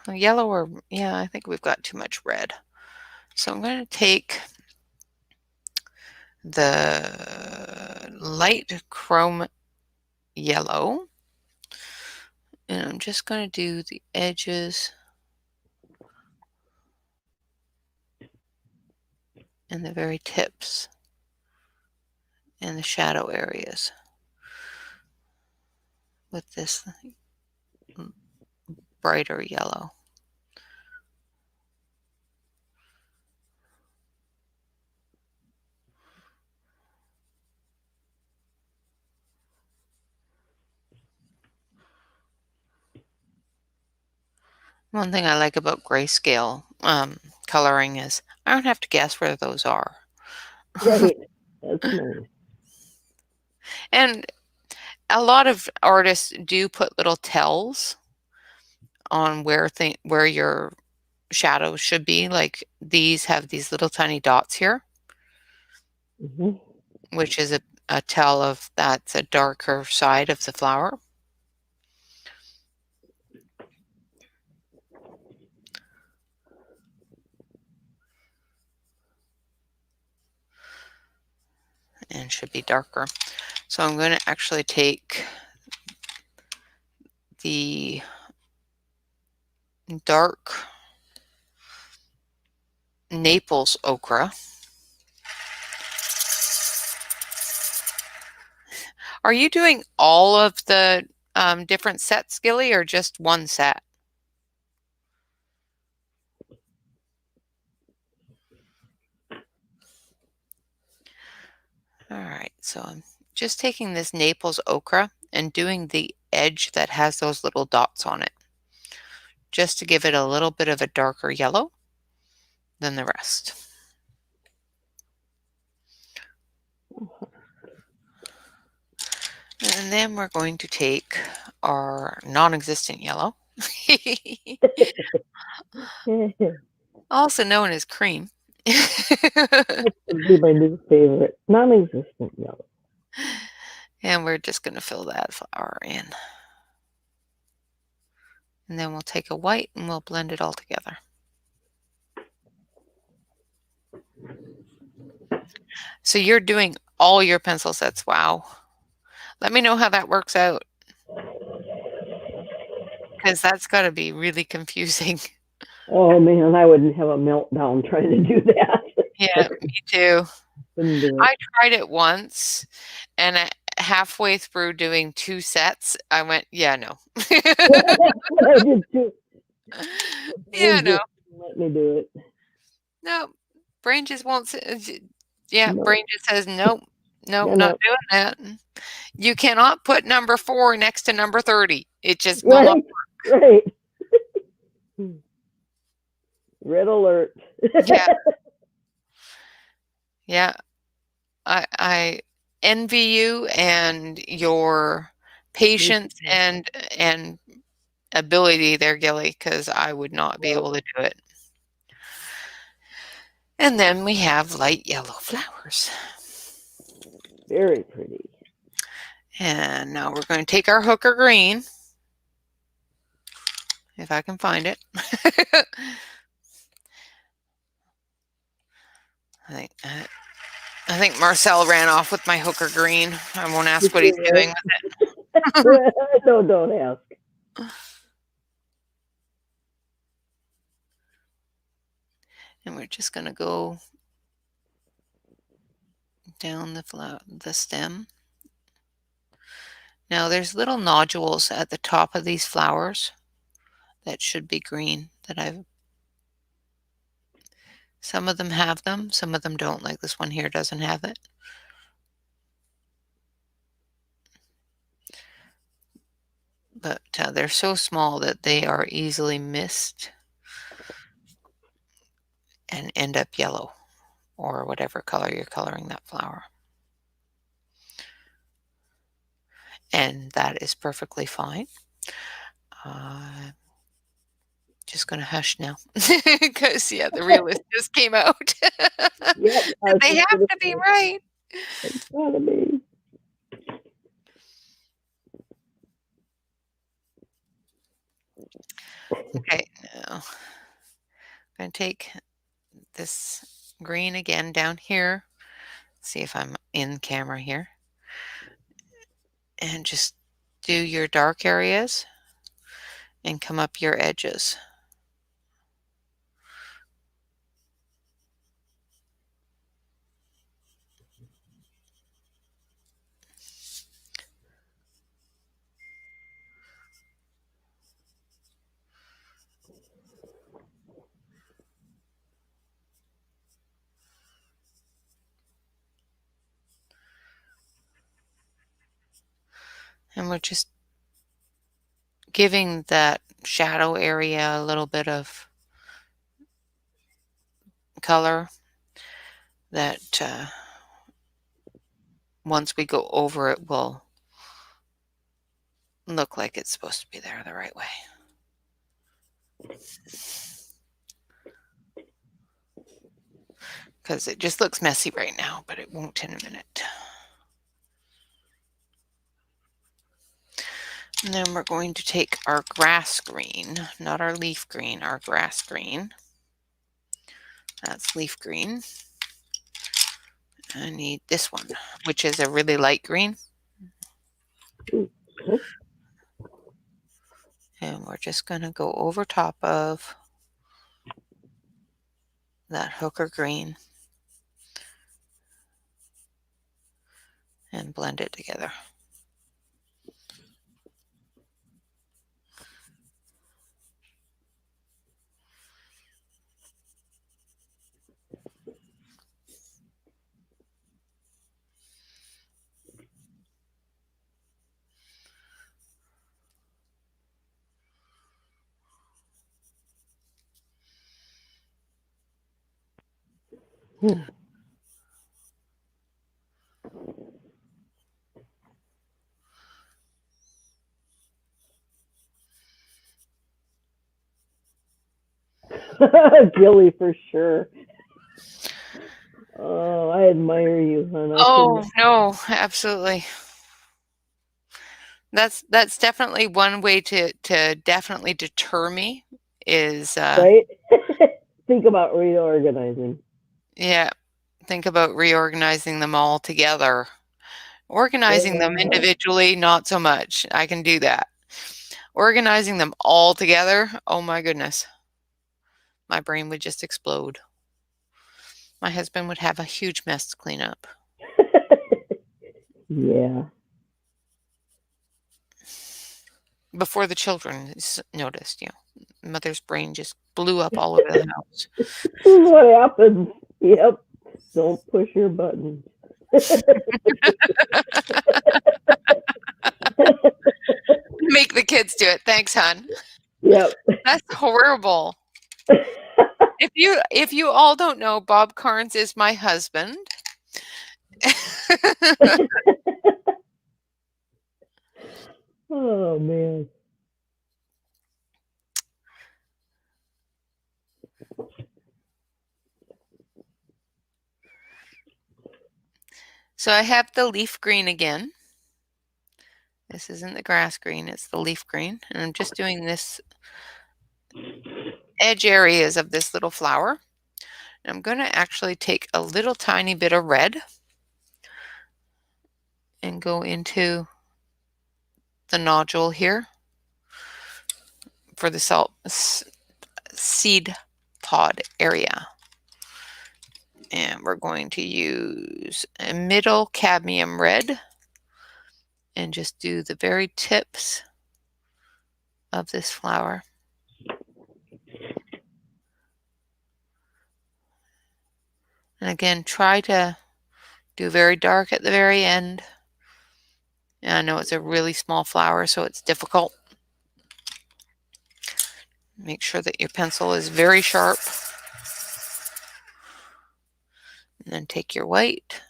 [SPEAKER 1] Yellow or, yeah, I think we've got too much red. So I'm going to take the light chrome yellow and I'm just going to do the edges and the very tips and the shadow areas with this brighter yellow. One thing I like about grayscale coloring is I don't have to guess where those are.
[SPEAKER 2] Right. That's nice.
[SPEAKER 1] And a lot of artists do put little tells on where your shadows should be. Like these have these little tiny dots here,
[SPEAKER 2] Hmm.
[SPEAKER 1] which is a tell of that's a darker side of the flower. And should be darker. So I'm going to actually take the dark Naples ochre. Are you doing all of the different sets, Gilly, or just one set? All right, so I'm just taking this Naples ochre and doing the edge that has those little dots on it, just to give it a little bit of a darker yellow than the rest. And then we're going to take our non-existent yellow, also known as cream.
[SPEAKER 2] That would be my new favorite. Non-existent yellow.
[SPEAKER 1] And we're just going to fill that flower in. And then we'll take a white and we'll blend it all together. So you're doing all your pencil sets. Wow. Let me know how that works out, because that's got to be really confusing.
[SPEAKER 2] Oh man, I would have a meltdown trying to do that.
[SPEAKER 1] Yeah, me too.
[SPEAKER 2] Couldn't do
[SPEAKER 1] I
[SPEAKER 2] it.
[SPEAKER 1] tried it once, and halfway through doing 2 sets, I went, "Yeah, no."
[SPEAKER 2] That's what I did too. The
[SPEAKER 1] Yeah,
[SPEAKER 2] brain
[SPEAKER 1] no.
[SPEAKER 2] just wouldn't let me do it.
[SPEAKER 1] No. Brain just won't yeah,
[SPEAKER 2] No,
[SPEAKER 1] brain just says, "Nope. Nope,
[SPEAKER 2] no,
[SPEAKER 1] not
[SPEAKER 2] no.
[SPEAKER 1] doing that." You cannot put number 4 next to number 30. It just will not.
[SPEAKER 2] Right, right. Red alert.
[SPEAKER 1] Yeah. Yeah. I envy you and your
[SPEAKER 2] Me
[SPEAKER 1] patience
[SPEAKER 2] too.
[SPEAKER 1] and ability there, Gilly, because I would not be
[SPEAKER 2] Right.
[SPEAKER 1] able to do it. And then we have light yellow flowers.
[SPEAKER 2] Very pretty.
[SPEAKER 1] And now we're going to take our hooker green, if I can find it. I think I think Marcel ran off with my hooker green. I won't ask what he's doing with
[SPEAKER 2] No, don't ask.
[SPEAKER 1] it. And we're just going to go down the stem. Now there's little nodules at the top of these flowers that should be green some of them have them, some of them don't, like this one here doesn't have it. But they're so small that they are easily missed and end up yellow or whatever color you're coloring that flower. And that is perfectly fine. Just going to hush now because, yeah, the realist just came out.
[SPEAKER 2] Yep, I was
[SPEAKER 1] They
[SPEAKER 2] just
[SPEAKER 1] have
[SPEAKER 2] gonna
[SPEAKER 1] to be
[SPEAKER 2] say,
[SPEAKER 1] right.
[SPEAKER 2] it's gotta be.
[SPEAKER 1] Okay, now I'm going to take this green again down here. See if I'm in camera here. And just do your dark areas and come up your edges. And we're just giving that shadow area a little bit of color that once we go over it will look like it's supposed to be there the right way. Because it just looks messy right now, but it won't in a minute. And then we're going to take our grass green, not our leaf green, our grass green. That's leaf green. I need this one, which is a really light green. And we're just going to go over top of that hooker green and blend it together.
[SPEAKER 2] Gilly for sure. Oh, I admire you, hon.
[SPEAKER 1] Oh, no, absolutely. That's definitely one way to definitely deter me is
[SPEAKER 2] right? Think about reorganizing.
[SPEAKER 1] yeah, think about reorganizing them all together. Organizing them individually, not so much. I can do that. Organizing them all together, oh my goodness. My brain would just explode. My husband would have a huge mess to clean up.
[SPEAKER 2] Yeah.
[SPEAKER 1] Before the children noticed, mother's brain just blew up all over the house.
[SPEAKER 2] This is what happens. Yep. Don't push your buttons.
[SPEAKER 1] Make the kids do it. Thanks, hon.
[SPEAKER 2] Yep.
[SPEAKER 1] That's horrible. If you all don't know, Bob Carnes is my husband.
[SPEAKER 2] Oh man.
[SPEAKER 1] So I have the leaf green again. This isn't the grass green, it's the leaf green. And I'm just doing this edge areas of this little flower. And I'm going to actually take a little tiny bit of red and go into the nodule here for the seed pod area. And we're going to use a middle cadmium red and just do the very tips of this flower. And again, try to do very dark at the very end. And I know it's a really small flower, so it's difficult. Make sure that your pencil is very sharp. And then take your white.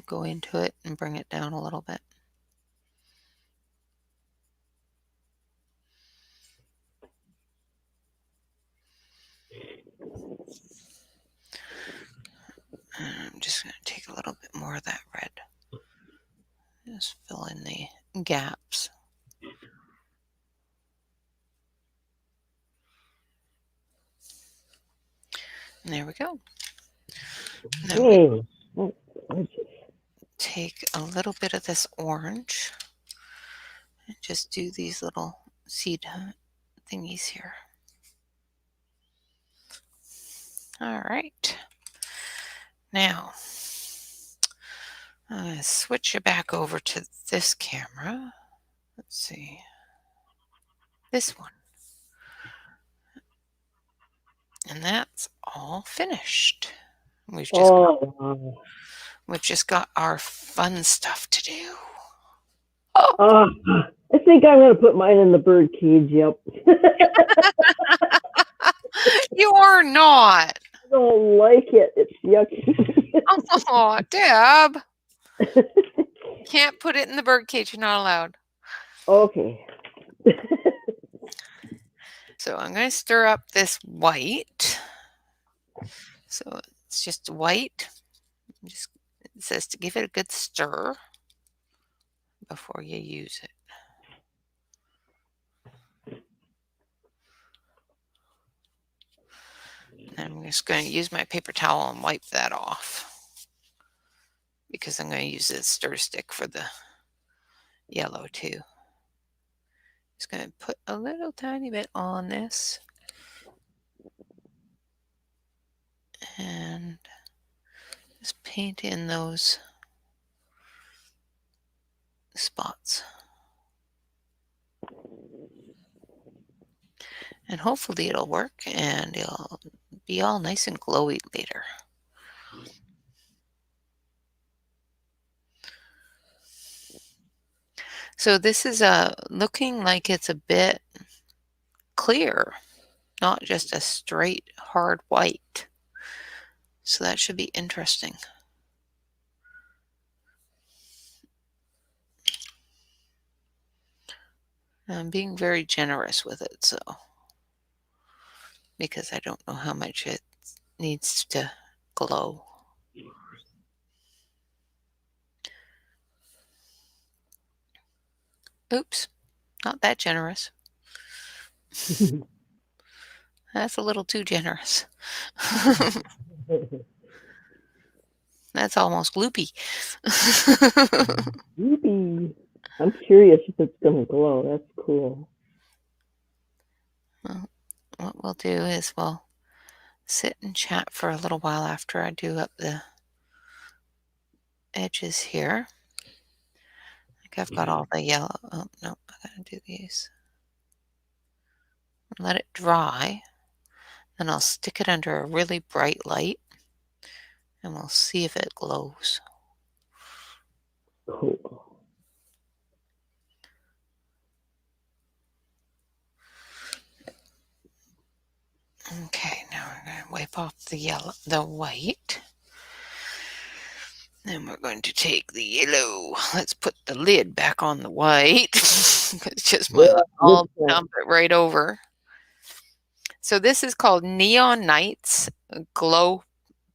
[SPEAKER 1] Go into it and bring it down a little bit. And I'm just going to take a little bit more of that red. Just fill in the gaps. And there we go. Then we take a little bit of this orange and just do these little seed thingies here. All right. Now, I'm going to switch it back over to this camera. Let's see. This one. And that's all finished. We've just got our fun stuff to do.
[SPEAKER 2] Oh. I think I'm going to put mine in the bird cage. Yep.
[SPEAKER 1] You are not.
[SPEAKER 2] I don't like it. It's yucky.
[SPEAKER 1] Oh, Deb. Can't put it in the bird cage. You're not allowed.
[SPEAKER 2] Okay.
[SPEAKER 1] So I'm going to stir up this white. So it's just white. Just it says to give it a good stir before you use it. And I'm just going to use my paper towel and wipe that off because I'm going to use this stir stick for the yellow too. Just going to put a little tiny bit on this and just paint in those spots. And hopefully it'll work and it'll be all nice and glowy later. So this is looking like it's a bit clear, not just a straight hard white. So that should be interesting. I'm being very generous with it, so because I don't know how much it needs to glow. Oops, not that generous. That's a little too generous. That's almost loopy.
[SPEAKER 2] Yippee. I'm curious if it's going to glow. That's cool.
[SPEAKER 1] Well, what we'll do is we'll sit and chat for a little while after I do up the edges here. I think I've got all the yellow. Oh, no, I gotta do these. Let it dry. Then I'll stick it under a really bright light and we'll see if it glows.
[SPEAKER 2] Cool.
[SPEAKER 1] Okay, now we're going to wipe off the white. Then we're going to take the yellow. Let's put the lid back on the white. It's just my
[SPEAKER 2] Yeah,
[SPEAKER 1] I'll dump it right over. So this is called Neon Nights Glow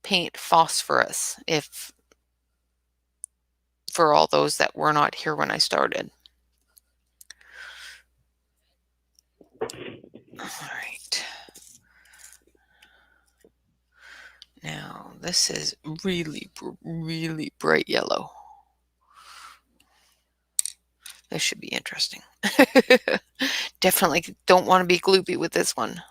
[SPEAKER 1] Paint Phosphorus, if for all those that were not here when I started. All right. Now this is really, really bright yellow. This should be interesting. Definitely don't want to be gloopy with this one.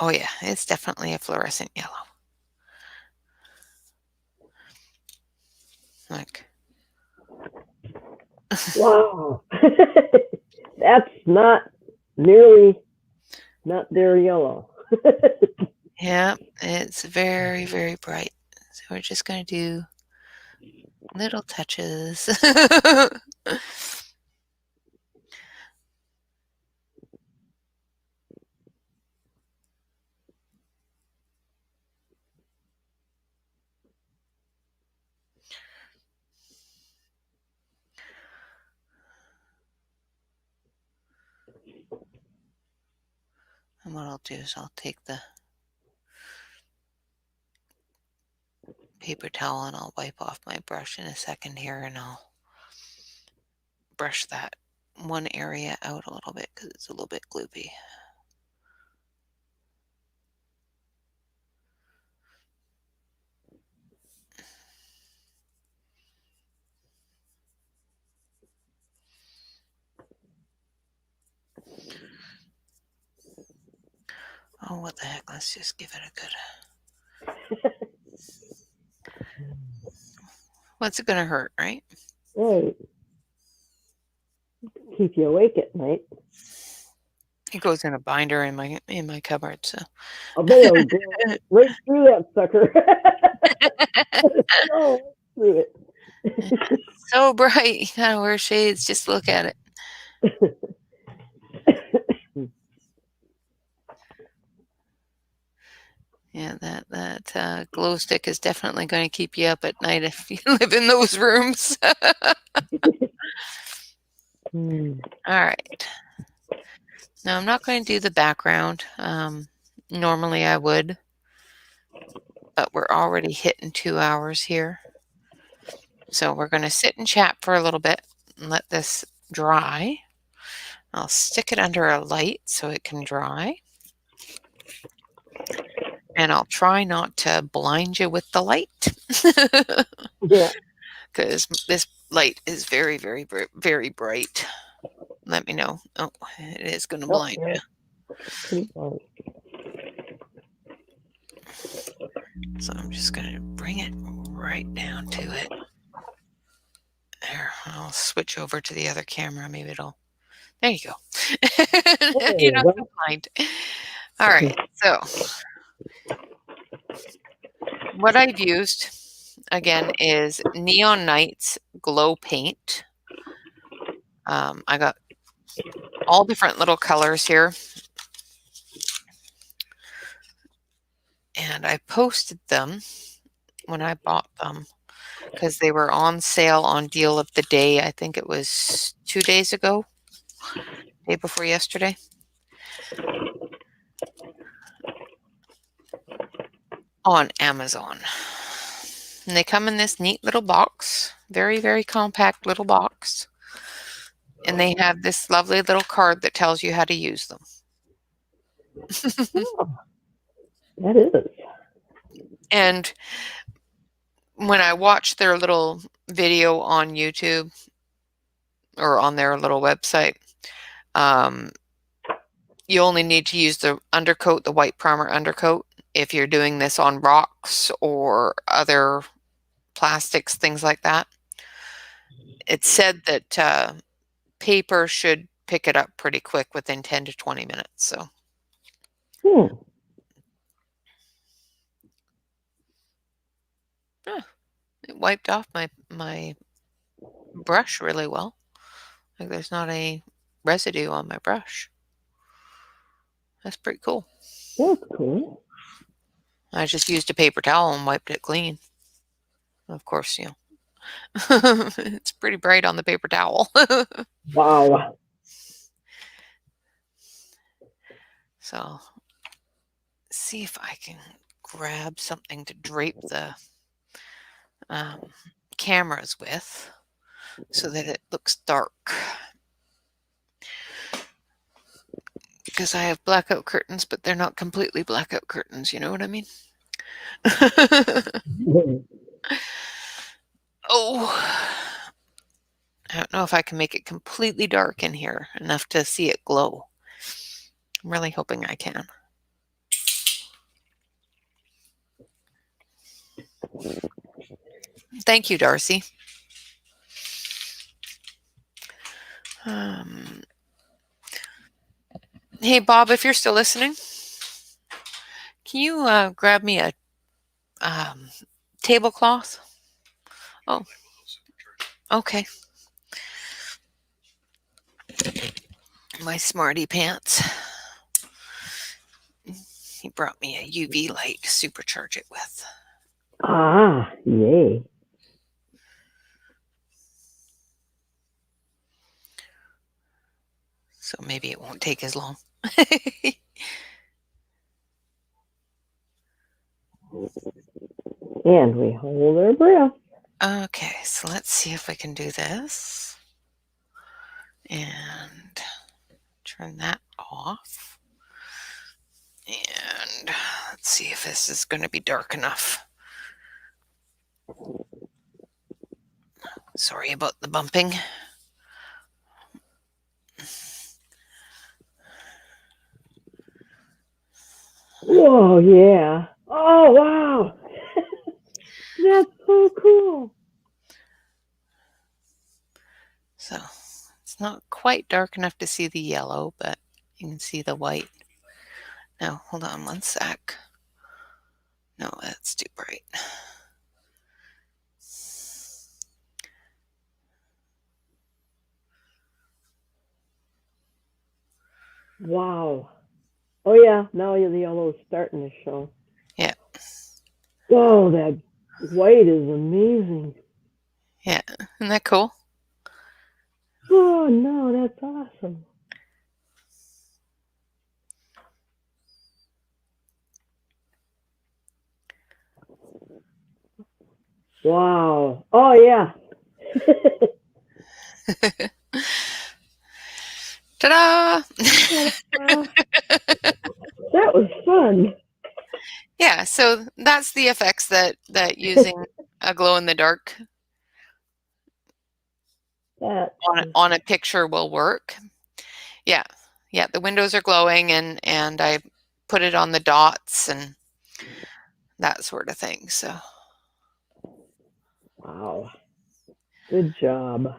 [SPEAKER 1] Oh yeah, it's definitely a fluorescent yellow. Like,
[SPEAKER 2] Wow. That's not their yellow.
[SPEAKER 1] yeah, it's very, very bright. So we're just going to do little touches. And what I'll do is I'll take the paper towel and I'll wipe off my brush in a second here and I'll brush that one area out a little bit because it's a little bit gloopy. Oh, what the heck, let's just give it a good... What's it gonna hurt, right?
[SPEAKER 2] Right. Keep you awake at night.
[SPEAKER 1] It goes in a binder in my cupboard, so.
[SPEAKER 2] I'll bet it'll go right through that sucker. Oh, through it.
[SPEAKER 1] So bright, you gotta wear shades just to look at it. Yeah, that glow stick is definitely going to keep you up at night if you live in those rooms.
[SPEAKER 2] Hmm.
[SPEAKER 1] All right. Now I'm not going to do the background. Normally I would, but we're already hitting 2 hours here. So we're going to sit and chat for a little bit and let this dry. I'll stick it under a light so it can dry. And I'll try not to blind you with the light
[SPEAKER 2] Yeah.
[SPEAKER 1] because this light is very, very, very bright. Let me know. Oh, it is going to
[SPEAKER 2] Oh,
[SPEAKER 1] blind
[SPEAKER 2] yeah.
[SPEAKER 1] you.
[SPEAKER 2] Pretty close.
[SPEAKER 1] So I'm just going to bring it right down to it. There, I'll switch over to the other camera. Maybe it'll. There you go.
[SPEAKER 2] There
[SPEAKER 1] You're
[SPEAKER 2] you
[SPEAKER 1] not
[SPEAKER 2] go.
[SPEAKER 1] so blind. All right. So what I've used again is Neon Nights Glow Paint. I got all different little colors here. And I posted them when I bought them because they were on sale on Deal of the Day. I think it was 2 days ago, day before yesterday. On Amazon. And they come in this neat little box, very, very compact little box. And they have this lovely little card that tells you how to use them.
[SPEAKER 2] Oh, that is.
[SPEAKER 1] And when I watched their little video on YouTube or on their little website, um, you only need to use the undercoat, the white primer undercoat, if you're doing this on rocks or other plastics, things like that. It said that paper should pick it up pretty quick within 10 to 20 minutes. So
[SPEAKER 2] Hmm.
[SPEAKER 1] yeah, it wiped off my brush really well. Like there's not a residue on my brush. That's pretty cool.
[SPEAKER 2] That's cool.
[SPEAKER 1] I just used a paper towel and wiped it clean. Of course, it's pretty bright on the paper towel.
[SPEAKER 2] Wow.
[SPEAKER 1] So see if I can grab something to drape the um, cameras with so that it looks dark. Because I have blackout curtains, but they're not completely blackout curtains, you know what I mean? Oh, I don't know if I can make it completely dark in here enough to see it glow. I'm really hoping I can. Thank you, Darcy. Um, hey, Bob, if you're still listening, can you grab me a tablecloth? Oh, okay. My smarty pants. He brought me a UV light to supercharge it with.
[SPEAKER 2] Ah, yay.
[SPEAKER 1] So maybe it won't take as long.
[SPEAKER 2] And we hold our breath.
[SPEAKER 1] Okay, so let's see if we can do this. And turn that off. And let's see if this is going to be dark enough. Sorry about the bumping.
[SPEAKER 2] Whoa, yeah. Oh, wow. That's so cool.
[SPEAKER 1] So it's not quite dark enough to see the yellow, but you can see the white. Now, hold on one sec. No, that's too bright.
[SPEAKER 2] Wow. Oh, yeah. Now the yellow's starting to show.
[SPEAKER 1] Yeah,
[SPEAKER 2] Oh, that white is amazing.
[SPEAKER 1] Yeah, isn't that cool?
[SPEAKER 2] Oh no, that's awesome. Wow. Oh yeah.
[SPEAKER 1] Ta-da!
[SPEAKER 2] Ta-da. That was fun.
[SPEAKER 1] Yeah, so that's the effects that using a glow in the dark
[SPEAKER 2] That is
[SPEAKER 1] on a picture will work. Yeah. Yeah, the windows are glowing and I put it on the dots and that sort of thing. So,
[SPEAKER 2] wow. Good job.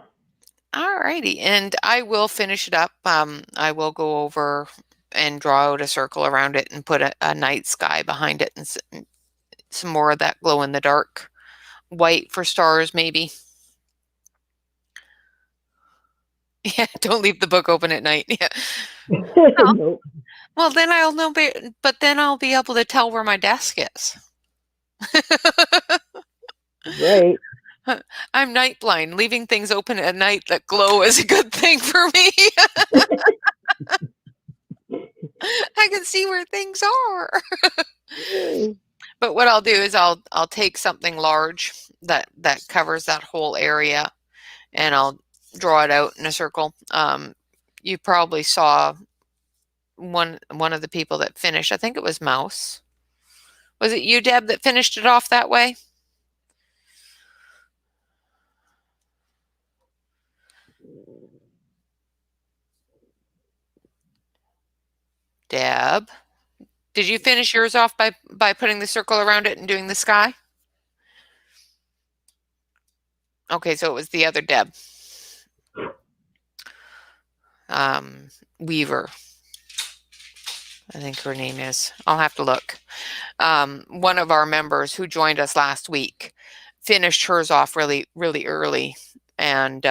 [SPEAKER 1] all righty. And I will finish it up. I will go over and draw out a circle around it and put a night sky behind it and some more of that glow in the dark white for stars, maybe. Yeah, don't leave the book open at night. Yeah. Oh,
[SPEAKER 2] Nope.
[SPEAKER 1] well, then I'll know, but then I'll be able to tell where my desk is.
[SPEAKER 2] Right.
[SPEAKER 1] I'm night blind. Leaving things open at night that glow is a good thing for me. I can see where things are. But what I'll do is I'll take something large that covers that whole area and I'll draw it out in a circle. You probably saw one of the people that finished. I think it was Mouse. Was it you, Deb, that finished it off that way? Deb, did you finish yours off by putting the circle around it and doing the sky? Okay, so it was the other Deb. Um, Weaver, I think her name is. I'll have to look. One of our members who joined us last week finished hers off really, really early and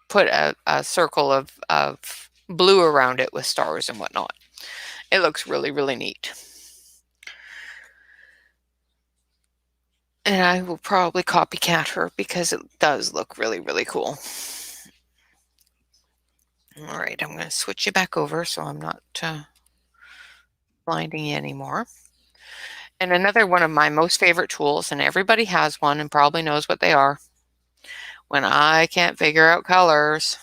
[SPEAKER 1] put a circle of blue around it with stars and whatnot. It looks really, really neat. And I will probably copycat her because it does look really, really cool. All right, I'm going to switch you back over so I'm not blinding you anymore. And another one of my most favorite tools, and everybody has one and probably knows what they are. When I can't figure out colors,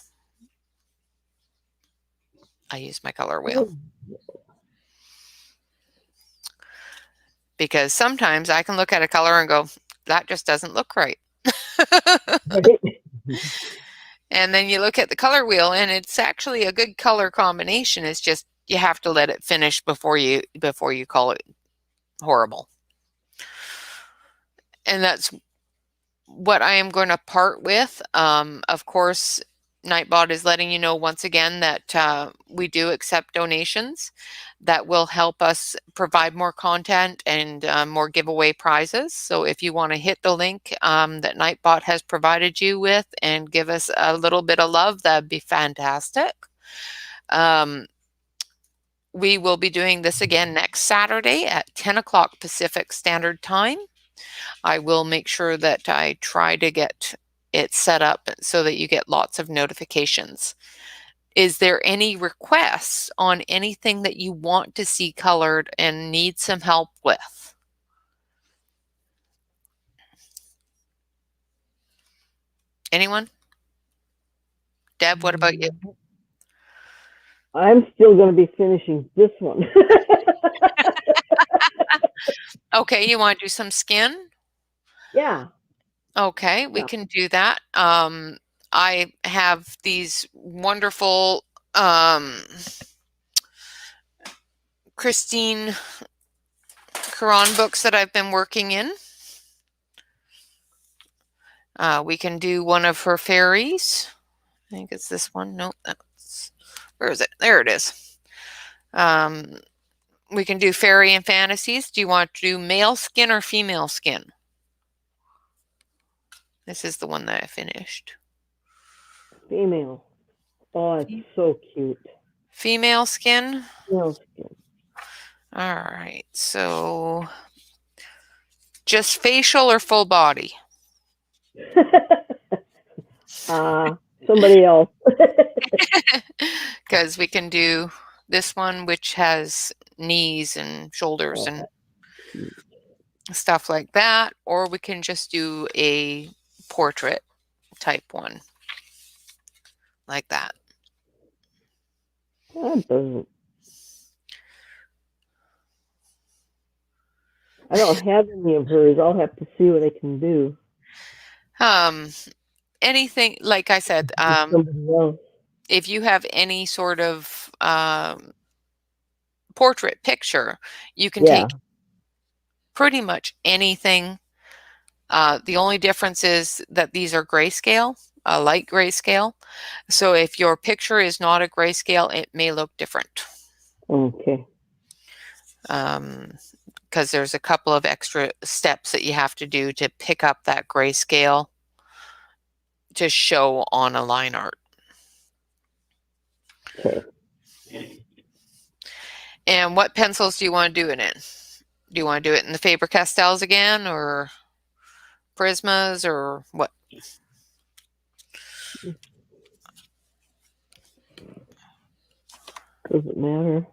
[SPEAKER 1] I use my color wheel. Because sometimes I can look at a color and go, that just doesn't look right.
[SPEAKER 2] Right.
[SPEAKER 1] And then you look at the color wheel and it's actually a good color combination. It's just you have to let it finish before you call it horrible. And that's what I am going to part with. Of course, Nightbot is letting you know once again that we do accept donations that will help us provide more content and more giveaway prizes. So if you want to hit the link that Nightbot has provided you with and give us a little bit of love, that'd be fantastic. We will be doing this again next Saturday at 10 o'clock Pacific Standard Time. I will make sure that I try to get it set up so that you get lots of notifications. Is there any requests on anything that you want to see colored and need some help with? Anyone? Deb, what about you?
[SPEAKER 2] I'm still going to be finishing this one.
[SPEAKER 1] Okay, you want to do some skin?
[SPEAKER 2] Yeah.
[SPEAKER 1] Okay, we
[SPEAKER 2] Yeah.
[SPEAKER 1] can do that. I have these wonderful Christine Caron books that I've been working in. We can do one of her fairies. I think it's this one. No, that's, where is it? There it is. We can do fairy and fantasies. Do you want to do male skin or female skin? This is the one that I finished.
[SPEAKER 2] Female. Oh, it's so cute.
[SPEAKER 1] Female skin.
[SPEAKER 2] Female skin.
[SPEAKER 1] All right, so just facial or full body?
[SPEAKER 2] Somebody else.
[SPEAKER 1] Because we can do this one, which has knees and shoulders and stuff like that, or we can just do a portrait type one like that.
[SPEAKER 2] That doesn't. I don't have any of hers. I'll have to see what I can do.
[SPEAKER 1] Um, anything, like I said,
[SPEAKER 2] Somebody else.
[SPEAKER 1] if you have any sort of portrait picture, you can
[SPEAKER 2] Yeah.
[SPEAKER 1] take pretty much anything. The only difference is that these are grayscale, a light grayscale. So if your picture is not a grayscale, it may look different.
[SPEAKER 2] Okay.
[SPEAKER 1] Because there's a couple of extra steps that you have to do to pick up that grayscale to show on a line art.
[SPEAKER 2] Okay.
[SPEAKER 1] And what pencils do you want to do it in? Do you want to do it in the Faber-Castells again, or Prismas, or what?
[SPEAKER 2] Doesn't matter.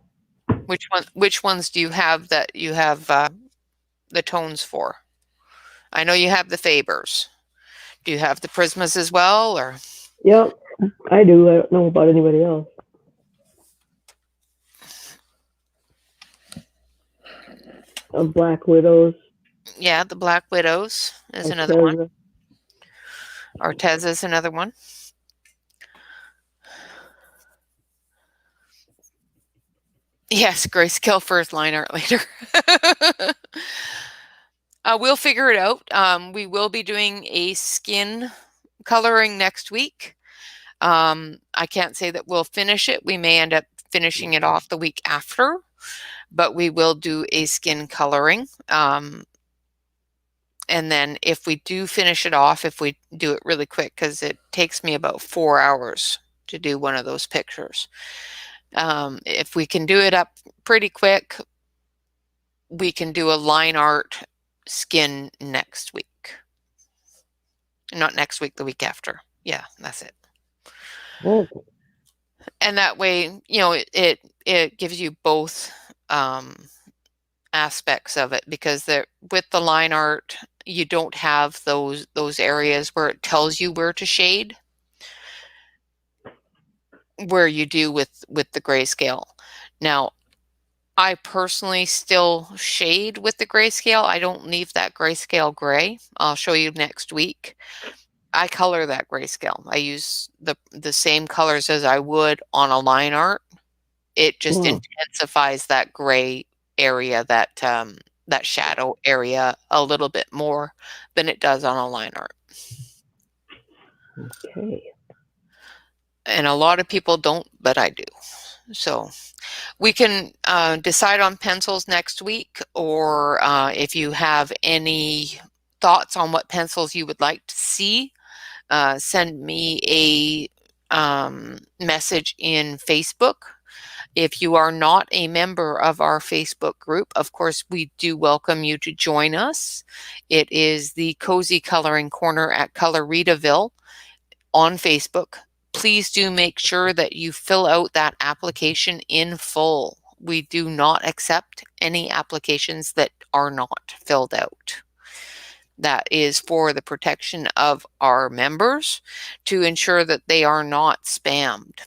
[SPEAKER 1] Which ones do you have that you have the tones for? I know you have the Fabers. Do you have the Prismas as well, or?
[SPEAKER 2] Yep, I do. I don't know about anybody else. Black Widows.
[SPEAKER 1] Yeah, the Black Widows is another one. Arteza is another one. Yes, grayscale first, line art later. We'll figure it out. We will be doing a skin coloring next week. I can't say that we'll finish it. We may end up finishing it off the week after, but we will do a skin coloring. And then if we do finish it off, if we do it really quick, because it takes me about 4 hours to do one of those pictures. If we can do it up pretty quick, we can do a line art skin next week. Not next week, the week after. Yeah, that's it.
[SPEAKER 2] Okay.
[SPEAKER 1] And that way, you know, it gives you both aspects of it, because with the line art, you don't have those areas where it tells you where to shade, where you do with the grayscale. Now, I personally still shade with the grayscale. I don't leave that grayscale gray. I'll show you next week. I color that grayscale. I use the same colors as I would on a line art. It just intensifies that gray area, that shadow area a little bit more than it does on a line art.
[SPEAKER 2] Okay.
[SPEAKER 1] And a lot of people don't, but I do. So we can decide on pencils next week, or if you have any thoughts on what pencils you would like to see, send me a message in Facebook. If you are not a member of our Facebook group, of course, we do welcome you to join us. It is the Cozy Coloring Corner at Coloritaville on Facebook. Please do make sure that you fill out that application in full. We do not accept any applications that are not filled out. That is for the protection of our members, to ensure that they are not spammed.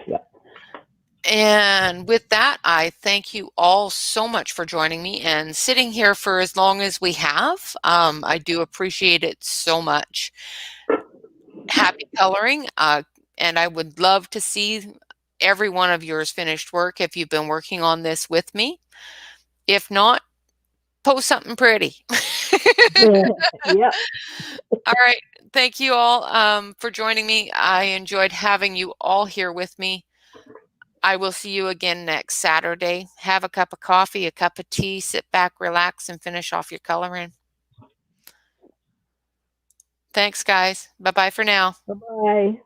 [SPEAKER 2] Yeah.
[SPEAKER 1] And with that, I thank you all so much for joining me and sitting here for as long as we have. I do appreciate it so much. Happy coloring, and I would love to see every one of yours finished work if you've been working on this with me. If not, post something pretty.
[SPEAKER 2] Yeah.
[SPEAKER 1] All right. Thank you all for joining me. I enjoyed having you all here with me. I will see you again next Saturday. Have a cup of coffee, a cup of tea, sit back, relax, and finish off your coloring. Thanks, guys. Bye-bye for now.
[SPEAKER 2] Bye-bye.